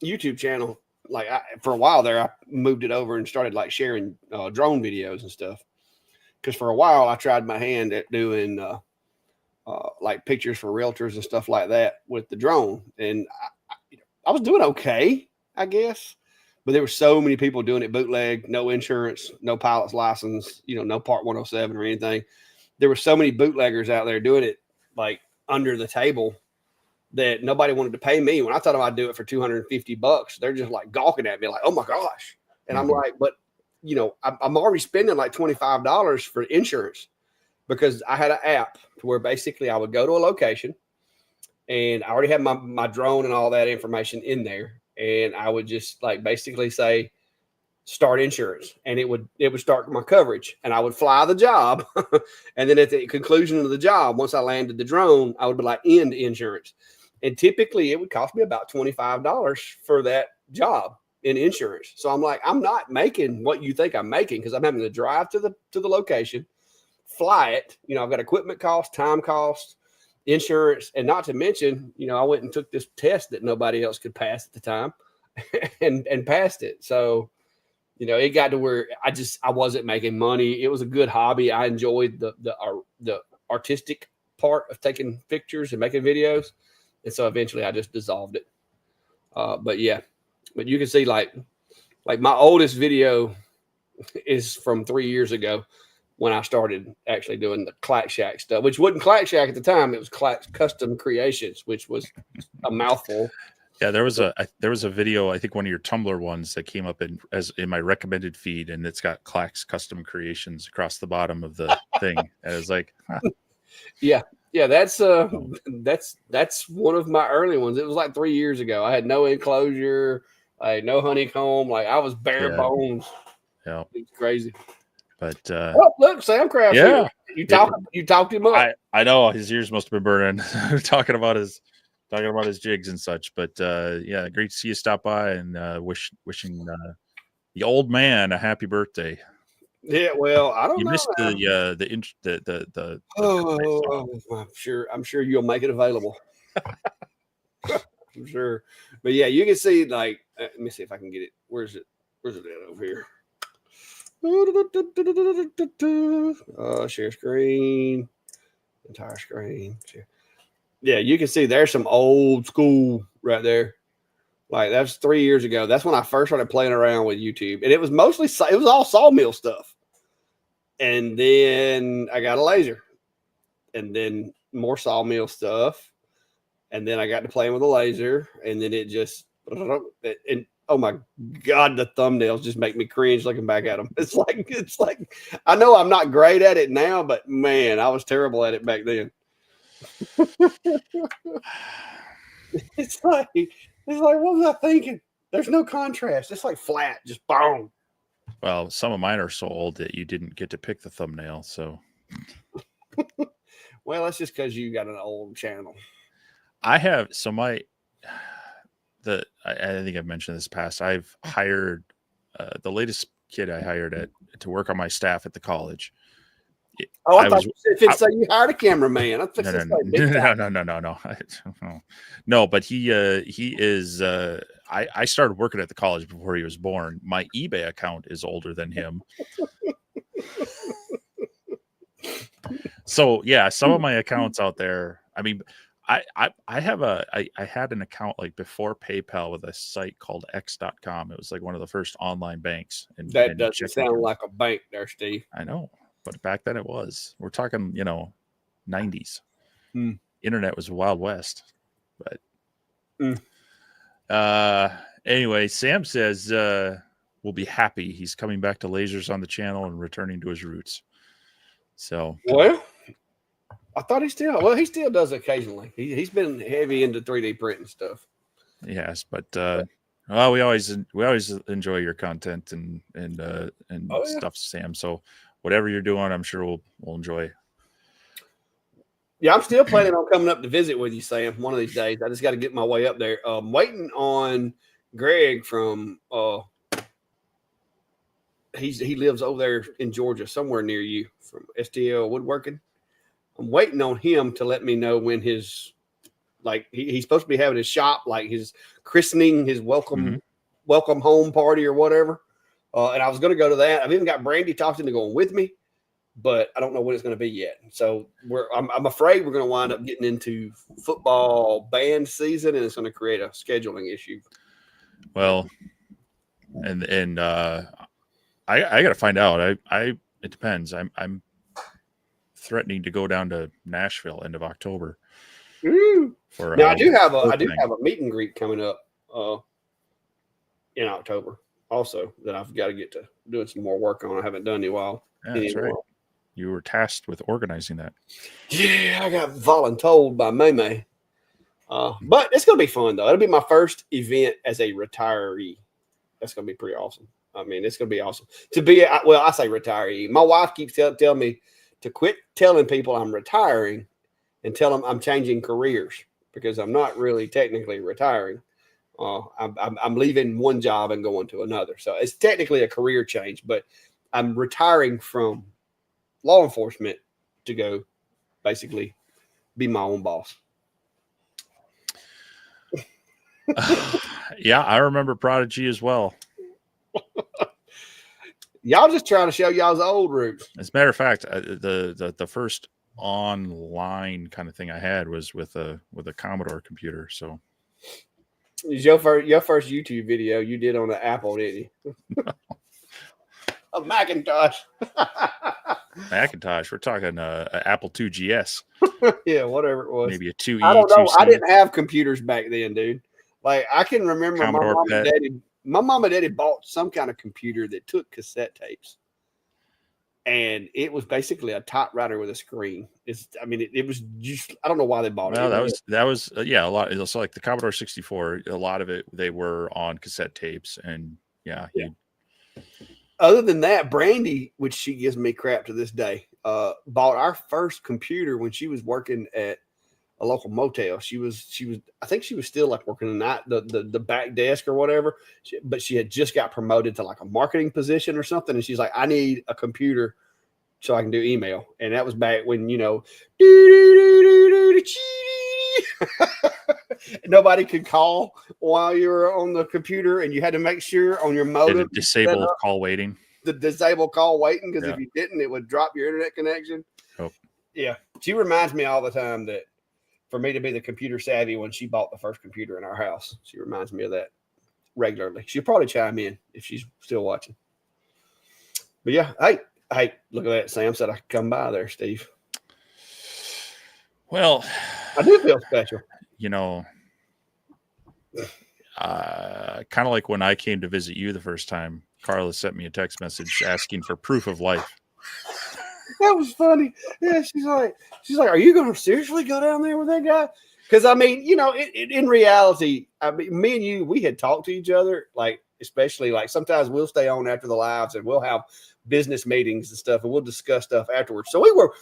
YouTube channel. Like for a while there, I moved it over and started like sharing drone videos and stuff. Because for a while I tried my hand at doing like pictures for realtors and stuff like that with the drone, and I was doing okay, I guess. But there were so many people doing it bootleg, no insurance, no pilot's license, no Part 107 or anything. There were so many bootleggers out there doing it like under the table that nobody wanted to pay me. When I thought I'd do it for $250, they're just like gawking at me like, oh my gosh. And I'm like, but I'm already spending like $25 for insurance, because I had an app where basically I would go to a location and I already had my drone and all that information in there. And I would just like basically say, start insurance, and it would start my coverage, and I would fly the job. And then at the conclusion of the job, once I landed the drone, I would be like, end insurance. And typically it would cost me about $25 for that job in insurance. So I'm like, I'm not making what you think I'm making, because I'm having to drive to the location, fly it. I've got equipment cost, time cost, insurance, and not to mention, I went and took this test that nobody else could pass at the time and passed it. So, it got to where I wasn't making money. It was a good hobby. I enjoyed the artistic part of taking pictures and making videos. And so eventually I just dissolved it. But you can see like my oldest video is from 3 years ago when I started actually doing the Clack Shack stuff, which wasn't Clack Shack at the time. It was Clack Custom Creations, which was a mouthful. Yeah, there was a video, I think one of your Tumblr ones that came up in my recommended feed, and it's got Clack's Custom Creations across the bottom of the thing. And it was like, huh. Yeah, that's one of my early ones. It was like 3 years ago. I had no enclosure, I had no honeycomb, like I was bare bones. Yeah, it's crazy. But oh, look, Sam Craft. Yeah, you talked him up. I know his ears must have been burning talking about his jigs and such. But yeah, great to see you stop by, and wishing the old man a happy birthday. Yeah, well, I don't know. You missed the I'm sure you'll make it available. I'm sure. But yeah, you can see, like, let me see if I can get it. Where's it at over here? Share screen, entire screen. Yeah, you can see there's some old school right there. Like, that's 3 years ago. That's when I first started playing around with YouTube, and it was all sawmill stuff. And then I got a laser, and then more sawmill stuff, and then I got to playing with a laser, and then it just, and oh my God, the thumbnails just make me cringe looking back at them. It's like I know I'm not great at it now, but man, I was terrible at it back then. It's like what was I thinking? There's no contrast. It's like flat, just boom. Well, some of mine are so old that you didn't get to pick the thumbnail. So, well, that's just because you got an old channel. I have I think I've mentioned this past. I've hired the latest kid I hired to work on my staff at the college. I thought you said you hired a cameraman. No. But he is. I started working at the college before he was born. My eBay account is older than him. So yeah, some of my accounts out there. I mean, I had an account like before PayPal with a site called X.com. It was like one of the first online banks. And that doesn't sound like a bank there, Steve. I know. But back then it was. We're talking, 90s. Internet was Wild West. But anyway, Sam says we'll be happy. He's coming back to lasers on the channel and returning to his roots. So well, I thought he still does occasionally. He's been heavy into 3D printing stuff. Yes, but we always enjoy your content and stuff, Sam. So whatever you're doing, I'm sure we'll enjoy. Yeah, I'm still planning on coming up to visit with you, Sam, one of these days. I just got to get my way up there. I'm waiting on Greg from he lives over there in Georgia, somewhere near you, from STL Woodworking. I'm waiting on him to let me know when his, like, he's supposed to be having his shop, like his christening, his welcome home party or whatever. And I was going to go to that. I've even got Brandy talked into going with me, but I don't know when it's going to be yet. So I'm afraid we're going to wind up getting into football band season, and it's going to create a scheduling issue. Well, and I got to find out. It depends. I'm threatening to go down to Nashville end of October. Now I do have a meet and greet coming up in October also that I've got to get to doing some more work on. I haven't done in a while. Yeah, that's right. You were tasked with organizing that. Yeah, I got voluntold by May. But it's going to be fun, though. It'll be my first event as a retiree. That's going to be pretty awesome. I mean, it's going to be awesome. I say retiree. My wife keeps telling me to quit telling people I'm retiring and tell them I'm changing careers, because I'm not really technically retiring. I'm leaving one job and going to another. So it's technically a career change, but I'm retiring from law enforcement to go basically be my own boss. Yeah, I remember Prodigy as well. Y'all just trying to show y'all's old roots. As a matter of fact, the first online kind of thing I had was with a Commodore computer. So your first YouTube video you did on the Apple, didn't you? A Macintosh. Macintosh. We're talking Apple II GS. Yeah, whatever it was. Maybe a 2E, I don't know. 2C. I didn't have computers back then, dude. Like I can remember Commodore PET. my mom and daddy bought some kind of computer that took cassette tapes. And it was basically a typewriter with a screen. It was just, I don't know why they bought it. Well, that was a lot. It was like the Commodore 64. A lot of it, they were on cassette tapes, and yeah. Other than that, Brandy, which she gives me crap to this day, bought our first computer when she was working at a local motel. She was, I think she was still like working the back desk or whatever, but she had just got promoted to like a marketing position or something. And she's like, I need a computer so I can do email. And that was back when, nobody could call while you were on the computer, and you had to make sure on your modem disable call waiting. The disable call waiting, because if you didn't, it would drop your internet connection. Oh. Yeah. She reminds me all the time that for me to be the computer savvy when she bought the first computer in our house. She reminds me of that regularly. She'll probably chime in if she's still watching. But yeah, hey, look at that. Sam said I could come by there, Steve. Well, I do feel special. Kind of like when I came to visit you the first time, Carla sent me a text message asking for proof of life. That was funny. Yeah, she's like, are you going to seriously go down there with that guy? Because in reality, me and you, we had talked to each other, like, especially like sometimes we'll stay on after the lives and we'll have business meetings and stuff, and we'll discuss stuff afterwards. So we were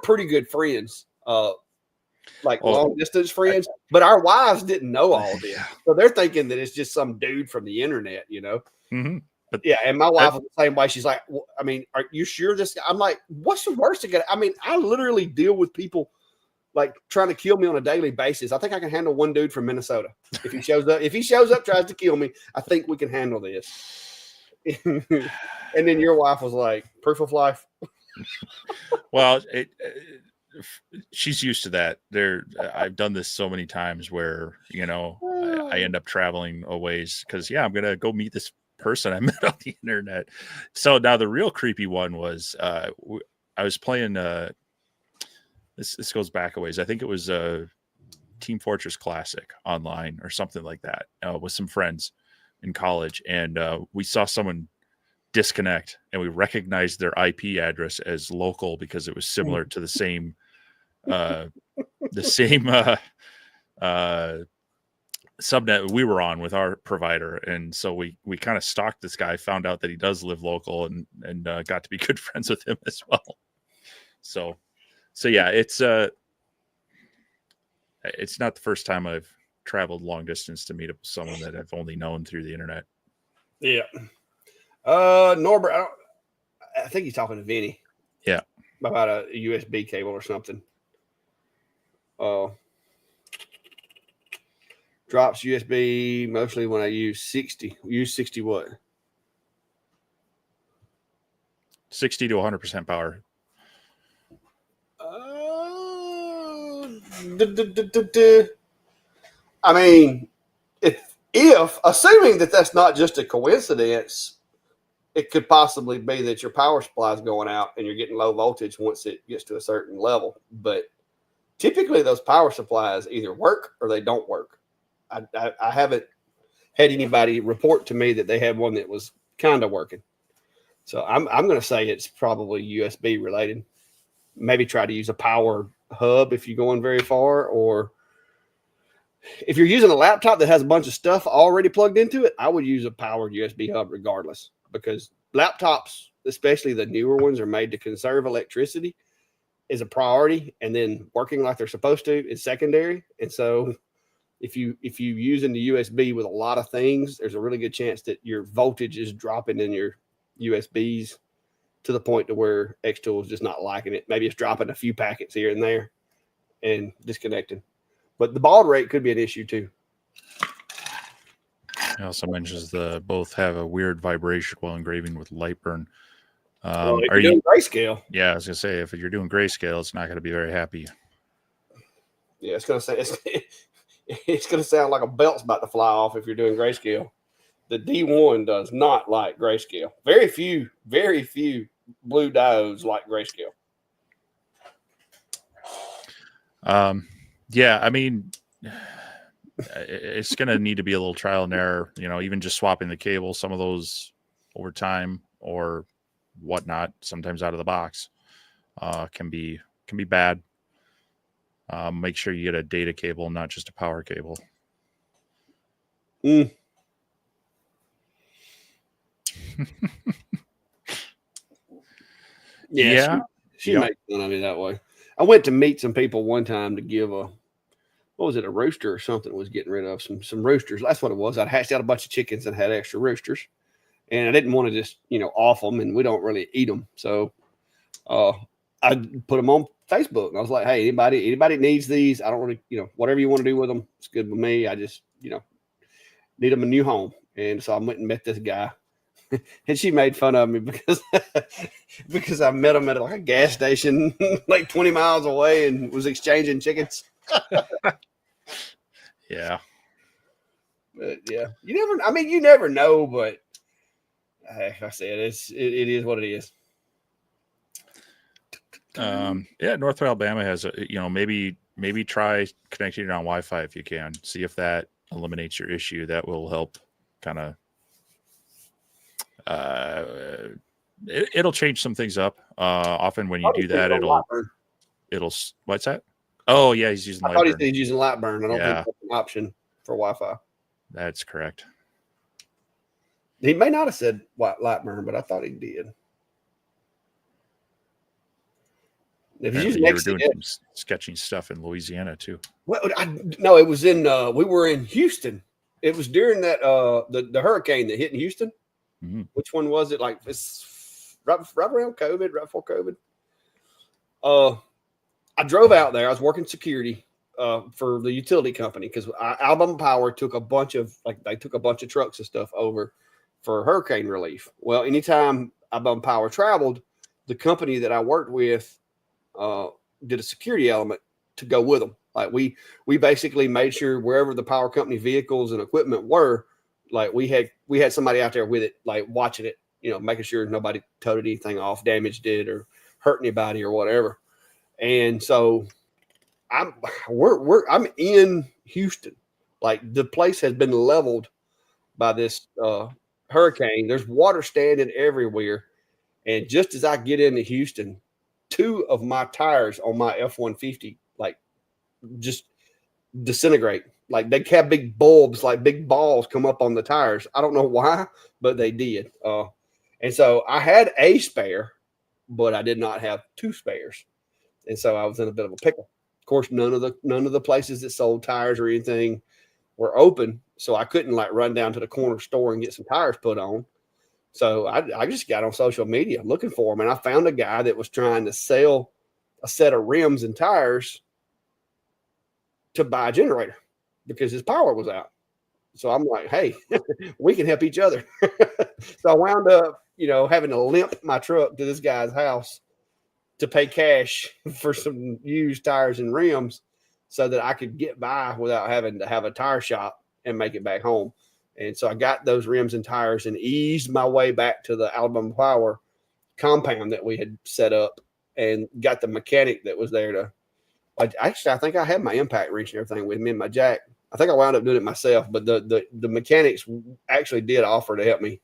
pretty good friends, long distance friends, but our wives didn't know all this. So they're thinking that it's just some dude from the internet, Mm-hmm. But yeah, and my wife was the same way. She's like, are you sure this guy? I'm like, what's the worst to get? I literally deal with people like trying to kill me on a daily basis. I think I can handle one dude from Minnesota. If he shows up, tries to kill me, I think we can handle this. And then your wife was like, proof of life. Well, she's used to that. I've done this so many times where, I end up traveling a ways because, I'm going to go meet this person I met on the internet. So now the real creepy one was I was playing this goes back a ways. I think it was Team Fortress Classic online or something like that with some friends in college, and we saw someone disconnect, and we recognized their IP address as local because it was similar to the same subnet we were on with our provider. And so we kind of stalked this guy, found out that he does live local, and got to be good friends with him as well. So yeah, it's not the first time I've traveled long distance to meet up with someone that I've only known through the internet. Yeah. Norbert, I think he's talking to Vinny. Yeah. About a USB cable or something. Drops USB mostly when I use 60. Use 60 what? 60 to 100% power. If assuming that that's not just a coincidence, it could possibly be that your power supply is going out and you're getting low voltage once it gets to a certain level. But typically those power supplies either work or they don't work. I haven't had anybody report to me that they had one that was kind of working. So I'm going to say it's probably USB related. Maybe try to use a power hub if you're going very far, or if you're using a laptop that has a bunch of stuff already plugged into it, I would use a powered USB hub regardless, because laptops, especially the newer ones, are made to conserve electricity is a priority, and then working like they're supposed to is secondary. And so if you using the USB with a lot of things, there's a really good chance that your voltage is dropping in your USBs to the point to where Xtool is just not liking it. Maybe it's dropping a few packets here and there and disconnecting. But the baud rate could be an issue too. It also mentions both have a weird vibration while engraving with light burn. Are you doing grayscale? Yeah, I was gonna say, if you're doing grayscale, it's not gonna be very happy. Yeah, it's gonna sound like a belt's about to fly off if you're doing grayscale. the D1 does not like grayscale. Very few blue diodes like grayscale. Yeah, I mean, it's going to need to be a little trial and error, even just swapping the cable, some of those over time or whatnot, sometimes out of the box, can be bad. Make sure you get a data cable, not just a power cable. Yeah. She makes fun of me that way. I went to meet some people one time to give a rooster or something was getting rid of some roosters. That's what it was. I'd hatched out a bunch of chickens and had extra roosters, and I didn't want to just, off them, and we don't really eat them. So I put them on Facebook, and I was like, hey, anybody needs these? I don't really, whatever you want to do with them, it's good with me. I just, need them a new home. And so I went and met this guy. And she made fun of me because I met him at a gas station like 20 miles away and was exchanging chickens. Yeah. But yeah, you never know, but like I said, it is what it is. North Alabama has maybe try connecting it on Wi-Fi if you can. See if that eliminates your issue. That will help kind of it'll change some things up. Often when you do that, it'll what's that? Oh yeah, he's using. I thought he said he's using Lightburn. I don't think that's an option for Wi-Fi. That's correct. He may not have said Lightburn, but I thought he did. If you were doing some sketching stuff in Louisiana too. Well, no, it was in. We were in Houston. It was during that the hurricane that hit in Houston. Mm-hmm. Which one was it? Like it's right around COVID, right before COVID. I drove out there. I was working security for the utility company because Alabama Power took a bunch of trucks and stuff over for hurricane relief. Well, anytime Alabama Power traveled, the company that I worked with did a security element to go with them. Like we basically made sure wherever the power company vehicles and equipment were, like we had somebody out there with it, like watching it, making sure nobody toted anything off, damaged it, or hurt anybody or whatever. And so I'm in Houston. Like the place has been leveled by this hurricane. There's water standing everywhere. And just as I get into Houston, 2 of my tires on my F-150 like just disintegrate. Like they have big bulbs, like big balls come up on the tires. I don't know why, but they did. And so I had a spare, but I did not have 2 spares. And so I was in a bit of a pickle. Of course, none of the places that sold tires or anything were open. So I couldn't like run down to the corner store and get some tires put on. So I just got on social media looking for them. And I found a guy that was trying to sell a set of rims and tires to buy a generator because his power was out. So I'm like, hey, we can help each other. So I wound up, having to limp my truck to this guy's house to pay cash for some used tires and rims so that I could get by without having to have a tire shop and make it back home. And so I got those rims and tires and eased my way back to the Alabama Power compound that we had set up and got the mechanic that was there to, I think I had my impact wrench and everything with me and my jack. I think I wound up doing it myself, but the mechanics actually did offer to help me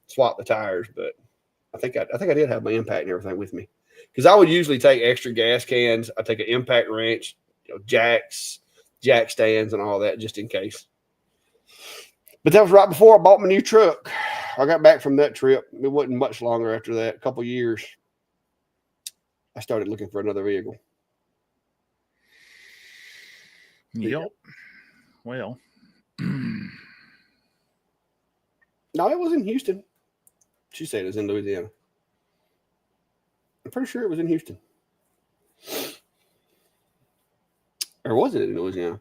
swap the tires. But I think I did have my impact and everything with me because I would usually take extra gas cans. I take an impact wrench, jack stands, and all that just in case. But that was right before I bought my new truck. I got back from that trip. It wasn't much longer after that, a couple of years. I started looking for another vehicle. Yep. Well. No, it was in Houston. She said it was in Louisiana. I'm pretty sure it was in Houston. Or was it in Louisiana?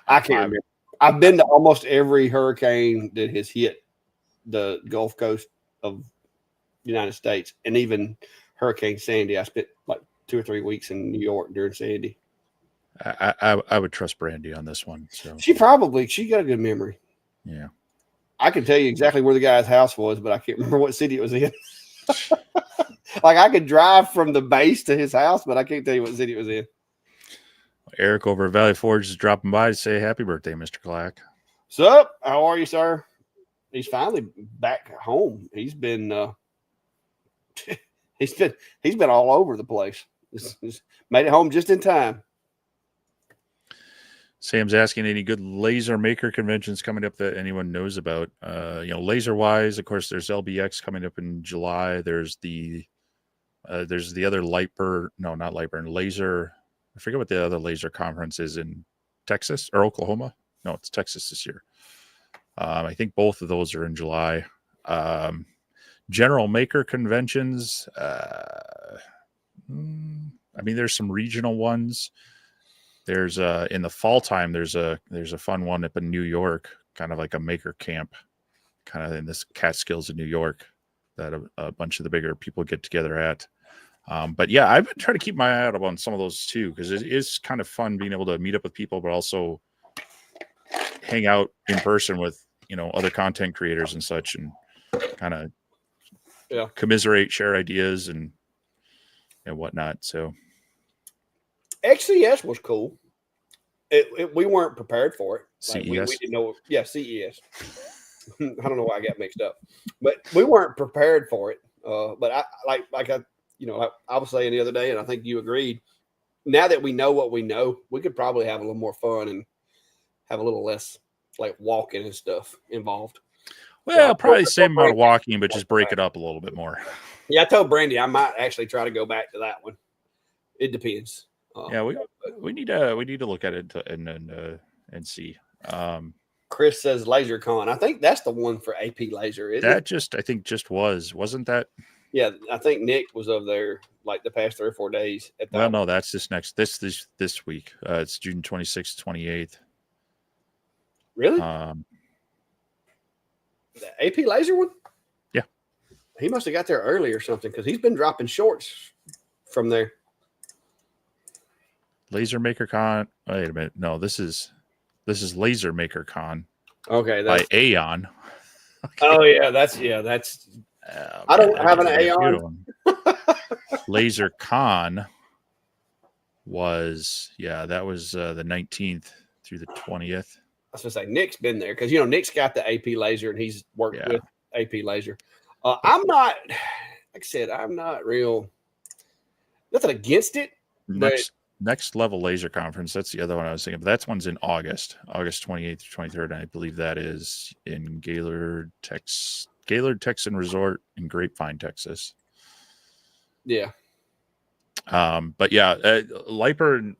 I can't remember. I've been to almost every hurricane that has hit the Gulf Coast of the United States, and even Hurricane Sandy. I spent like 2 or 3 weeks in New York during Sandy. I would trust Brandy on this one. So She got a good memory. yeah. I can tell you exactly where the guy's house was, but I can't remember what city it was in. Like I could drive from the base to his house, but I can't tell you what city it was in. Eric over at Valley Forge is dropping by to say happy birthday, Mr. Clack. Sup? How are you, sir? He's finally back home. He's been he's been all over the place. He's made it home just in time. Sam's asking any good laser maker conventions coming up that anyone knows about. Laser wise, of course, there's LBX coming up in July. There's the other laser. I forget what the other laser conference is in Texas or Oklahoma. No, it's Texas this year. I think both of those are in July. General maker conventions. There's some regional ones. There's in the fall time, there's a fun one up in New York, kind of like a maker camp, kind of in this Catskills in New York that a bunch of the bigger people get together at. But yeah, I've been trying to keep my eye out on some of those too, because it is kind of fun being able to meet up with people, but also hang out in person with, other content creators and such, and kind of commiserate, share ideas and whatnot. So XCS was cool. We weren't prepared for it. CES? We didn't know. Yeah, CES. I don't know why I got mixed up, but we weren't prepared for it. But I was saying the other day, and I think you agreed. Now that we know what we know, we could probably have a little more fun and have a little less like walking and stuff involved. Well, so probably the same amount of walking, but just break it up a little bit more. Yeah, I told Brandy I might actually try to go back to that one. It depends. We need to look at it and see. Chris says LaserCon. I think that's the one for AP Laser. Isn't it? I think wasn't that? Yeah, I think Nick was over there like the past 3 or 4 days. No, that's this week. It's June 26th, 28th. Really? The AP Laser one? Yeah. He must have got there early or something because he's been dropping shorts from there. Laser Maker Con. Wait a minute. No, this is Laser Maker Con. Okay, by Aeon. Okay. Oh yeah, that's I don't have an Aeon. Laser Con was that was the 19th through the 20th. I was gonna say Nick's been there because Nick's got the AP Laser and he's worked with AP Laser. I'm not, like I said, I'm not real nothing against it. Next Level Laser Conference. That's the other one I was thinking. But that one's in August 28th to 23rd. And I believe that is in Gaylord Texan Resort in Grapevine, Texas. Yeah. But yeah, Liper.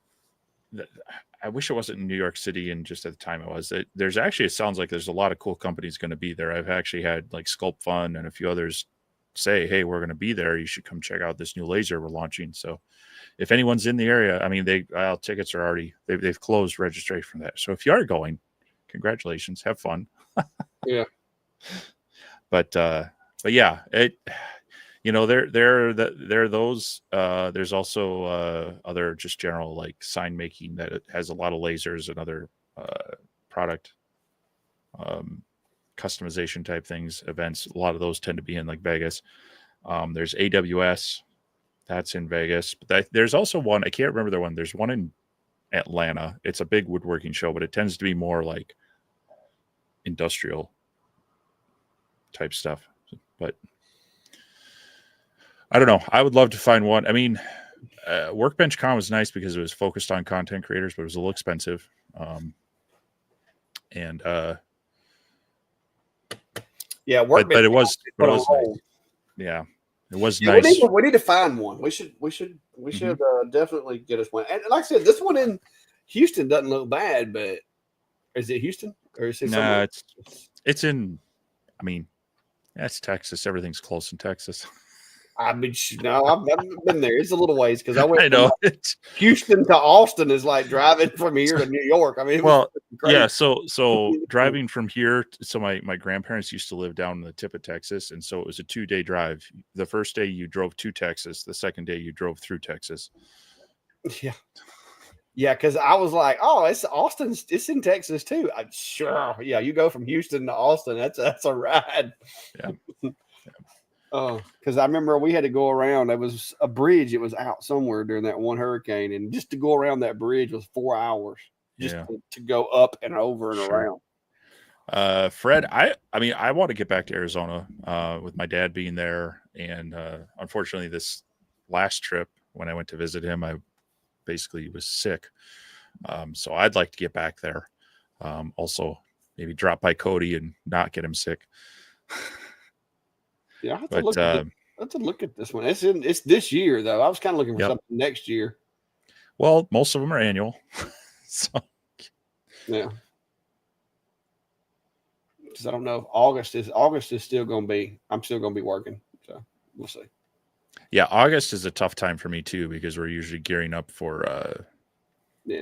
I wish it wasn't in New York City, and just at the time it was. There's actually, it sounds like there's a lot of cool companies going to be there. I've actually had like Sculpt Fun and a few others say, "Hey, we're going to be there. You should come check out this new laser we're launching." So, if anyone's in the area, I mean, tickets are already they've closed registration for that. So if you are going, congratulations, have fun. Yeah. But yeah, there are those. There's also other just general like sign making that it has a lot of lasers and other product customization type things, events. A lot of those tend to be in like Vegas. There's AWS, that's in Vegas. But there's also one, I can't remember the one. There's one in Atlanta. It's a big woodworking show, but it tends to be more like industrial type stuff. But I don't know. I would love to find one. I mean, Workbench Con was nice because it was focused on content creators, but it was a little expensive. Yeah, Workbench. But it was nice. Yeah, it was nice. We need to find one. We should definitely get us one. And like I said, this one in Houston doesn't look bad, but is it Houston or is it? Nah, it's in. I mean, that's Texas. Everything's close in Texas. I've been there. It's a little ways because I went. I know. Houston to Austin is like driving from here to New York. I mean, yeah. So driving from here. So my grandparents used to live down in the tip of Texas, and so it was a 2-day drive. The first day you drove to Texas. The second day you drove through Texas. Yeah. Yeah, because I was like, oh, it's Austin. It's in Texas too. I'm sure. Yeah, you go from Houston to Austin. That's a ride. Yeah. Because I remember we had to go around. There was a bridge. It was out somewhere during that one hurricane, and just to go around that bridge was 4 hours just Yeah. to go up and over and Sure. around. Fred, I mean, I want to get back to Arizona with my dad being there. And unfortunately, this last trip, when I went to visit him, I basically was sick. So I'd like to get back there. Also, maybe drop by Cody and not get him sick. Yeah, I have to look at this one. It's this year though. I was kind of looking for something next year. Well, most of them are annual. So yeah. Because I don't know if August is still going to be. I'm still going to be working, so we'll see. Yeah, August is a tough time for me too because we're usually gearing up for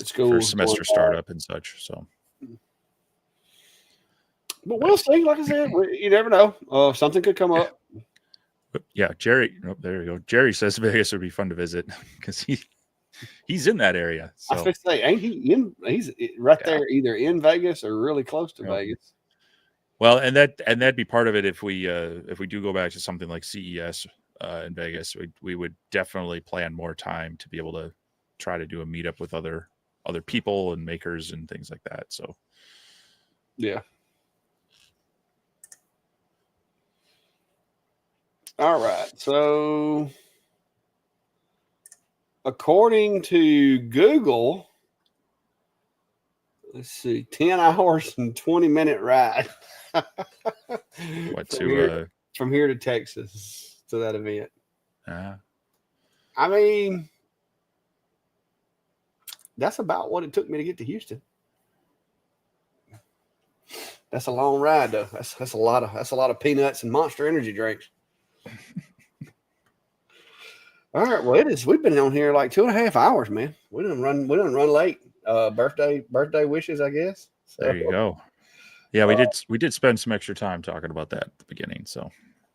school for semester startup and such. So, but we'll see. Like I said, you never know. Something could come up. Yeah, Jerry. Oh, there you go. Jerry says Vegas would be fun to visit because he's in that area. So. I was going to say, ain't he in? He's right there, either in Vegas or really close to Vegas. Well, and that'd be part of it if we do go back to something like CES in Vegas. We would definitely plan more time to be able to try to do a meetup with other people and makers and things like that. So, yeah. All right. So, according to Google, let's see, 10 hours and 20-minute ride. From here to Texas to that event. I mean, that's about what it took me to get to Houston. That's a long ride, though. That's a lot of peanuts and Monster Energy drinks. All right, well, we've been on here like 2.5 hours, man. We didn't run late. Birthday wishes, I guess. So, there you go. Yeah, we did spend some extra time talking about that at the beginning. So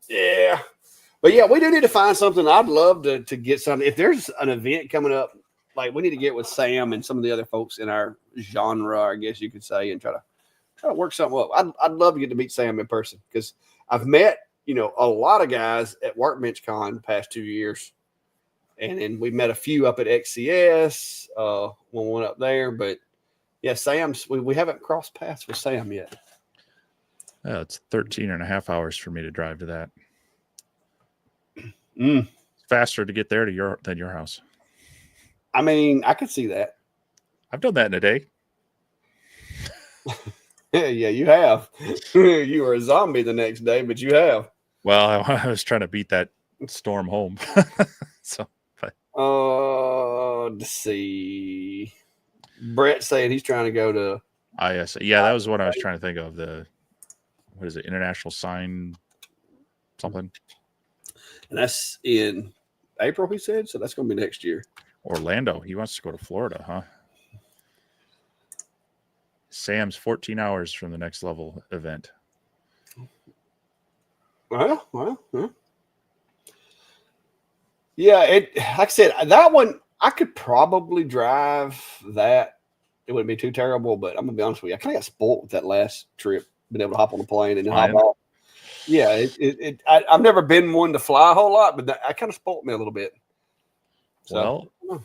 yeah, but yeah, we do need to find something. I'd love to get something. If there's an event coming up, like we need to get with Sam and some of the other folks in our genre, I guess you could say, and try to work something up. I'd love to get to meet Sam in person because I've met a lot of guys at Workbench Con the past 2 years, and then we met a few up at XCS. When we went up there, but yeah, Sam's we haven't crossed paths with Sam yet. It's 13.5 hours for me to drive to that. It's faster to get there than your house. I mean, I could see that. I've done that in a day. Yeah, you have. You were a zombie the next day, but you have. Well, I was trying to beat that storm home. So, let's see. Brett saying he's trying to go to IS. Yeah, that was what I was trying to think of. What is it? International Sign something. And that's in April, he said. So that's going to be next year. Orlando. He wants to go to Florida, huh? Sam's 14 hours from the next level event. Well. Yeah, like I said, that one, I could probably drive that. It wouldn't be too terrible, but I'm going to be honest with you. I kind of got spoiled with that last trip, being able to hop on the plane and then hop off. Yeah, I've never been one to fly a whole lot, but that kind of spoiled me a little bit. So, well,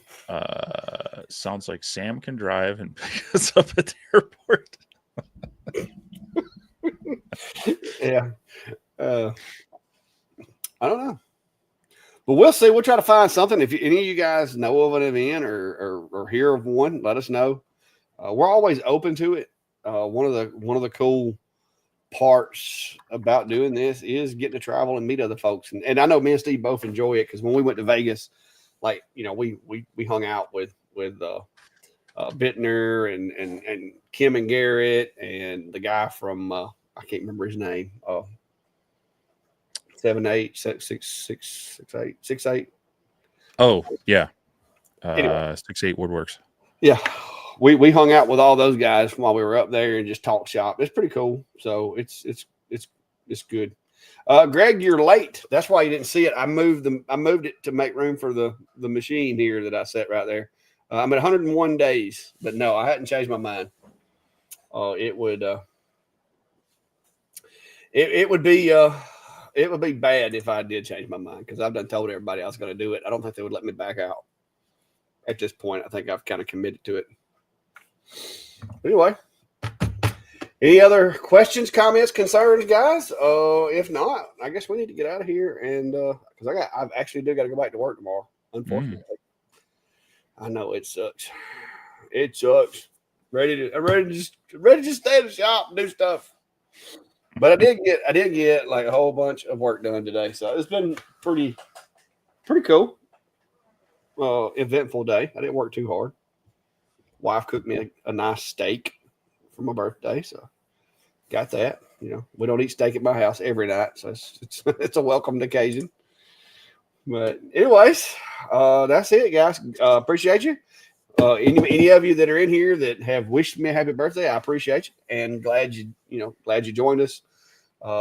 sounds like Sam can drive and pick us up at the airport. Yeah. I don't know. But we'll see. We'll try to find something. If any of you guys know of an event or hear of one, let us know. We're always open to it. One of the cool parts about doing this is getting to travel and meet other folks. And I know me and Steve both enjoy it because when we went to Vegas, like, we hung out with Bittner and Kim and Garrett and the guy from I can't remember his name. 7-8-6-8. Oh yeah. Anyway. 6-8 Woodworks. Yeah. We hung out with all those guys while we were up there and just talk shop. It's pretty cool. So it's good. Greg, you're late. That's why you didn't see it. I moved it to make room for the machine here that I set right there. I'm at 101 days, but no, I hadn't changed my mind. It would be bad if I did change my mind, because I've done told everybody I was going to do it. I don't think they would let me back out at this point. I think I've kind of committed to it. But anyway, any other questions, comments, concerns, guys? If not, I guess we need to get out of here, and because I actually do got to go back to work tomorrow. Unfortunately, I know it sucks. It sucks. I'm ready to just stay in the shop and do stuff. But I did get like a whole bunch of work done today, so it's been pretty cool. Eventful day. I didn't work too hard. Wife cooked me a nice steak for my birthday, so got that. You know, we don't eat steak at my house every night, so it's a welcomed occasion. But anyways, that's it, guys. Appreciate you. Any of you that are in here that have wished me a happy birthday, I appreciate you, and glad you joined us.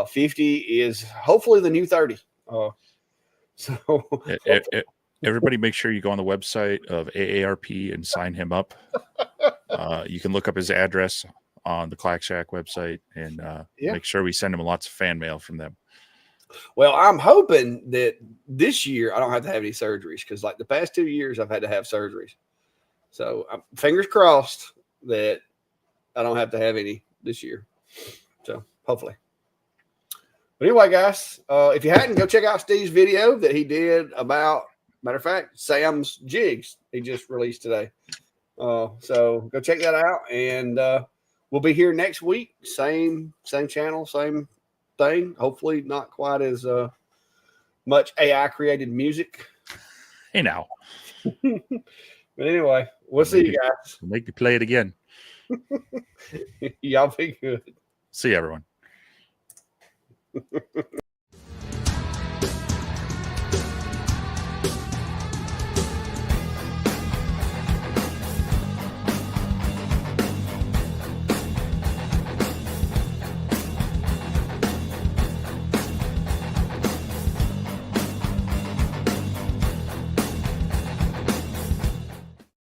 50 is hopefully the new 30. So everybody, make sure you go on the website of AARP and sign him up. You can look up his address on the Clack Shack website, and make sure we send him lots of fan mail from them. Well, I'm hoping that this year I don't have to have any surgeries, because like the past 2 years I've had to have surgeries. So fingers crossed that I don't have to have any this year. So hopefully. But anyway, guys, if you hadn't, go check out Steve's video that he did about, matter of fact, Sam's jigs he just released today. So go check that out, and we'll be here next week. Same channel, same thing. Hopefully not quite as much AI created music. Hey now. But anyway, we'll see you guys. We'll make you play it again. Y'all be good. See you, everyone.